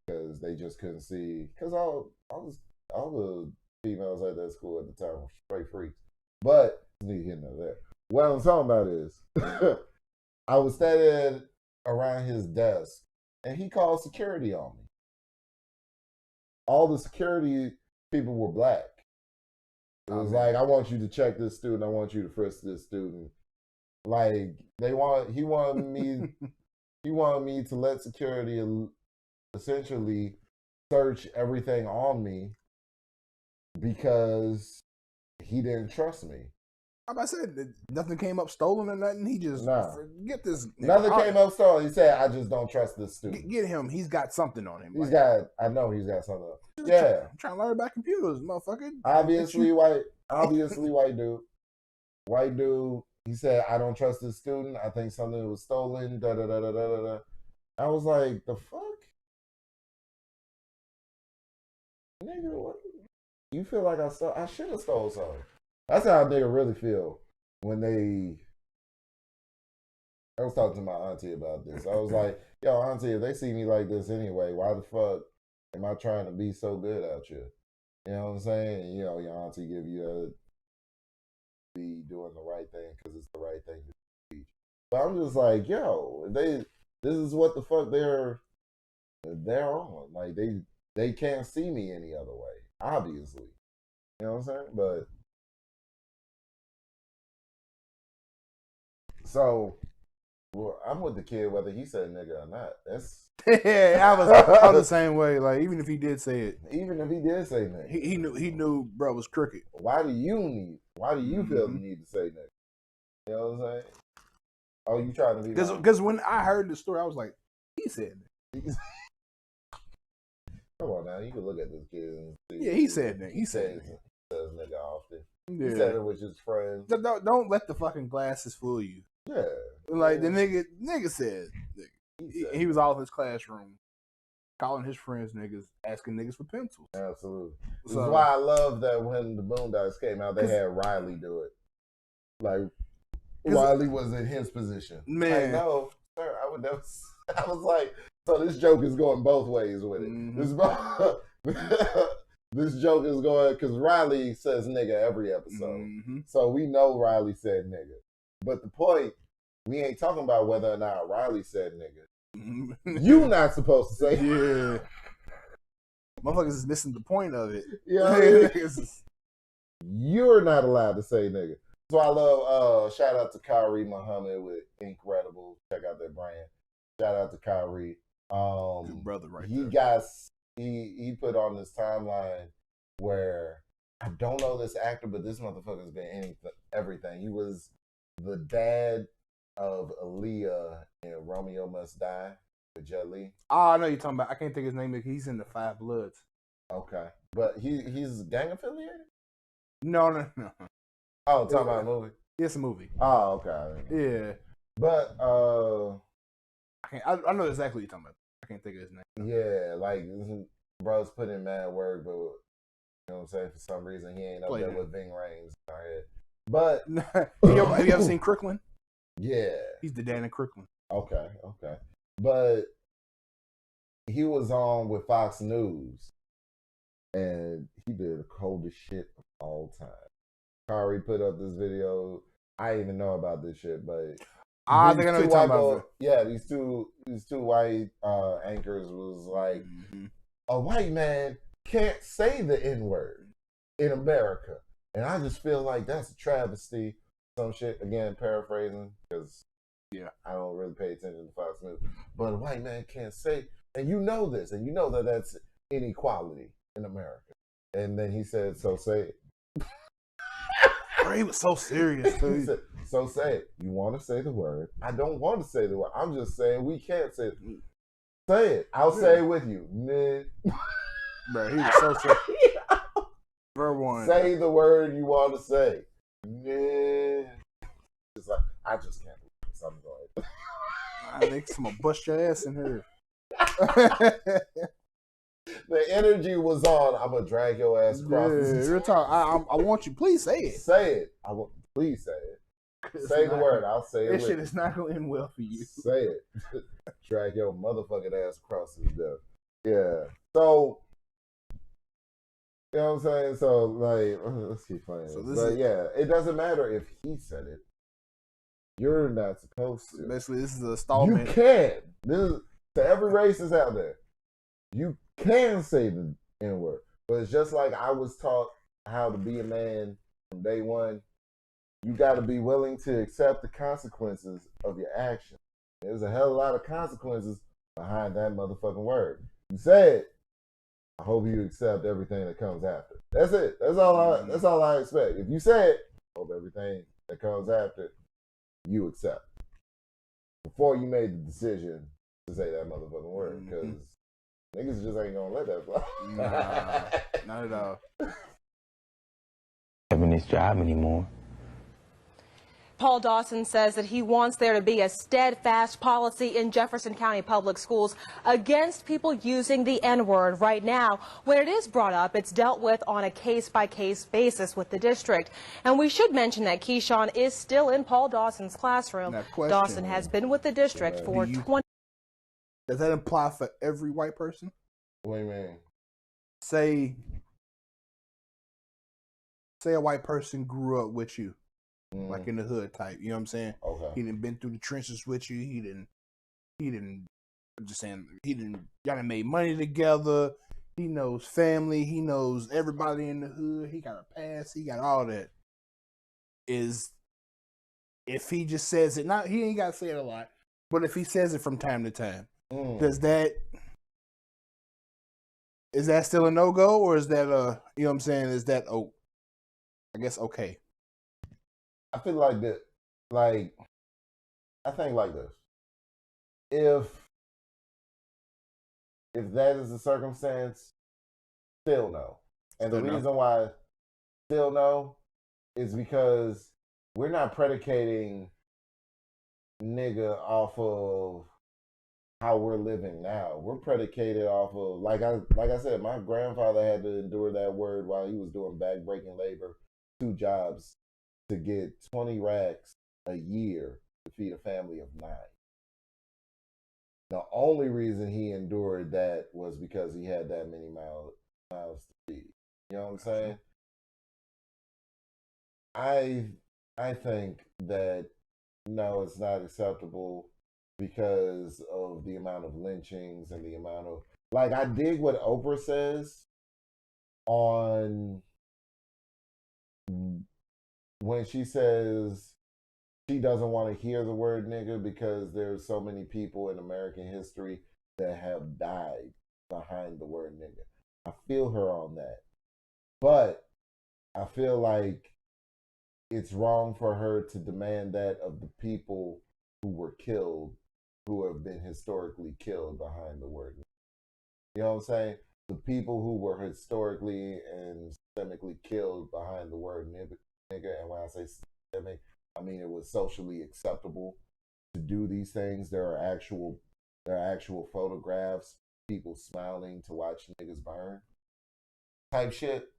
because they just couldn't see, because all the females at that school at the time were straight freaks. But neither here nor there. What I'm talking about is I was standing around his desk and he called security on me. All the security people were black. It was like, I want you to check this student, I want you to frisk this student. Like he wanted me to let security essentially search everything on me because he didn't trust me. I said nothing came up stolen or nothing. He just get this. Nothing came up stolen. He said, "I just don't trust this student." Get him. He's got something on him. I know he's got something. Yeah, I'm trying to learn about computers, motherfucker. Obviously white dude. White dude. He said, "I don't trust this student. I think something was stolen." Da da da da da da. I was like, "The fuck, nigga? What? You feel like I should have stole something?" That's how a nigga really feel when I was talking to my auntie about this. I was like, yo, auntie, if they see me like this anyway, why the fuck Am I trying to be so good out here? You know what I'm saying? You know, your auntie give you a be doing the right thing because it's the right thing to teach. But I'm just like, yo, this is what the fuck they're on. Like they can't see me any other way, obviously. You know what I'm saying? But so, well, I'm with the kid whether he said nigga or not. That's yeah, I was the same way. Like even if he did say it, even if he did say nigga, he knew bro was crooked. Why do you feel the need to say nigga? You know what I'm saying? Oh, you trying to be because when I heard the story, I was like, he said nigga. Come on now, you can look at this kid and see. Yeah, he said nigga. He said nigga often. Yeah. He said it with his friends. Don't let the fucking glasses fool you. Yeah. Like the nigga said nigga. He was all in his classroom calling his friends niggas, asking niggas for pencils. Absolutely. This is why I love that when the Boondocks came out, they had Riley do it. Like Riley was in his position. Man. Like, no, sir, I would never. I was like, so this joke is going both ways with it. Mm-hmm. This joke is going because Riley says nigga every episode. Mm-hmm. So we know Riley said nigga. But the point, we ain't talking about whether or not Riley said nigga. You not supposed to say yeah. Motherfuckers is missing the point of it. Yeah, you're not allowed to say nigga. So I love shout out to Kyrie Muhammad with Incredible. Check out that brand. Shout out to Kyrie. Good brother right there. He put on this timeline where I don't know this actor, but this motherfucker's been everything. He was the dad of Aaliyah in Romeo Must Die with Jet Li. Oh, I know you're talking about. I can't think of his name. He's in the Five Bloods. Okay, but he's gang affiliated. No. Oh, talking about a movie. It's a movie. Oh, okay. Yeah, but I know exactly what you're talking about. I can't think of his name. Yeah, like bro's put in mad work, but you know what I'm saying. For some reason, he ain't up there with Ving Rhames. All right. But have you ever seen Crooklyn? Yeah, he's the dad in Crooklyn. Okay. But he was on with Fox News, and he did the coldest shit of all time. Kyrie put up this video. I didn't even know about this shit, but I think I know what you're talking about. Yeah, these two white anchors was like, a white man can't say the N-word in America. And I just feel like that's a travesty. Some shit, again, paraphrasing, because I don't really pay attention to Fox News. But a white man can't say, and you know this, and you know that that's inequality in America. And then he said, so say it. Bro, he was so serious, too. He said, so say it. You want to say the word. I don't want to say the word. I'm just saying we can't say it. Say it. I'll say it with you. Bro, he was so serious. Say the word you want to say. It's like, I just can't believe this. I'm going. I think someone bust your ass in here. The energy was on. I'm gonna drag your ass across. Real talk. I want you. Please say it. Say it. Please say it. Say the word. I'll say it. This shit is not going to end well for you. Say it. Drag your motherfucking ass across this desk. Yeah. So, you know what I'm saying? So, like, let's keep playing. But yeah, it doesn't matter if he said it. You're not supposed to. Basically, this is a installment. You can. This is to every racist out there. You can say the N-word. But it's just like I was taught how to be a man from day one. You got to be willing to accept the consequences of your actions. There's a hell of a lot of consequences behind that motherfucking word. You say it. I hope you accept everything that comes after. That's it. That's all I expect. If you say it, I hope everything that comes after you accept. Before you made the decision to say that motherfucking word, because niggas just ain't gonna let that fly. Nah, not at all. Having this job anymore. Paul Dawson says that he wants there to be a steadfast policy in Jefferson County Public Schools against people using the N-word. Right now, when it is brought up, it's dealt with on a case-by-case basis with the district. And we should mention that Keyshawn is still in Paul Dawson's classroom. Dawson has been with the district for 20. Does that imply for every white person? What do you mean? Say a white person grew up with you, like in the hood type. You know what I'm saying? Okay. He done been through the trenches with you. He didn't. I'm just saying. Y'all done made money together. He knows family. He knows everybody in the hood. He got a pass. He got all that. If he just says it, not he ain't got to say it a lot, but if he says it from time to time, is that still a no-go, or is that you know what I'm saying? Is that I guess okay? I feel like that. Like, I think like this. If that is the circumstance, still no. And the reason why still no is because we're not predicating nigga off of how we're living now. We're predicated off of like I said, my grandfather had to endure that word while he was doing back-breaking labor, 2 jobs to get 20 racks a year to feed a family of 9. The only reason he endured that was because he had that many miles to feed. You know what I'm saying? I think that no, it's not acceptable because of the amount of lynchings and the amount of like I dig what Oprah says on when she says she doesn't want to hear the word nigga because there's so many people in American history that have died behind the word nigga. I feel her on that. But I feel like it's wrong for her to demand that of the people who were killed, who have been historically killed behind the word nigga. You know what I'm saying? The people who were historically and systemically killed behind the word nigga, and when I say systemic, I mean it was socially acceptable to do these things. There are actual photographs, people smiling to watch niggas burn, type shit,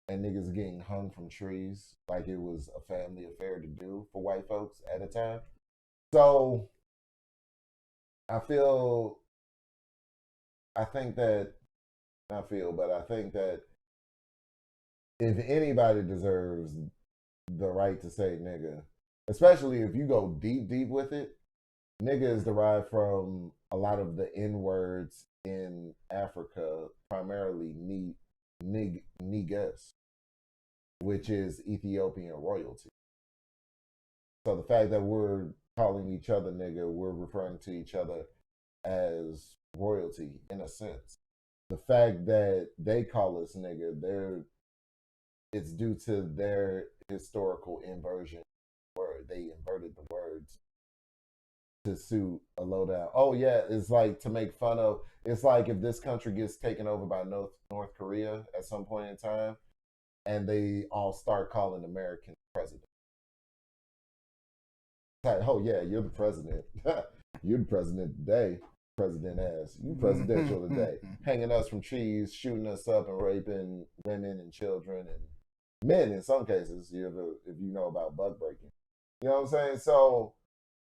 and niggas getting hung from trees like it was a family affair to do for white folks at a time. So I think that if anybody deserves the right to say nigga, especially if you go deep with it, nigga is derived from a lot of the N words in Africa, primarily niggas, which is Ethiopian royalty. So the fact that we're calling each other nigga, we're referring to each other as royalty in a sense. The fact that they call us nigga, it's due to their historical inversion word. They inverted the words to suit a lowdown. Oh yeah, it's like to make fun of. It's like if this country gets taken over by North Korea at some point in time, and they all start calling American president. It's like, oh yeah, you're the president. You're the president today. President ass. You presidential today. Hanging us from trees, shooting us up, and raping women and children and men in some cases. If you know about buck breaking, you know what I'm saying. So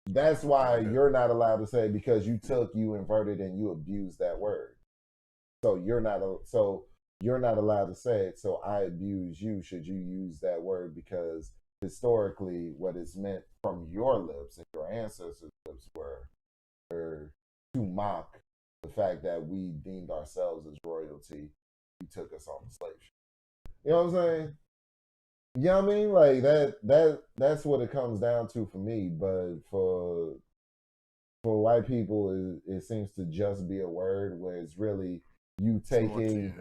that's why you're not allowed to say because you inverted and you abused that word. So you're not allowed to say it. So I abuse you. Should you use that word because historically, what is meant from your lips and your ancestors' lips were to mock the fact that we deemed ourselves as royalty. You took us on the slave ship. You know what I'm saying? You know what I mean? Like that's what it comes down to for me. But for white people, it seems to just be a word where it's really you taking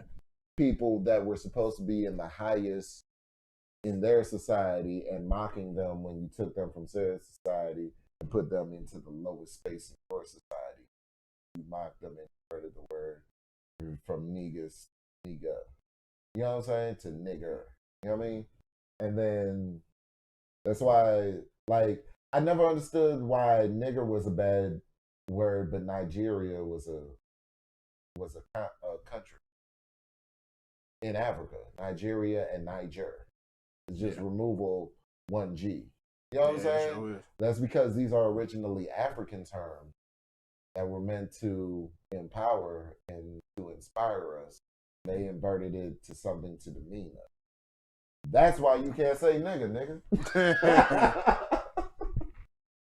people that were supposed to be in the highest in their society and mocking them when you took them from their society and put them into the lowest space in your society. You mocked them and inverted the word from niggas, nigga. You know what I'm saying? To nigger. You know what I mean? And then that's why, like, I never understood why nigger was a bad word, but Nigeria was a country in Africa. Nigeria and Niger. It's just removal 1G. You know what I'm saying? Sure. That's because these are originally African terms that were meant to empower and to inspire us. They inverted it to something to demean us. That's why you can't say nigga.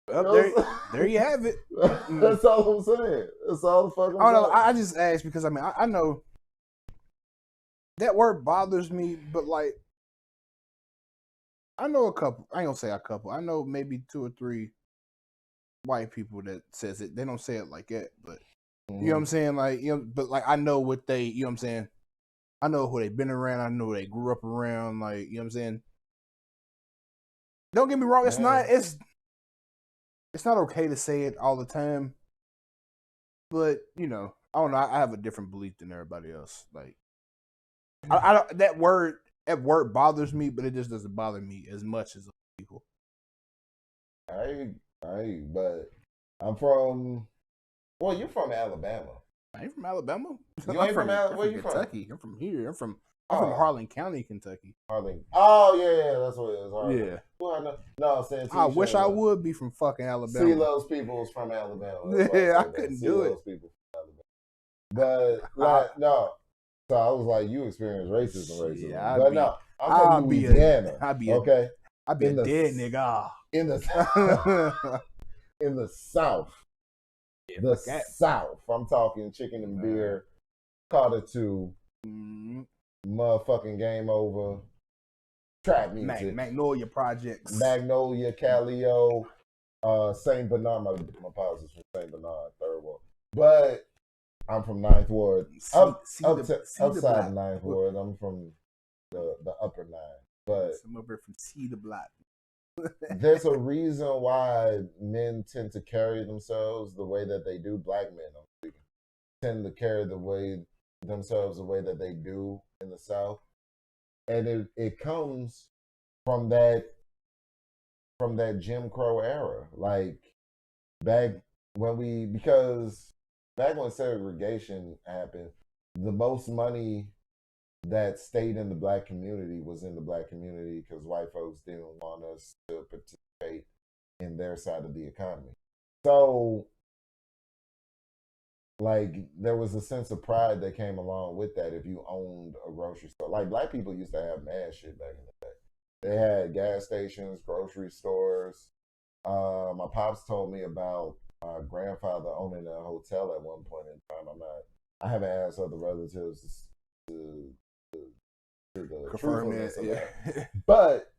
Well, there you have it. That's all I'm saying. That's all the fuck I'm I don't know. saying. I just asked because I mean I know that word bothers me, but like I know a couple. I ain't gonna say a couple. I know maybe 2 or 3 white people that says it. They don't say it like that, but you know what I'm saying. Like but like I know what they. You know what I'm saying. I know who they've been around. I know who they grew up around. Like you know what I'm saying. Don't get me wrong. It's not. It's not okay to say it all the time, but I don't know. I have a different belief than everybody else. Like, I don't. That word bothers me, but it just doesn't bother me as much as other people. But I'm from. Well, you're from Alabama. I ain't from Alabama. You ain't from Alabama. Where you Kentucky. from? I'm from here. I'm from Harlan County, Kentucky. Harlan. Oh yeah, that's what it is. Harlan. Yeah. Well, I know. No, I'm saying. I wish I would be from fucking Alabama. See those people is from Alabama. Yeah, I couldn't do it. Those people from Alabama. But like, no. So I was like, you experienced racism. Yeah, but no, I'm from Louisiana. I'd be a dead nigga. In the in the South. Yeah, the South. I'm talking chicken and beer, Carter 2, motherfucking Game Over, trap music, Magnolia Projects, Magnolia, Calio, Saint Bernard. My apologies from Saint Bernard, third ward. But I'm from 9th Ward, outside the 9th Ward. I'm from the upper 9. But I'm over from Cedar Block. There's a reason why men tend to carry themselves the way that they do. Black men tend to carry themselves the way that they do in the South, and it comes from that Jim Crow era, like back when segregation happened, the most money that stayed in the black community was in the black community because white folks didn't want us to participate in their side of the economy. So, like, there was a sense of pride that came along with that if you owned a grocery store. Like, black people used to have mad shit back in the day. They had gas stations, grocery stores. My pops told me about my grandfather owning a hotel at one point in time. I haven't asked other relatives to confirm that, but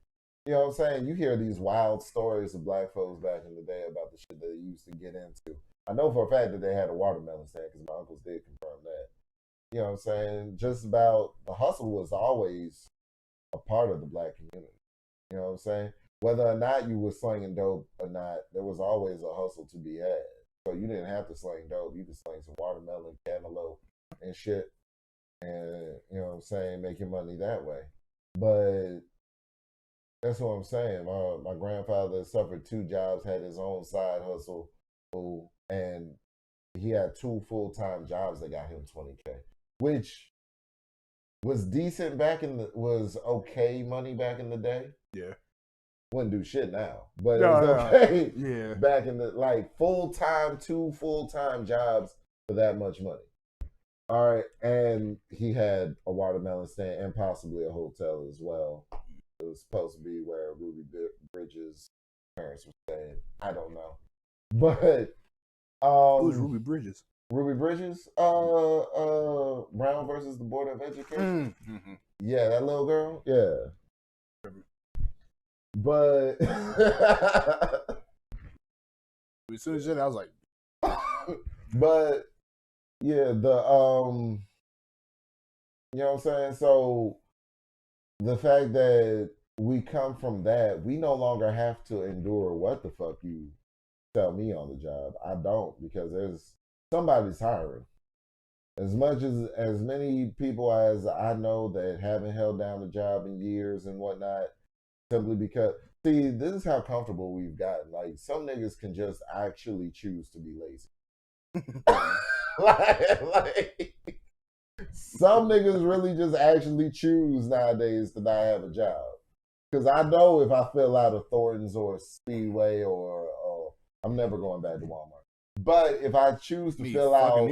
you know what I'm saying, you hear these wild stories of black folks back in the day about the shit they used to get into. I know for a fact that they had a watermelon stand because my uncles did confirm that. You know what I'm saying, just about the hustle was always a part of the black community. You know what I'm saying, whether or not you were slinging dope or not, there was always a hustle to be had. So you didn't have to sling dope, you could sling some watermelon, cantaloupe and shit, and you know what I'm saying, make your money that way. But that's what I'm saying. My grandfather suffered 2 jobs, had his own side hustle, and he had 2 full-time jobs that got him $20K, which was decent was okay money back in the day. Yeah. Wouldn't do shit now, but it was okay. Yeah. Back in the 2 full-time jobs for that much money. All right, and he had a watermelon stand and possibly a hotel as well. It was supposed to be where Ruby Bridges' parents were staying. I don't know, but who's Ruby Bridges? Ruby Bridges, Brown versus the Board of Education. Mm-hmm. Yeah, that little girl. Yeah, but as soon as you said that, I was like, but. Yeah, you know what I'm saying? So the fact that we come from that, we no longer have to endure what the fuck you tell me on the job. I don't, because somebody's hiring. As many people as I know that haven't held down a job in years and whatnot, simply because, see, this is how comfortable we've gotten. Like, some niggas can just actually choose to be lazy. like some niggas really just actually choose nowadays to not have a job. Because I know if I fill out a Thornton's or a Speedway or I'm never going back to Walmart. But if I choose to fill out,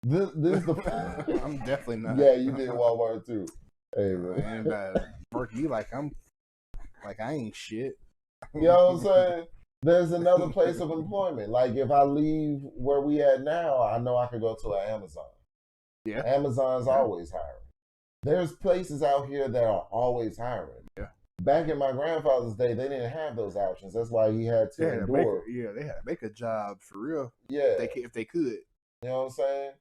This is the. I'm definitely not. Yeah, you did Walmart too. Hey And man, work me like I ain't shit. you know what I'm saying? There's another place of employment. Like if I leave where we at now, I know I could go to an Amazon. Yeah. Amazon's always hiring. There's places out here that are always hiring. Yeah. Back in my grandfather's day, they didn't have those options. That's why he had to endure. They had to make a job for real. Yeah. If they could. You know what I'm saying?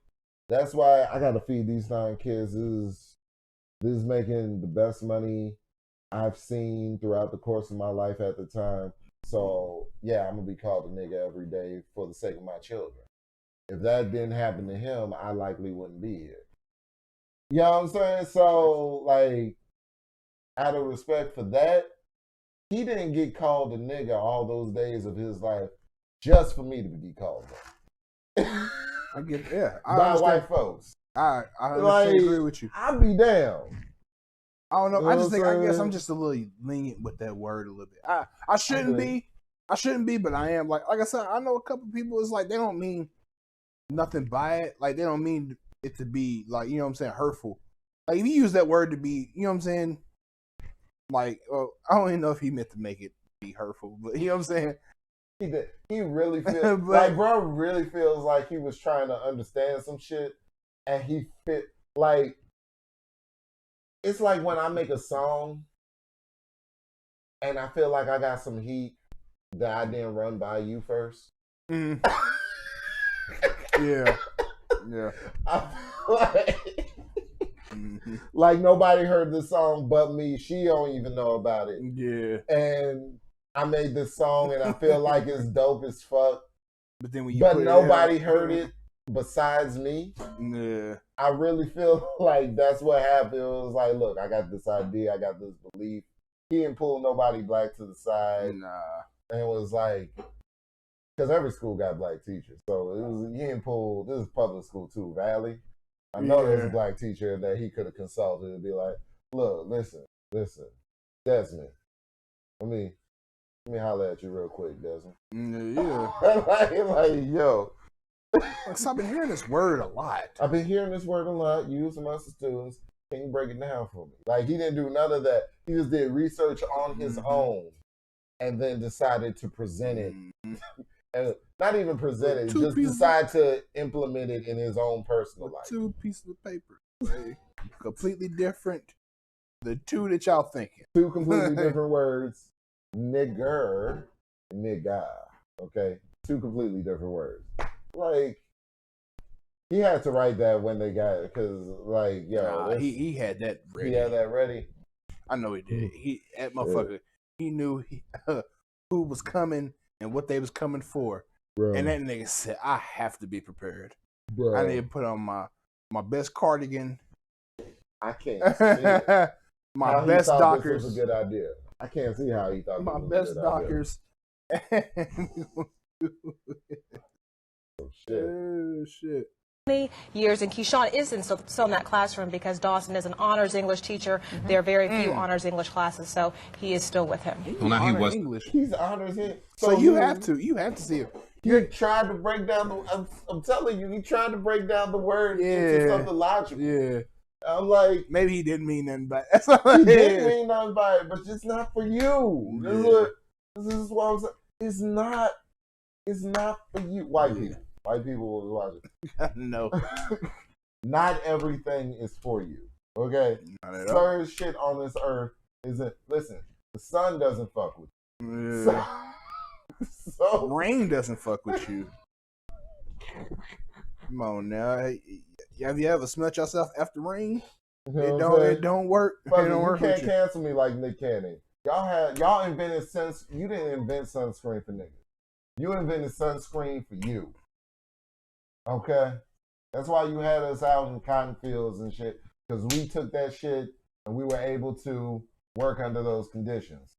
That's why I got to feed these 9 kids. This is making the best money I've seen throughout the course of my life at the time. So, yeah, I'm going to be called a nigga every day for the sake of my children. If that didn't happen to him, I likely wouldn't be here. You know what I'm saying? So, like, out of respect for that, he didn't get called a nigga all those days of his life just for me to be called that. I get I by understand. white folks. I Like, agree with you. I'd be down. I don't know. You know I just think what I'm I guess saying? I'm just a little lenient with that word a little bit. I shouldn't be. I shouldn't be, but I am. Like I said, I know a couple people. It's like they don't mean nothing by it. Like they don't mean it to be like, you know what I'm saying, hurtful. Like if you use that word to be, you know what I'm saying. Like I don't even know if he meant to make it be hurtful, but you know what I'm saying. He really feels like bro really feels like he was trying to understand some shit, and he fit like. It's like when I make a song and I feel like I got some heat that I didn't run by you first. Yeah. Yeah. I feel like nobody heard the song but me. She don't even know about it. Yeah. And I made this song and I feel like it's dope as fuck. But then when you nobody heard it besides me. Yeah. I really feel like that's what happened. It was like, look, I got this idea, I got this belief. He didn't pull nobody black to the side. Nah. And it was like, because every school got black teachers. So it was, he didn't pull, this is public school too, Valley. I know there's a black teacher that he could have consulted and be like, look, listen, Desmond, let me holler at you real quick, Desmond. Yeah. like, yo. So I've been hearing this word a lot. I've been hearing this word a lot, used amongst the students. Can you break it down for me? Like, he didn't do none of that. He just did research on his own and then decided to present it. And not even present it, just decide to implement it in his own personal life. 2 pieces of paper. Completely different. The 2 that y'all thinking. 2 completely different words. Nigger, nigga. Okay? 2 completely different words. Like, he had to write that when they got it, because, like, yo. He had that ready. He had that ready? I know he did. That motherfucker, he knew who was coming and what they was coming for. Bro. And that nigga said, I have to be prepared. Bro. I need to put on my best cardigan. I can't see it. My how best he thought Dockers. This was a good idea. I can't see how he thought My this was best a good Dockers. Oh, shit. Oh, shit. Years, and Keyshawn is still in that classroom because Dawson is an honors English teacher. There are very few honors English classes, so he is still with him. Well, now he was. English. He's honors him. So you have to see it. He tried to break down the. I'm telling you, he tried to break down the word into something logical. Yeah. I'm like, maybe he didn't mean nothing by it. He didn't mean nothing by it, but it's not for you. This is what I'm saying. It's not for you. White people. White people will watch it. No. Not everything is for you. Okay? Certain shit on this earth isn't. Listen, the sun doesn't fuck with you. Yeah. So rain doesn't fuck with you. Come on now. Have you ever smelt yourself after rain? You know It don't work. Fuck It don't work you can't with cancel me like Nick Cannon. Y'all invented you didn't invent sunscreen for niggas. You invented sunscreen for you. Okay? That's why you had us out in cotton fields and shit. Because we took that shit and we were able to work under those conditions.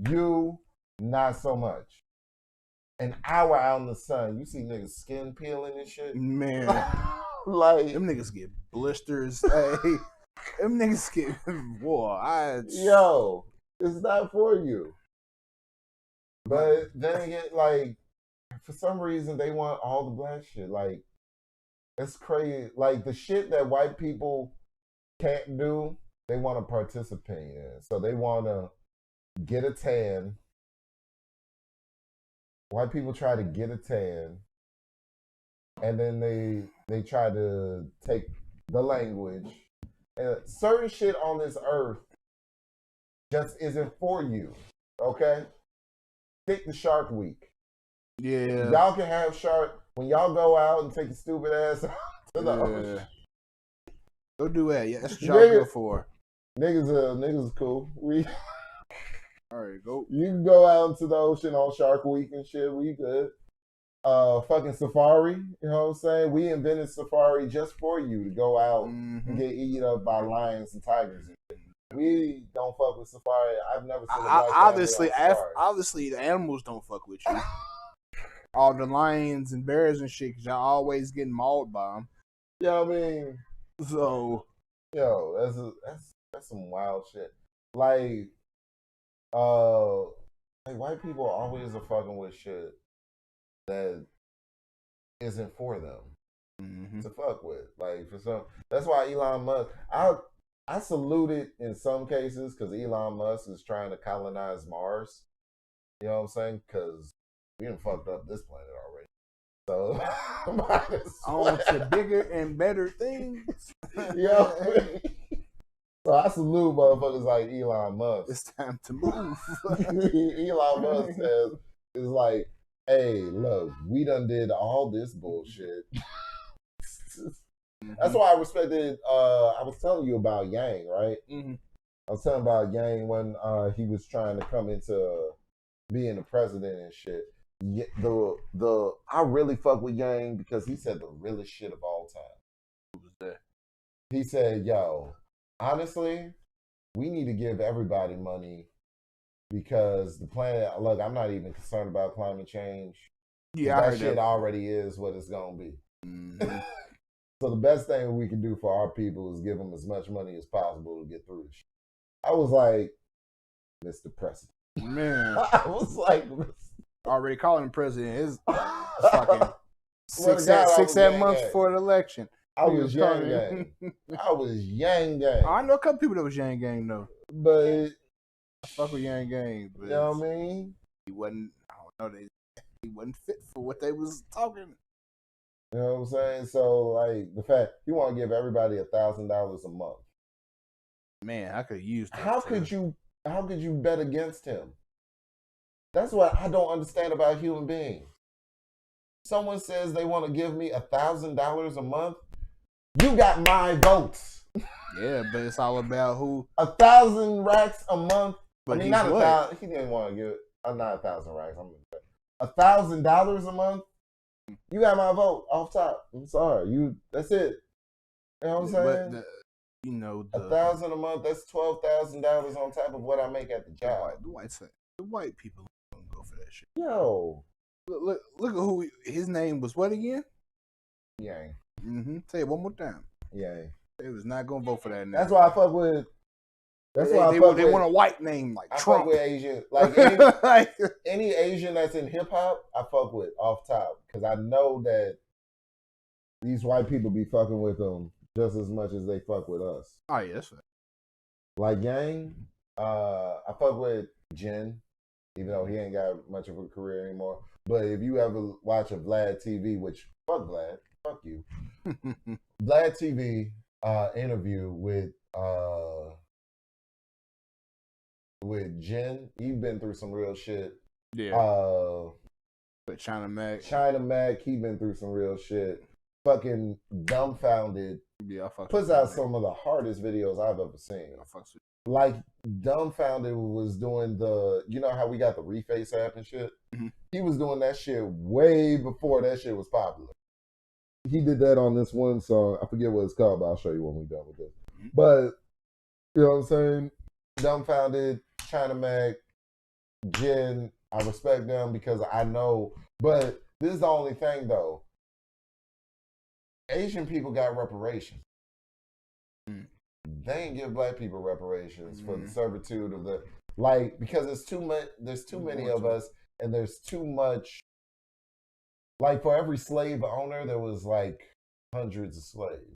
You, not so much. An hour out in the sun, you see niggas skin peeling and shit. Man. Like, them niggas get blisters. Hey, them niggas get yo, it's not for you. But then again, like, for some reason they want all the black shit. Like, It's crazy. Like the shit that white people can't do, they want to participate in. So they want to get a tan. White people try to get a tan, and then they try to take the language. And certain shit on this earth just isn't for you. Okay? Stick to Shark Week. Yeah. Y'all can have shark when y'all go out and take your stupid ass out to the ocean. Go do that. Yeah, that's what y'all go for. Niggas is cool. All right, go. You can go out into the ocean on Shark Week and shit. We good. Fucking safari. You know what I'm saying? We invented safari just for you to go out and get eaten up by lions and tigers and shit. We don't fuck with safari. I've never seen a black obviously, the animals don't fuck with you. All the lions and bears and shit, because y'all always getting mauled by them. You know what I mean? So, yo, that's some wild shit. Like white people always are fucking with shit that isn't for them to fuck with. Like for some, that's why Elon Musk. I salute it in some cases because Elon Musk is trying to colonize Mars. You know what I'm saying? Because we done fucked up this planet already. So on to bigger and better things. Yo, so I salute motherfuckers like Elon Musk. It's time to move. Elon Musk says is like, hey, look, we done did all this bullshit. That's why I respected. I was telling you about Yang, right? I was telling about Yang when he was trying to come into being the president and shit. I really fuck with Yang because he said the realest shit of all time. Who was that? He said, yo, honestly, we need to give everybody money because the planet, look, I'm not even concerned about climate change. Yeah, that shit already is what it's going to be. So the best thing we can do for our people is give them as much money as possible to get through this shit. I was like, Mr. President. Man. I was like, already calling him president. It's fucking 6-7 months before the election. I was Yang Gang. I was Yang Gang. I know a couple people that was Yang Gang though. But I fuck with Yang Gang. But you know what I mean? He wasn't. I don't know. He wasn't fit for what they was talking. You know what I'm saying? So like the fact you want to give everybody $1,000 a month. Man, I could use that. How could you bet against him? That's what I don't understand about human beings. Someone says they want to give me $1,000 a month. You got my votes. Yeah, but it's all about who. 1,000 racks a month. But I mean, not 1,000. He didn't want to give it. Not 1,000 racks. $1,000 a month. You got my vote off top. I'm sorry. That's it. You know what I'm saying? But you know, $1,000 a month. That's $12,000 on top of what I make at the job. The white people don't go for that shit. Yo, look at who his name was. What again? Yang. Say it one more time. Yang. They was not gonna vote for that name. That's why I fuck with. That's why they want a white name like Trump. I fuck with Asian, like any Asian that's in hip hop. I fuck with off top because I know that these white people be fucking with them just as much as they fuck with us. Oh yeah, that's right. Like Yang, I fuck with Jin, even though he ain't got much of a career anymore. But if you ever watch a Vlad TV, which fuck Vlad, fuck you, Vlad TV interview with Jin, he's been through some real shit. Yeah. But China Mac, he been through some real shit. Fucking Dumbfounded. Yeah, I fuck puts out some of the hardest videos I've ever seen. I fucks with. Like Dumbfounded was doing you know how we got the Reface app and shit? He was doing that shit way before that shit was popular. He did that on this one song. I forget what it's called, but I'll show you when we're done with this. But, you know what I'm saying? Dumbfounded, China Mac, Jin, I respect them because I know. But this is the only thing, though. Asian people got reparations. They ain't give black people reparations for the servitude of the because there's too much. There's too many of us, and there's too much. Like for every slave owner, there was like hundreds of slaves.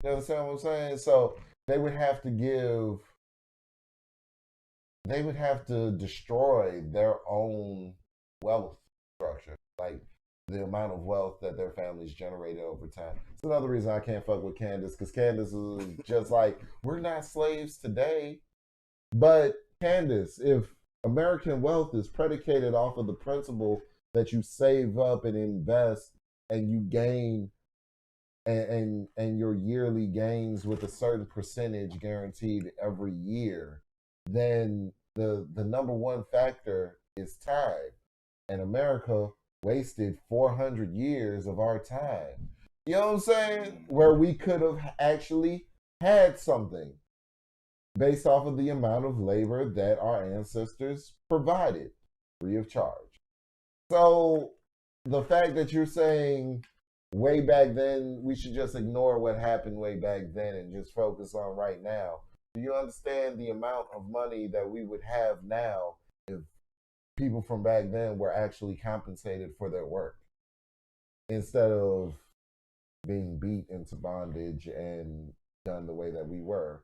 You understand what I'm saying? So they would have to destroy their own wealth structure, like the amount of wealth that their families generated over time. It's another reason I can't fuck with Candace, because Candace is just like, we're not slaves today. But Candace, if American wealth is predicated off of the principle that you save up and invest and you gain and your yearly gains with a certain percentage guaranteed every year, then the number one factor is time. And America wasted 400 years of our time. You know what I'm saying? Where we could have actually had something based off of the amount of labor that our ancestors provided free of charge. So the fact that you're saying way back then, we should just ignore what happened way back then and just focus on right now. Do you understand the amount of money that we would have now if people from back then were actually compensated for their work instead of being beat into bondage and done the way that we were?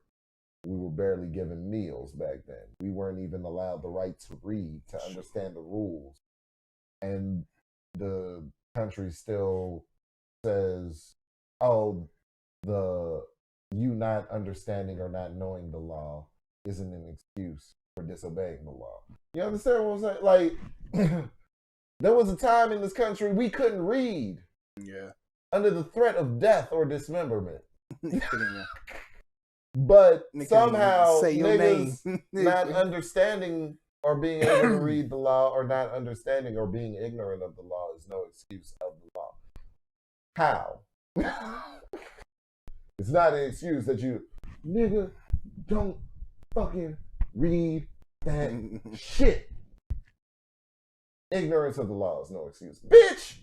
We were barely given meals back then. We weren't even allowed the right to read, to understand the rules. And the country still says, oh, you not understanding or not knowing the law isn't an excuse for disobeying the law. You understand what I'm saying? Like, there was a time in this country we couldn't read. Yeah. Under the threat of death or dismemberment. But somehow niggas not understanding or being able to read the law or not understanding or being ignorant of the law is no excuse of the law. How? It's not an excuse that you, nigga, don't fucking read that shit. Ignorance of the law is no excuse. Bitch!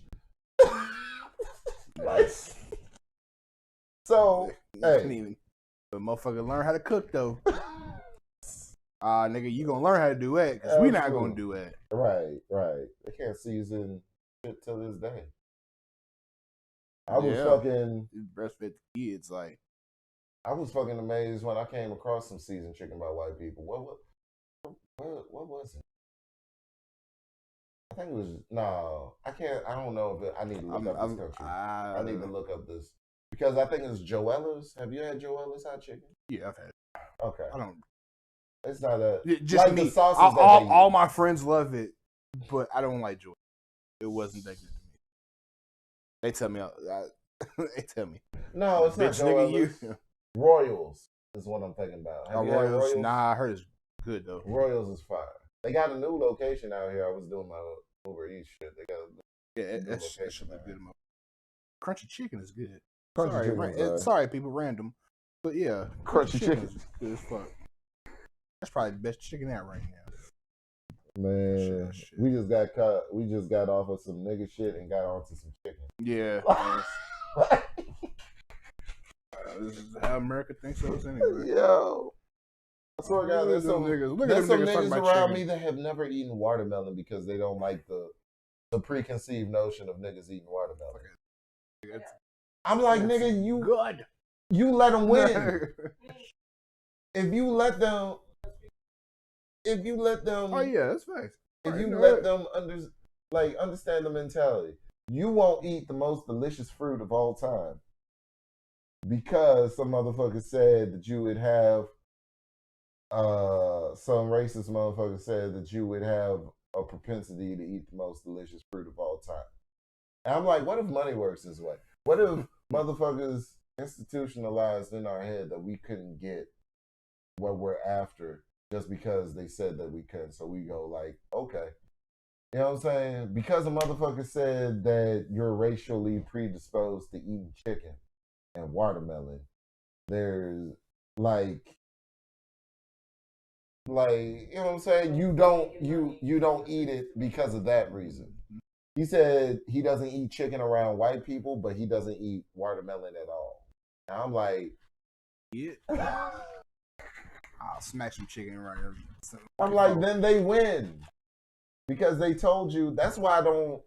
Nice. So, hey. But motherfucker learn how to cook, though. Nigga, you gonna learn how to do that, because we not gonna do that. Right. They can't season shit till this day. I was fucking breastfed kids, like. I was fucking amazed when I came across some seasoned chicken by white people. What was it? I think it was I don't know if I need to look up this country. I need to look up this because I think it's Joella's. Have you had Joella's hot chicken? Yeah, I've had it. Okay. I don't. It's not a just like me. The sauces all my friends love it, but I don't like Joella. It wasn't that good to me. They tell me. They tell me. No, it's not Joella's. Royals is what I'm thinking about. Have you had Royals? Nah, I heard it's good though. Royals is fire. They got a new location out here. I was doing my Uber Eats shit. They got that should be good. Crunchy chicken is good. Crunchy sorry, people, random, but yeah, crunchy chicken is good as fuck. That's probably the best chicken out right now. Man, we just got caught. We just got off of some nigga shit and got onto some chicken. Yeah. This is how America thinks of us anyway. Yo. I swear to God, there's some niggas around chicken. me that have never eaten watermelon because they don't like the preconceived notion of niggas eating watermelon. I'm like, nigga, you let them win. If you let them, oh yeah, that's facts. If you let them understand the mentality, you won't eat the most delicious fruit of all time because some motherfucker said that you would have. Some racist motherfucker said that you would have a propensity to eat the most delicious fruit of all time. And I'm like, what if money works this way? What if motherfuckers institutionalized in our head that we couldn't get what we're after just because they said that we couldn't? So we go like, okay. You know what I'm saying? Because a motherfucker said that you're racially predisposed to eating chicken and watermelon, there's like you know what I'm saying? You don't eat it because of that reason. He said he doesn't eat chicken around white people, but he doesn't eat watermelon at all. And I'm like, yeah. I'll smack some chicken right here. I'm like, then they win. Because they told you, that's why I don't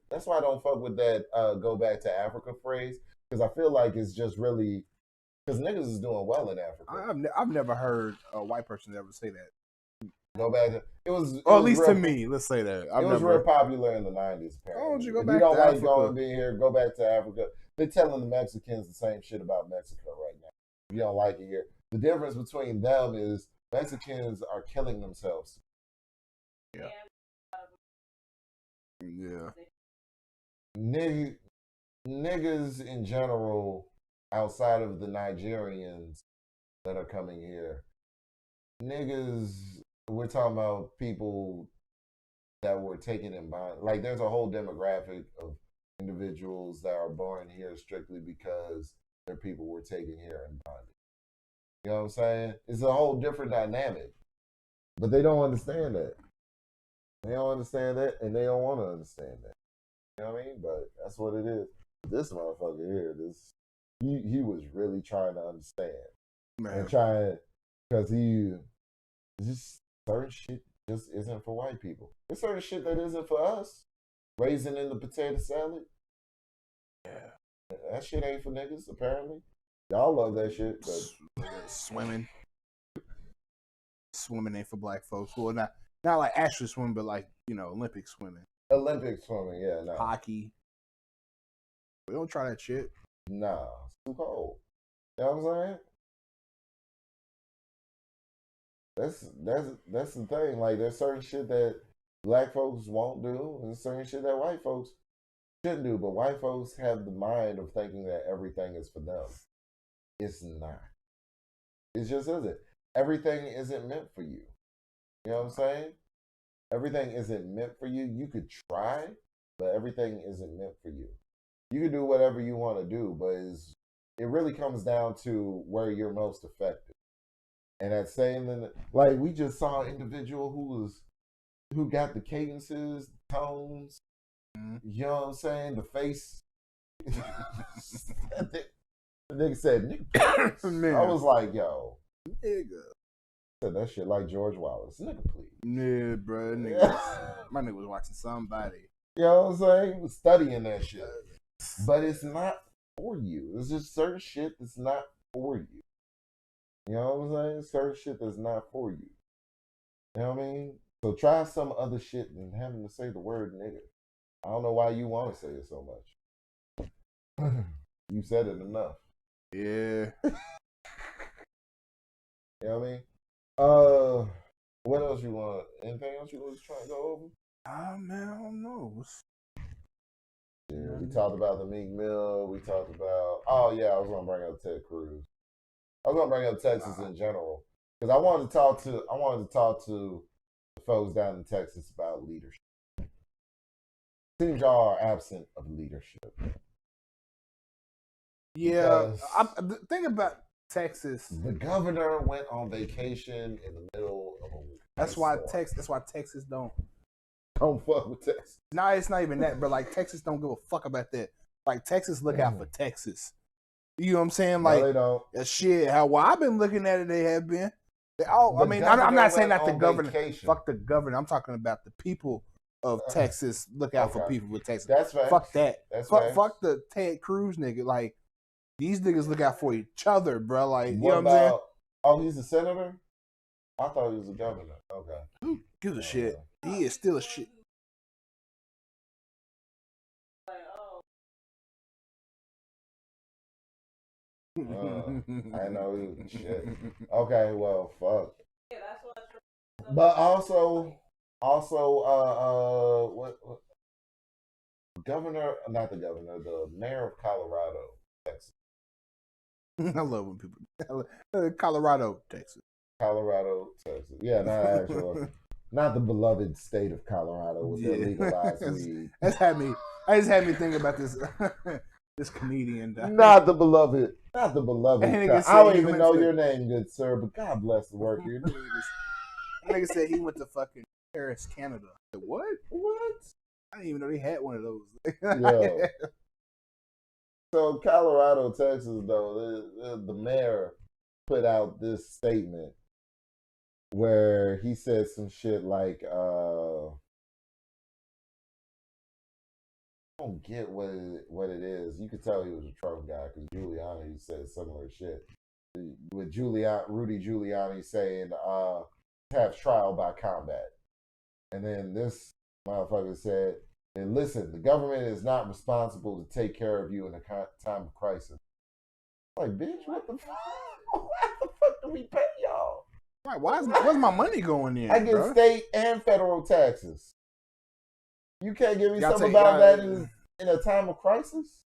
fuck with that go back to Africa phrase. because I feel like it's just really because niggas is doing well in Africa. I've never heard a white person ever say that. Go back to it was, or at least to me. Let's say that it was real popular in the 90s. Apparently. Oh, you go if back you don't to like Africa. going being here, go back to Africa. They're telling the Mexicans the same shit about Mexico right now. If you don't like it here, the difference between them is Mexicans are killing themselves. Yeah. Yeah. Niggas in general, outside of the Nigerians that are coming here, niggas, we're talking about people that were taken in bondage. Like, there's a whole demographic of individuals that are born here strictly because their people were taken here in bondage. You know what I'm saying? It's a whole different dynamic. But they don't understand that. They don't understand that, and they don't want to understand that. You know what I mean? But that's what it is. This motherfucker here, he was really trying to understand. Man. And trying, because he just certain shit just isn't for white people. There's certain shit that isn't for us. Raisin in the potato salad. Yeah. That shit ain't for niggas, apparently. Y'all love that shit. But Swimming. Swimming ain't for black folks. Well, not like actual swimming, but like, Olympic swimming. Olympic swimming, yeah. No. Hockey. We don't try that shit. Nah, it's too cold. You know what I'm saying? That's the thing. Like, there's certain shit that black folks won't do, and there's certain shit that white folks shouldn't do. But white folks have the mind of thinking that everything is for them. It's not. It just isn't. Everything isn't meant for you. You know what I'm saying? Everything isn't meant for you. You could try, but everything isn't meant for you. You can do whatever you want to do, but it really comes down to where you're most effective. And that saying, like, we just saw an individual who got the cadences, tones, you know what I'm saying, the face. The nigga said, nigga. I was like, yo. Nigga. Said that shit like George Wallace. Nigga, please. Yeah, bro. My nigga was watching somebody. You know what I'm saying? He was studying that shit. But it's not for you. It's just certain shit that's not for you. You know what I'm saying? Certain shit that's not for you. You know what I mean? So try some other shit than having to say the word nigga. I don't know why you want to say it so much. You said it enough. Yeah. You know what I mean? What else you want? Anything else you want to try to go over? Man, I don't know. Yeah, we talked about the Meek Mill. We talked about. Oh yeah, I was gonna bring up Ted Cruz. I was gonna bring up Texas in general because I wanted to talk to the folks down in Texas about leadership. Seems y'all are absent of leadership. Yeah, the thing about Texas, the governor went on vacation in the middle of a. That's why Texas don't fuck with Texas. Nah, it's not even that, but like Texas don't give a fuck about that. Like Texas look out for Texas. You know what I'm saying? Like, no, they don't. Shit, how I've been looking at it, they have been. I'm not saying that the governor. Vacation. Fuck the governor. I'm talking about the people of Texas. Look out for people with Texas. That's right. Fuck that. That's fuck the Ted Cruz nigga. Like, these niggas look out for each other, bro. Like, you know what I'm saying? Oh, he's a senator? I thought he was a governor. Okay. Who gives a shit? He is still a shit. I know he was shit. Okay, well, fuck. But also, what? The mayor of Colorado, Texas. I love when people. Colorado, Texas. Colorado, Texas. Yeah, not the beloved state of Colorado with their legalized weed. That just had me thinking about this. This comedian. Not the beloved. I don't even know your name, good sir, but God bless the work you're doing. Nigga said he went to fucking Paris, Canada. I said, what? What? I didn't even know they had one of those. Yeah. So Colorado, Texas, though, the mayor put out this statement where he said some shit like, don't get what it is. You could tell he was a Trump guy because Giuliani said similar shit. With Rudy Giuliani saying, have trial by combat. And then this motherfucker said, and listen, the government is not responsible to take care of you in a time of crisis. Like, bitch, what the fuck? What the fuck do we pay y'all? Right, where's my money going in? I get bro? state and federal taxes. You can't give me something about that in a time of crisis?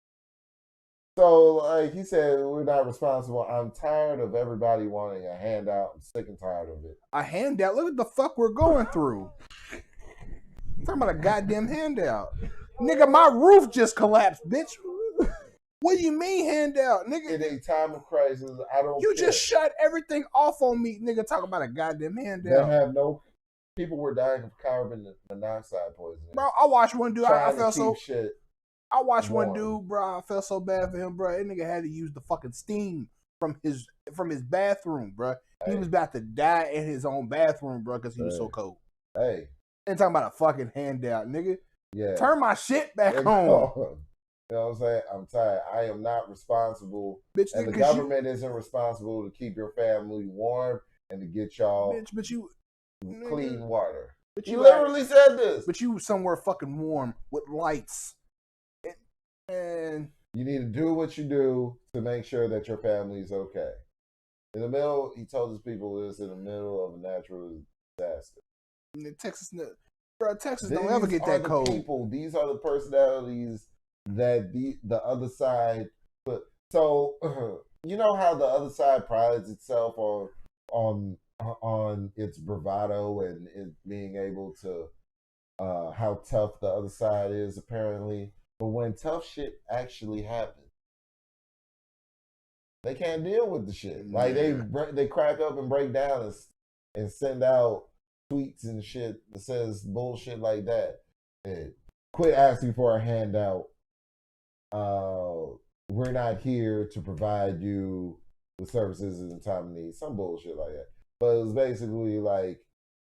So, like he said, we're not responsible. I'm tired of everybody wanting a handout. I'm sick and tired of it. A handout? Look at the fuck we're going through. I'm talking about a goddamn handout. Nigga, my roof just collapsed, bitch. What do you mean handout, nigga? In a time of crisis, I don't You care. just shut everything off on me, nigga. Talk about a goddamn handout. They have no... People were dying of carbon monoxide poisoning. Bro, I watched one dude. I felt so... Shit I watched warm. one dude, bro. I felt so bad for him, bro. That nigga had to use the fucking steam from his bathroom, bro. He was about to die in his own bathroom, bro, because he was so cold. Hey. And talking about a fucking handout, nigga. Yeah. Turn my shit back home. You know what I'm saying? I'm tired. I am not responsible. Bitch, and the government isn't responsible to keep your family warm and to get y'all clean water. But you literally said this. But you somewhere fucking warm with lights. And you need to do what you do to make sure that your family is okay. In the middle, he told his people this in the middle of a natural disaster. Texas don't ever get that cold. These are the personalities that the other side put. So you know how the other side prides itself on its bravado and it being able to how tough the other side is apparently. But when tough shit actually happens, they can't deal with the shit. Like they crack up and break down and send out tweets and shit that says bullshit like that. And quit asking for a handout. We're not here to provide you with services in time of need. Some bullshit like that. But it was basically like,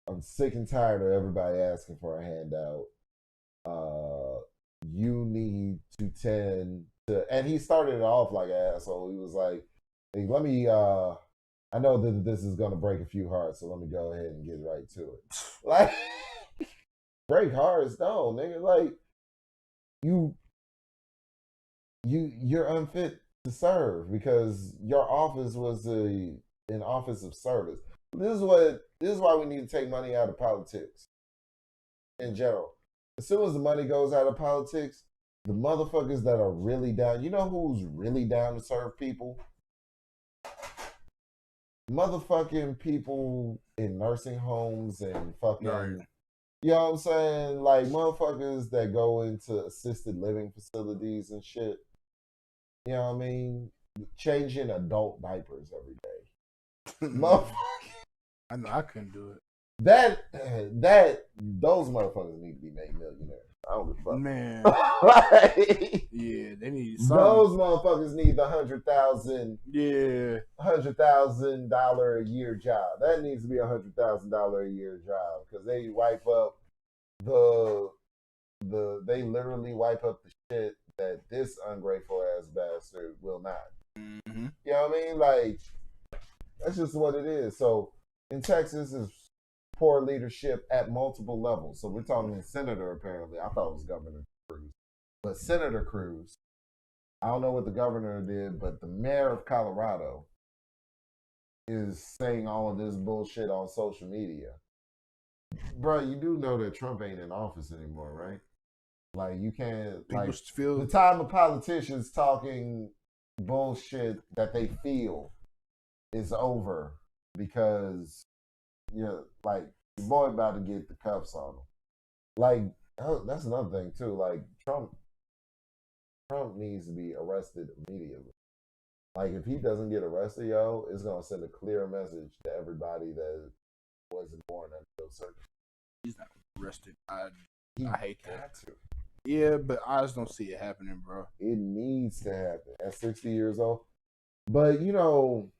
I'm sick and tired of everybody asking for a handout. You need to tend to, and he started it off like an asshole. He was like, hey, let me, I know that this is going to break a few hearts, so let me go ahead and get right to it. Like, break hearts? No, nigga. Like, you're unfit to serve because your office was an office of service. This is why we need to take money out of politics in general. As soon as the money goes out of politics, the motherfuckers that are really down, you know who's really down to serve people? Motherfucking people in nursing homes and fucking, you know what I'm saying? Like motherfuckers that go into assisted living facilities and shit. You know what I mean? Changing adult diapers every day. Motherfucker. I know I couldn't do it. Those motherfuckers need to be made millionaires. I don't give a fuck. Man. Like, yeah, they need something. Those motherfuckers need the $100,000 a year job. That needs to be $100,000 a year job because they wipe up they literally wipe up the shit that this ungrateful ass bastard will not. Mm-hmm. You know what I mean? Like, that's just what it is. So in Texas is poor leadership at multiple levels. So we're talking senator apparently. I thought it was Governor Cruz. But Senator Cruz, I don't know what the governor did, but the mayor of Colorado is saying all of this bullshit on social media. Bro, you do know that Trump ain't in office anymore, right? Like, you can't, People like, feel the time of politicians talking bullshit that they feel is over because, you know, like, your boy about to get the cuffs on him. Like, oh, that's another thing, too. Like, Trump needs to be arrested immediately. Like, if he doesn't get arrested, yo, it's going to send a clear message to everybody that wasn't born under those circumstances. He's not arrested. I hate that. Yeah, but I just don't see it happening, bro. It needs to happen at 60 years old. But, you know,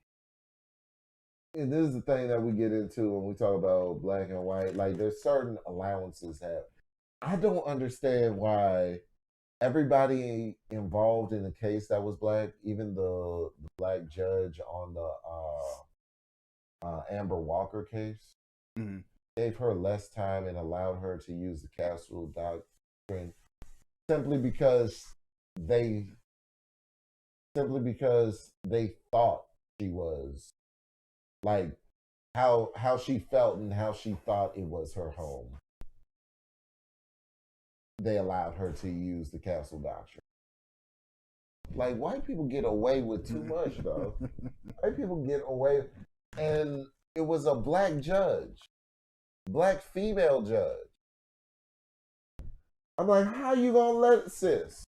and this is the thing that we get into when we talk about black and white. Like, there's certain allowances that I don't understand why everybody involved in the case that was black, even the black judge on the Amber Walker case, gave her less time and allowed her to use the castle doctrine simply because they thought she was like how she felt and how she thought it was her home. They allowed her to use the castle doctrine. Like, white people get away with too much, though. White people get away, and it was a black judge, black female judge. I'm like, how you gonna let sis,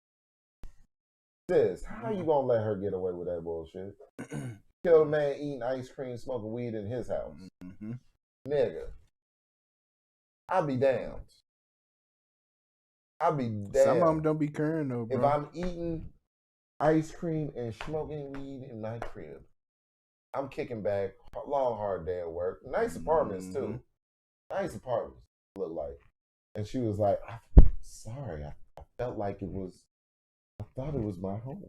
how you gonna let her get away with that bullshit? Kill a man eating ice cream, smoking weed in his house. Nigga, I'll be damned. I'll be damned. Some of them don't be caring though, bro. If I'm eating ice cream and smoking weed in my crib, I'm kicking back. Long, hard day at work. Nice apartments too. Nice apartments look like. And she was like, I'm sorry. I felt like it was. I thought it was my home.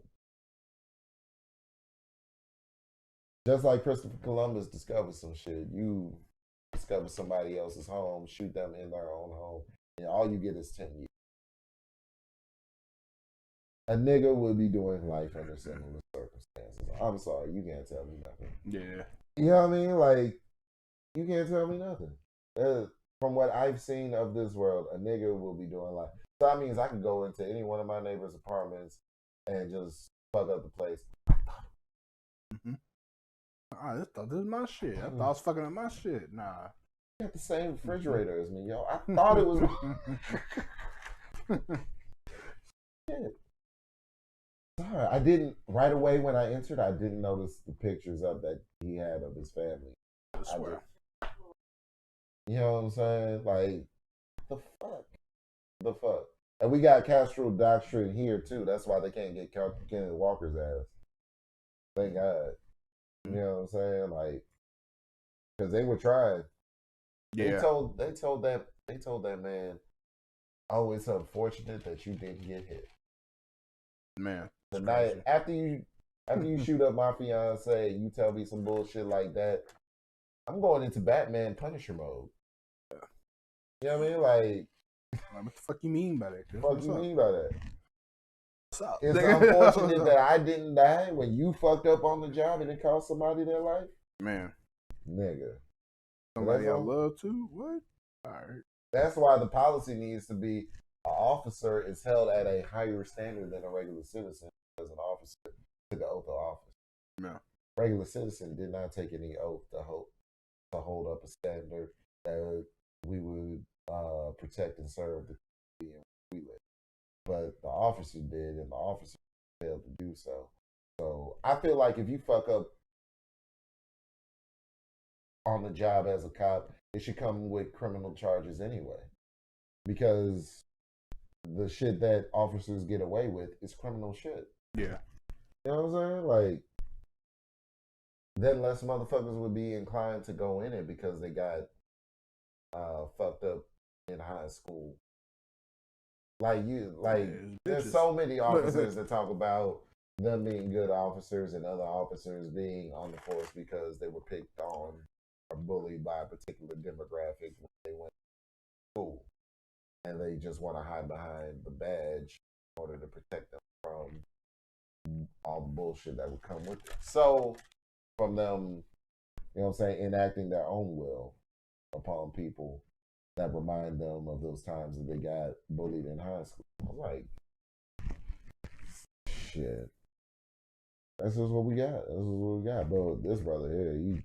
Just like Christopher Columbus discovered some shit. You discover somebody else's home, shoot them in their own home, and all you get is 10 years. A nigga would be doing life under similar circumstances. I'm sorry, you can't tell me nothing. Yeah. You know what I mean? Like, you can't tell me nothing. From what I've seen of this world, a nigga will be doing life. So that means I can go into any one of my neighbors' apartments and just fuck up the place. I just thought this was my shit. I thought I was fucking up my shit. Nah. You got the same refrigerator as me, yo. I thought it was. Shit. Sorry, I didn't right away when I entered. I didn't notice the pictures of that he had of his family. I swear. You know what I'm saying? Like, the fuck. And we got Castro doctrine here too. That's why they can't get Kenneth Walker's ass. Thank God. You know what I'm saying? Like, because they were trying. Yeah. They told that man, oh, it's unfortunate that you didn't get hit. Man. The night after you shoot up my fiance, you tell me some bullshit like that, I'm going into Batman Punisher mode. Yeah. You know what I mean? Like, what the fuck you mean by that? What you mean by that? What's up? It's unfortunate that I didn't die when you fucked up on the job and it cost somebody their life. Man. Nigga. Somebody I love too? What? Alright. That's why the policy needs to be an officer is held at a higher standard than a regular citizen because an officer took an oath of office. Yeah. Regular citizen did not take any oath to hold up a standard that we would protect and serve the community we live. But the officer did, and the officer failed to do so. So I feel like if you fuck up on the job as a cop, it should come with criminal charges anyway. Because the shit that officers get away with is criminal shit. Yeah. You know what I'm saying? Like, then less motherfuckers would be inclined to go in it because they got fucked up in high school. There's so many officers that talk about them being good officers and other officers being on the force because they were picked on or bullied by a particular demographic when they went to school. And they just want to hide behind the badge in order to protect them from all the bullshit that would come with it. So, from them, you know what I'm saying, enacting their own will upon people that remind them of those times that they got bullied in high school. I'm like, shit. That's just what we got. But this brother here,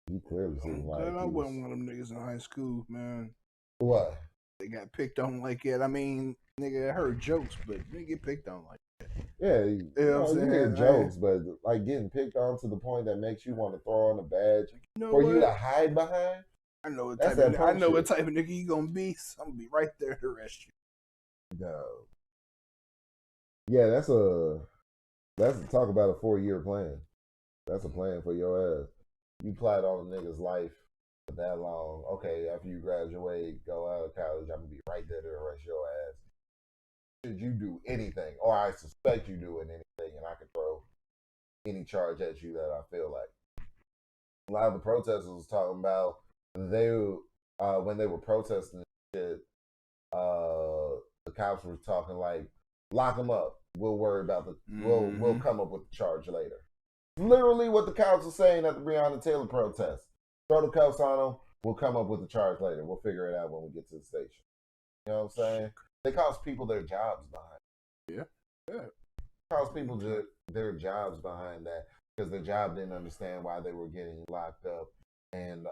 he clearly seemed like I wasn't one of them niggas in high school, man. What? They got picked on like that. I mean, nigga, I heard jokes, but they get picked on like that. Yeah, you hear jokes, but like getting picked on to the point that makes you want to throw on a badge you to hide behind. I know what type of nigga you gonna be. So I'm gonna be right there to arrest you. No. Yeah, that's talk about a 4-year plan. That's a plan for your ass. You plot on a nigga's life for that long. Okay, after you graduate, go out of college, I'm gonna be right there to arrest your ass. should you do anything, or I suspect you doing anything, and I can throw any charge at you that I feel like. A lot of the protesters was talking about they when they were protesting shit, the cops were talking like, lock them up. We'll worry about we'll come up with the charge later. Literally what the cops were saying at the Breonna Taylor protest. Throw the cuffs on them. We'll come up with the charge later. We'll figure it out when we get to the station. You know what I'm saying? They cost people their jobs behind. Yeah. Cost people their jobs behind that because their job didn't understand why they were getting locked up, and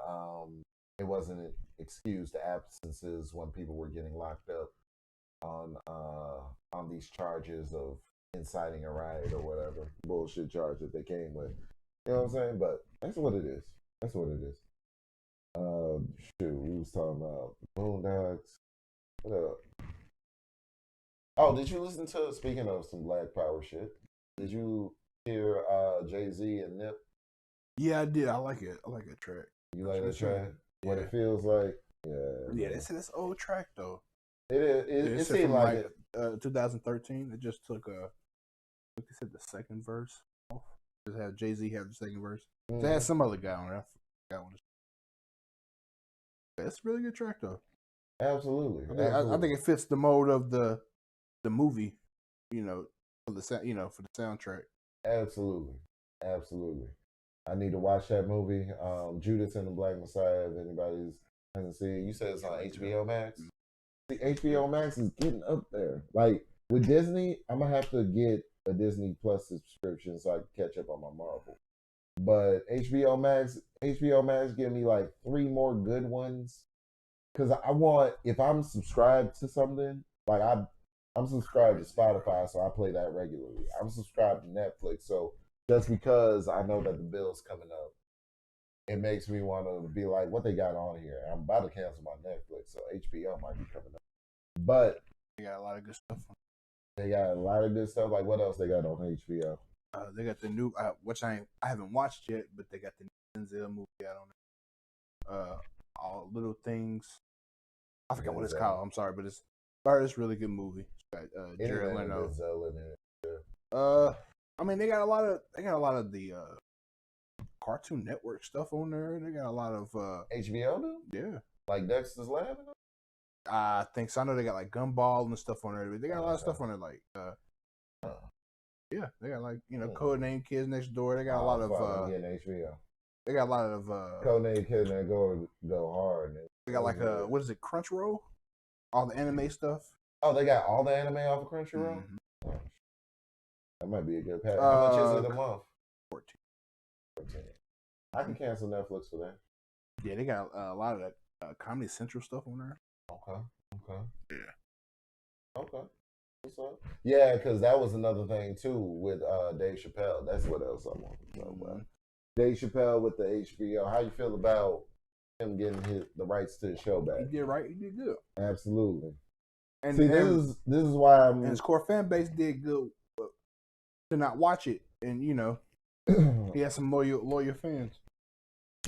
it wasn't an excuse to absences when people were getting locked up on these charges of inciting a riot or whatever bullshit charge that they came with. You know what I'm saying? But that's what it is. That's what it is. We was talking about Boondocks. What up? Oh, did you listen to, speaking of some Black Power shit, did you hear Jay-Z and Nip? Yeah, I did. I like it. I like that track. You like that track? Yeah. What it feels like? Yeah. Yeah, they said it's an old track though. It is. It seemed like it. 2013. It just took they said the second verse off. Just had Jay-Z have the second verse. Mm-hmm. They had some other guy on it. I forgot one. It's a really good track though. Absolutely. I think it fits the mode of the movie, for the for the soundtrack. Absolutely. I need to watch that movie, Judas and the Black Messiah. If anybody hasn't seen it, you said it's on HBO Max. The HBO Max is getting up there. Like with Disney, I'm gonna have to get a Disney Plus subscription so I can catch up on my Marvel. But HBO Max give me like 3 more good ones. Cause I want, if I'm subscribed to something, like I'm subscribed to Spotify, so I play that regularly. I'm subscribed to Netflix, so just because I know that the bill's coming up, it makes me want to be like, what they got on here? I'm about to cancel my Netflix, so HBO might be coming up. But they got a lot of good stuff. They got a lot of good stuff. Like what else they got on HBO? They got the new, which I haven't watched yet, but they got the Denzel movie out on it. All Little Things. I forgot what it's called. I'm sorry, but it's a really good movie. It's got Jared Leto. I mean, they got a lot of the Cartoon Network stuff on there. They got a lot of HBO, dude? Yeah. Like Dexter's Lab? I think so. I know they got like Gumball and stuff on there. But they got a lot of stuff on there, like yeah, they got like Codename Kids Next Door. They got a lot of HBO. They got a lot of Codename Kids Next Door go hard. They got like what is it, Crunchyroll? All the anime stuff. Oh, they got all the anime off of Crunchyroll? Mm-hmm. Oh, that might be a good pack. How much is it a month? 14. I can cancel Netflix for that. Yeah, they got a lot of that Comedy Central stuff on there. Okay. Yeah. Okay. What's up? Yeah, because that was another thing too with Dave Chappelle. That's what else I want to talk about. Dave Chappelle with the HBO. How you feel about him getting the rights to the show back? He did right. He did good. Absolutely. And see, this is why and his core fan base did good to not watch it, and he has some loyal fans.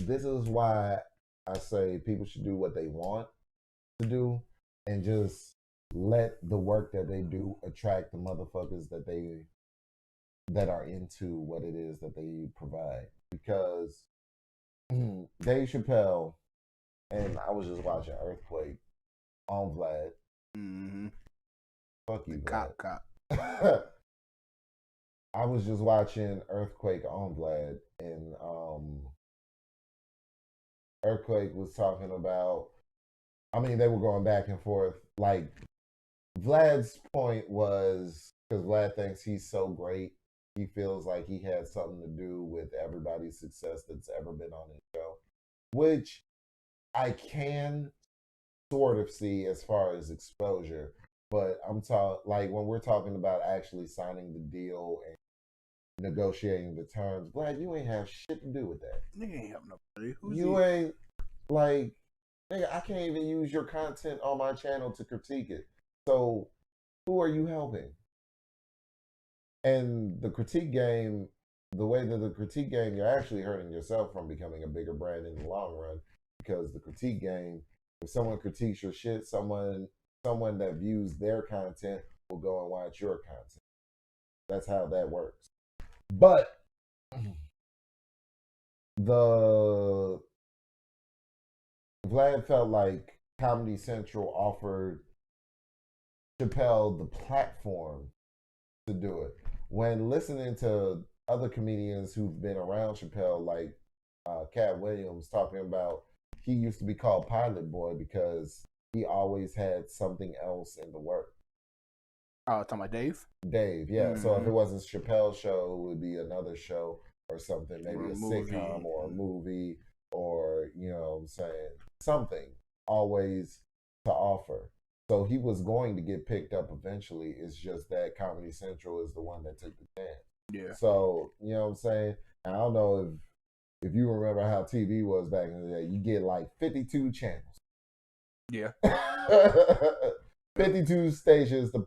This is why I say people should do what they want to do, and just let the work that they do attract the motherfuckers that are into what it is that they provide. Because Dave Chappelle, and I was just watching Earthquake on Vlad. Mm-hmm. Fuck you, Vlad. Cop. I was just watching Earthquake on Vlad, and Earthquake was talking about, I mean, they were going back and forth. Like, Vlad's point was, because Vlad thinks he's so great, he feels like he had something to do with everybody's success that's ever been on his show, which I can sort of see as far as exposure. But I'm talking, like, when we're talking about actually signing the deal and negotiating the terms, Vlad, you ain't have shit to do with that. Nigga ain't helping nobody. Ain't, like, nigga, I can't even use your content on my channel to critique it. So, who are you helping? And the critique game, the way that the critique game, you're actually hurting yourself from becoming a bigger brand in the long run. Because the critique game, if someone critiques your shit, someone that views their content will go and watch your content. That's how that works. But Vlad felt like Comedy Central offered Chappelle the platform to do it. When listening to other comedians who've been around Chappelle, like Cat Williams, talking about he used to be called Pilot Boy because he always had something else in the work. Talking about Dave? Dave, yeah. So if it wasn't Chappelle's show, it would be another show or something, maybe a sitcom or a movie or, you know what I'm saying, something always to offer. So he was going to get picked up eventually. It's just that Comedy Central is the one that took the chance. Yeah. So, you know what I'm saying? I don't know if you remember how TV was back in the day. You get like 52 channels. Yeah. 52 stations to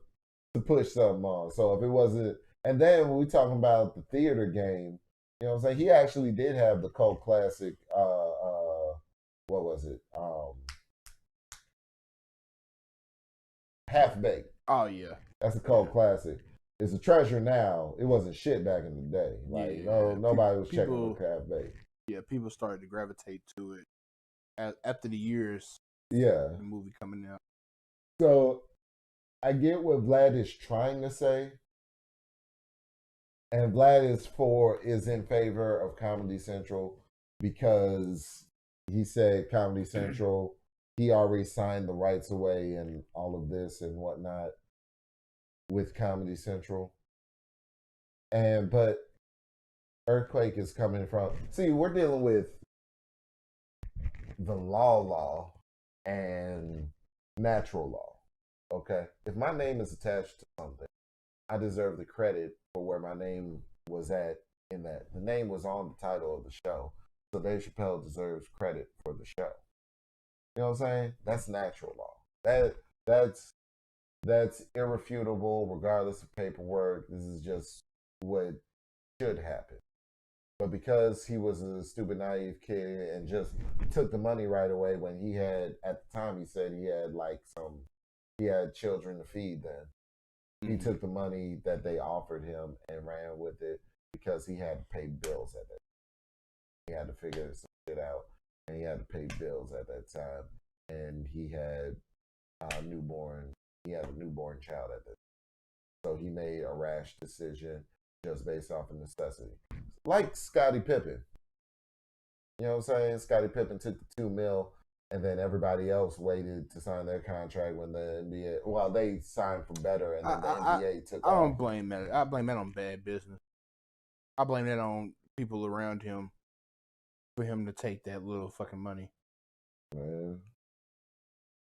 push something on. So if it wasn't, and then when we talking about the theater game, you know what I'm saying? He actually did have the cult classic, what was it? Half Baked. Oh yeah. That's a cult classic. It's a treasure now. It wasn't shit back in the day. Like nobody was checking with Half Baked. Yeah, people started to gravitate to it after the years. Yeah. The movie coming out. So I get what Vlad is trying to say. And Vlad is in favor of Comedy Central because he said Comedy Central, he already signed the rights away and all of this and whatnot with Comedy Central. But Earthquake is coming from, see, we're dealing with the law and natural law. Okay? If my name is attached to something, I deserve the credit for where my name was at in that. The name was on the title of the show. So Dave Chappelle deserves credit for the show. You know what I'm saying? That's natural law. That's irrefutable regardless of paperwork. This is just what should happen. But because he was a stupid, naive kid and just took the money right away when he had, at the time he said he had children to feed then. He took the money that they offered him and ran with it because he had to pay bills at that time. He had to figure some shit out and he had to pay bills at that time. And he had a newborn child at that time. So he made a rash decision just based off of necessity. Like Scottie Pippen. You know what I'm saying? Scottie Pippen took the $2 million and then everybody else waited to sign their contract when the NBA, well, they signed for better and then the NBA took off. I don't blame that. I blame that on bad business. I blame that on people around him for him to take that little fucking money. Man.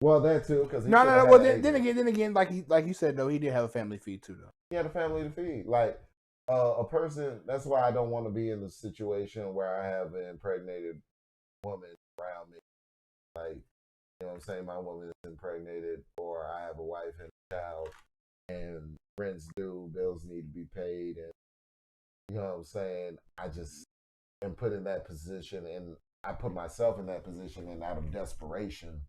Well, that too, because no. Well, then again, like you said though, he did have a family feed too though. He had a family to feed. Like a person. That's why I don't want to be in the situation where I have an impregnated woman around me. Like, you know what I'm saying? My woman is impregnated, or I have a wife and a child, and rent's due, bills need to be paid, and you know what I'm saying? I just am put in that position, and I put myself in that position, and out of desperation,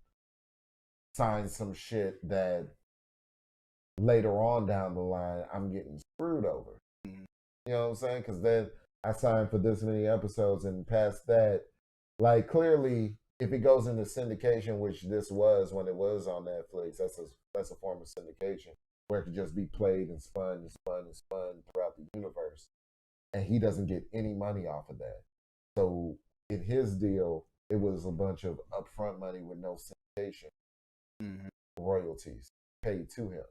sign some shit that later on down the line, I'm getting screwed over. You know what I'm saying? Because then I signed for this many episodes, and past that, like clearly, if it goes into syndication, which this was when it was on Netflix, that's a form of syndication where it could just be played and spun and spun and spun throughout the universe. And he doesn't get any money off of that. So in his deal, it was a bunch of upfront money with no syndication royalties paid to him.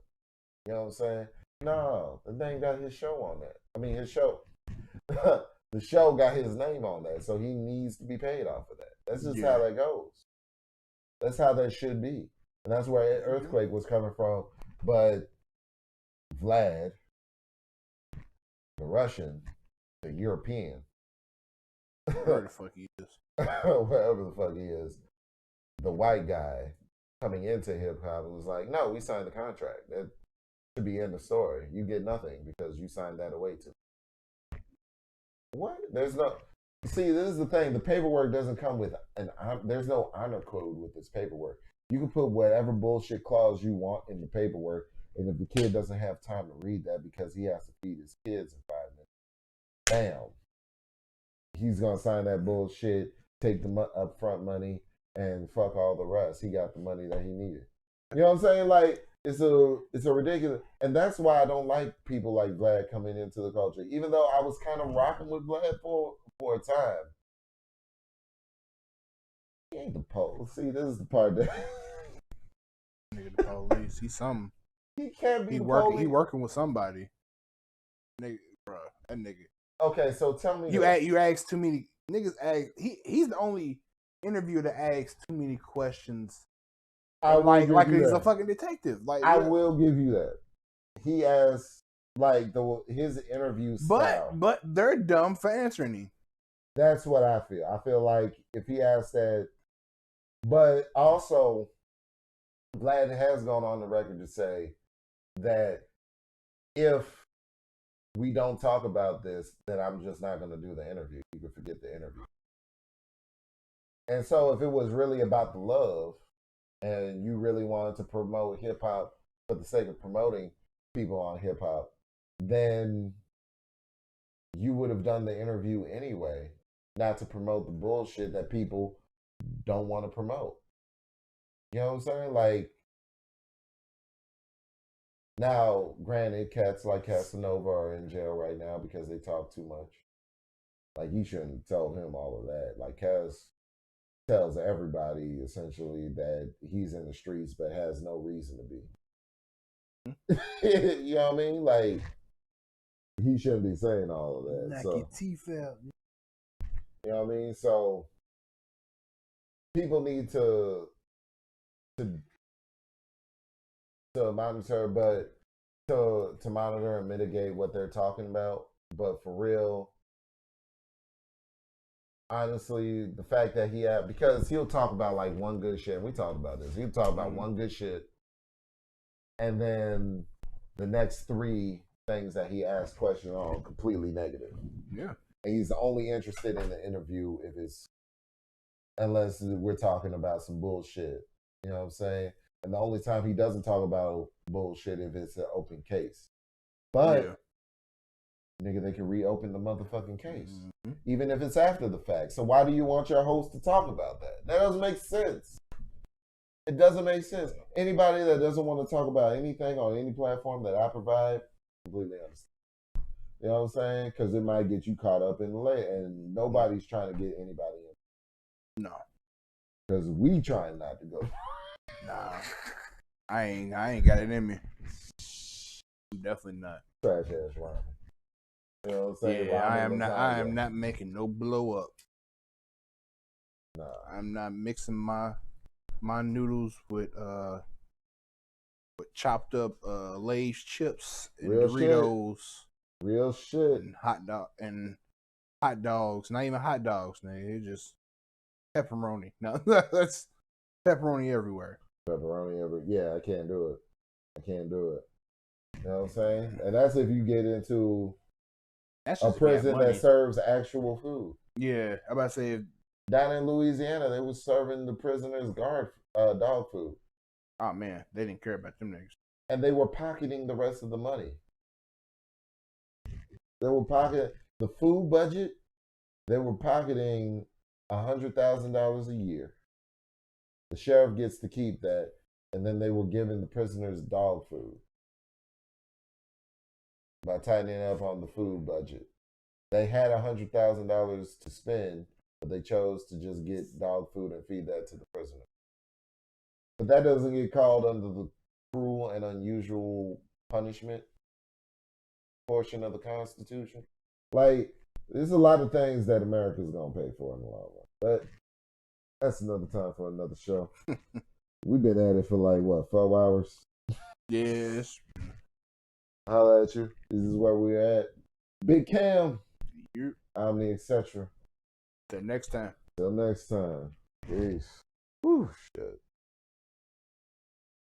You know what I'm saying? No, the thing got his show on that. I mean, his show. The show got his name on that, so he needs to be paid off of that. That's just how that goes. That's how that should be. And that's where Earthquake was coming from. But Vlad, the Russian, the European, wherever the fuck he is, wherever the fuck he is, the white guy coming into hip hop was like, no, we signed the contract. That should be in the story. You get nothing because you signed that away to. What? There's no. See, this is the thing. The paperwork doesn't come with there's no honor code with this paperwork. You can put whatever bullshit clause you want in the paperwork. And if the kid doesn't have time to read that because he has to feed his kids in 5 minutes, bam, he's gonna sign that bullshit, take the upfront money, and fuck all the rest. He got the money that he needed. You know what I'm saying? Like it's a ridiculous, and that's why I don't like people like Vlad coming into the culture. Even though I was kind of rocking with Vlad for a time. He ain't the police. See, this is the part that Nigga, the police. He's something. He can't be He the working. police. He working with somebody. Nigga, bro, that nigga. Okay, so tell me. You ask too many niggas. He's the only interviewer that asks too many questions. Like he's a fucking detective. Like I will give you that. He asks like his interview style. But they're dumb for answering him. That's what I feel. I feel like if he asks that, but also Vlad has gone on the record to say that if we don't talk about this, then I'm just not going to do the interview. You can forget the interview. And so if it was really about the love and you really wanted to promote hip hop for the sake of promoting people on hip hop, then you would have done the interview anyway, not to promote the bullshit that people don't want to promote. You know what I'm saying? Like, now, granted, cats like Casanova are in jail right now because they talk too much. Like, you shouldn't have told him all of that. Like, Cas tells everybody, essentially, that he's in the streets but has no reason to be. You know what I mean? Like, he shouldn't be saying all of that. Knock So, your teeth out. you know what I mean? So, people need to monitor, but to monitor and mitigate what they're talking about. But for real, honestly, the fact that because he'll talk about like one good shit, and we talked about this. He'll talk about one good shit, and then the next 3 things that he asked questions on completely negative. Yeah. And he's only interested in the interview unless we're talking about some bullshit. You know what I'm saying? And the only time he doesn't talk about bullshit if it's an open case. But, nigga, they can reopen the motherfucking case. Mm-hmm. Even if it's after the fact. So why do you want your host to talk about that? That doesn't make sense. It doesn't make sense. Anybody that doesn't want to talk about anything on any platform that I provide, completely understand. You know what I'm saying? Because it might get you caught up in the lay, and nobody's trying to get anybody in. No. Because we trying not to go. Nah. I ain't got it in me. Definitely not. Trash ass ramen. You know what I'm saying? Yeah, I am not making no blow up. Nah. I'm not mixing my noodles with chopped up Lay's chips and Real Doritos. Shit. Real shit. And hot dogs. Not even hot dogs, nigga. It's just pepperoni. No, that's pepperoni everywhere. Pepperoni everywhere. Yeah, I can't do it. You know what I'm saying? And that's if you get into a prison that serves actual food. Yeah, I'm about to say. Down in Louisiana, they was serving the prisoners dog food. Oh man, they didn't care about them niggas. And they were pocketing the rest of the money. They were pocketing the food budget. They were pocketing $100,000 a year. The sheriff gets to keep that, and then they were giving the prisoners dog food by tightening up on the food budget. They had $100,000 to spend, but they chose to just get dog food and feed that to the prisoner. But that doesn't get called under the cruel and unusual punishment portion of the Constitution. Like, there's a lot of things that America's gonna pay for in the long run. But that's another time for another show. We've been at it for like, what, 12 hours? Yes. Holla at you. This is where we're at. Big Cam. I'm the etc. Till next time. Till next time. Peace. Whew, shit.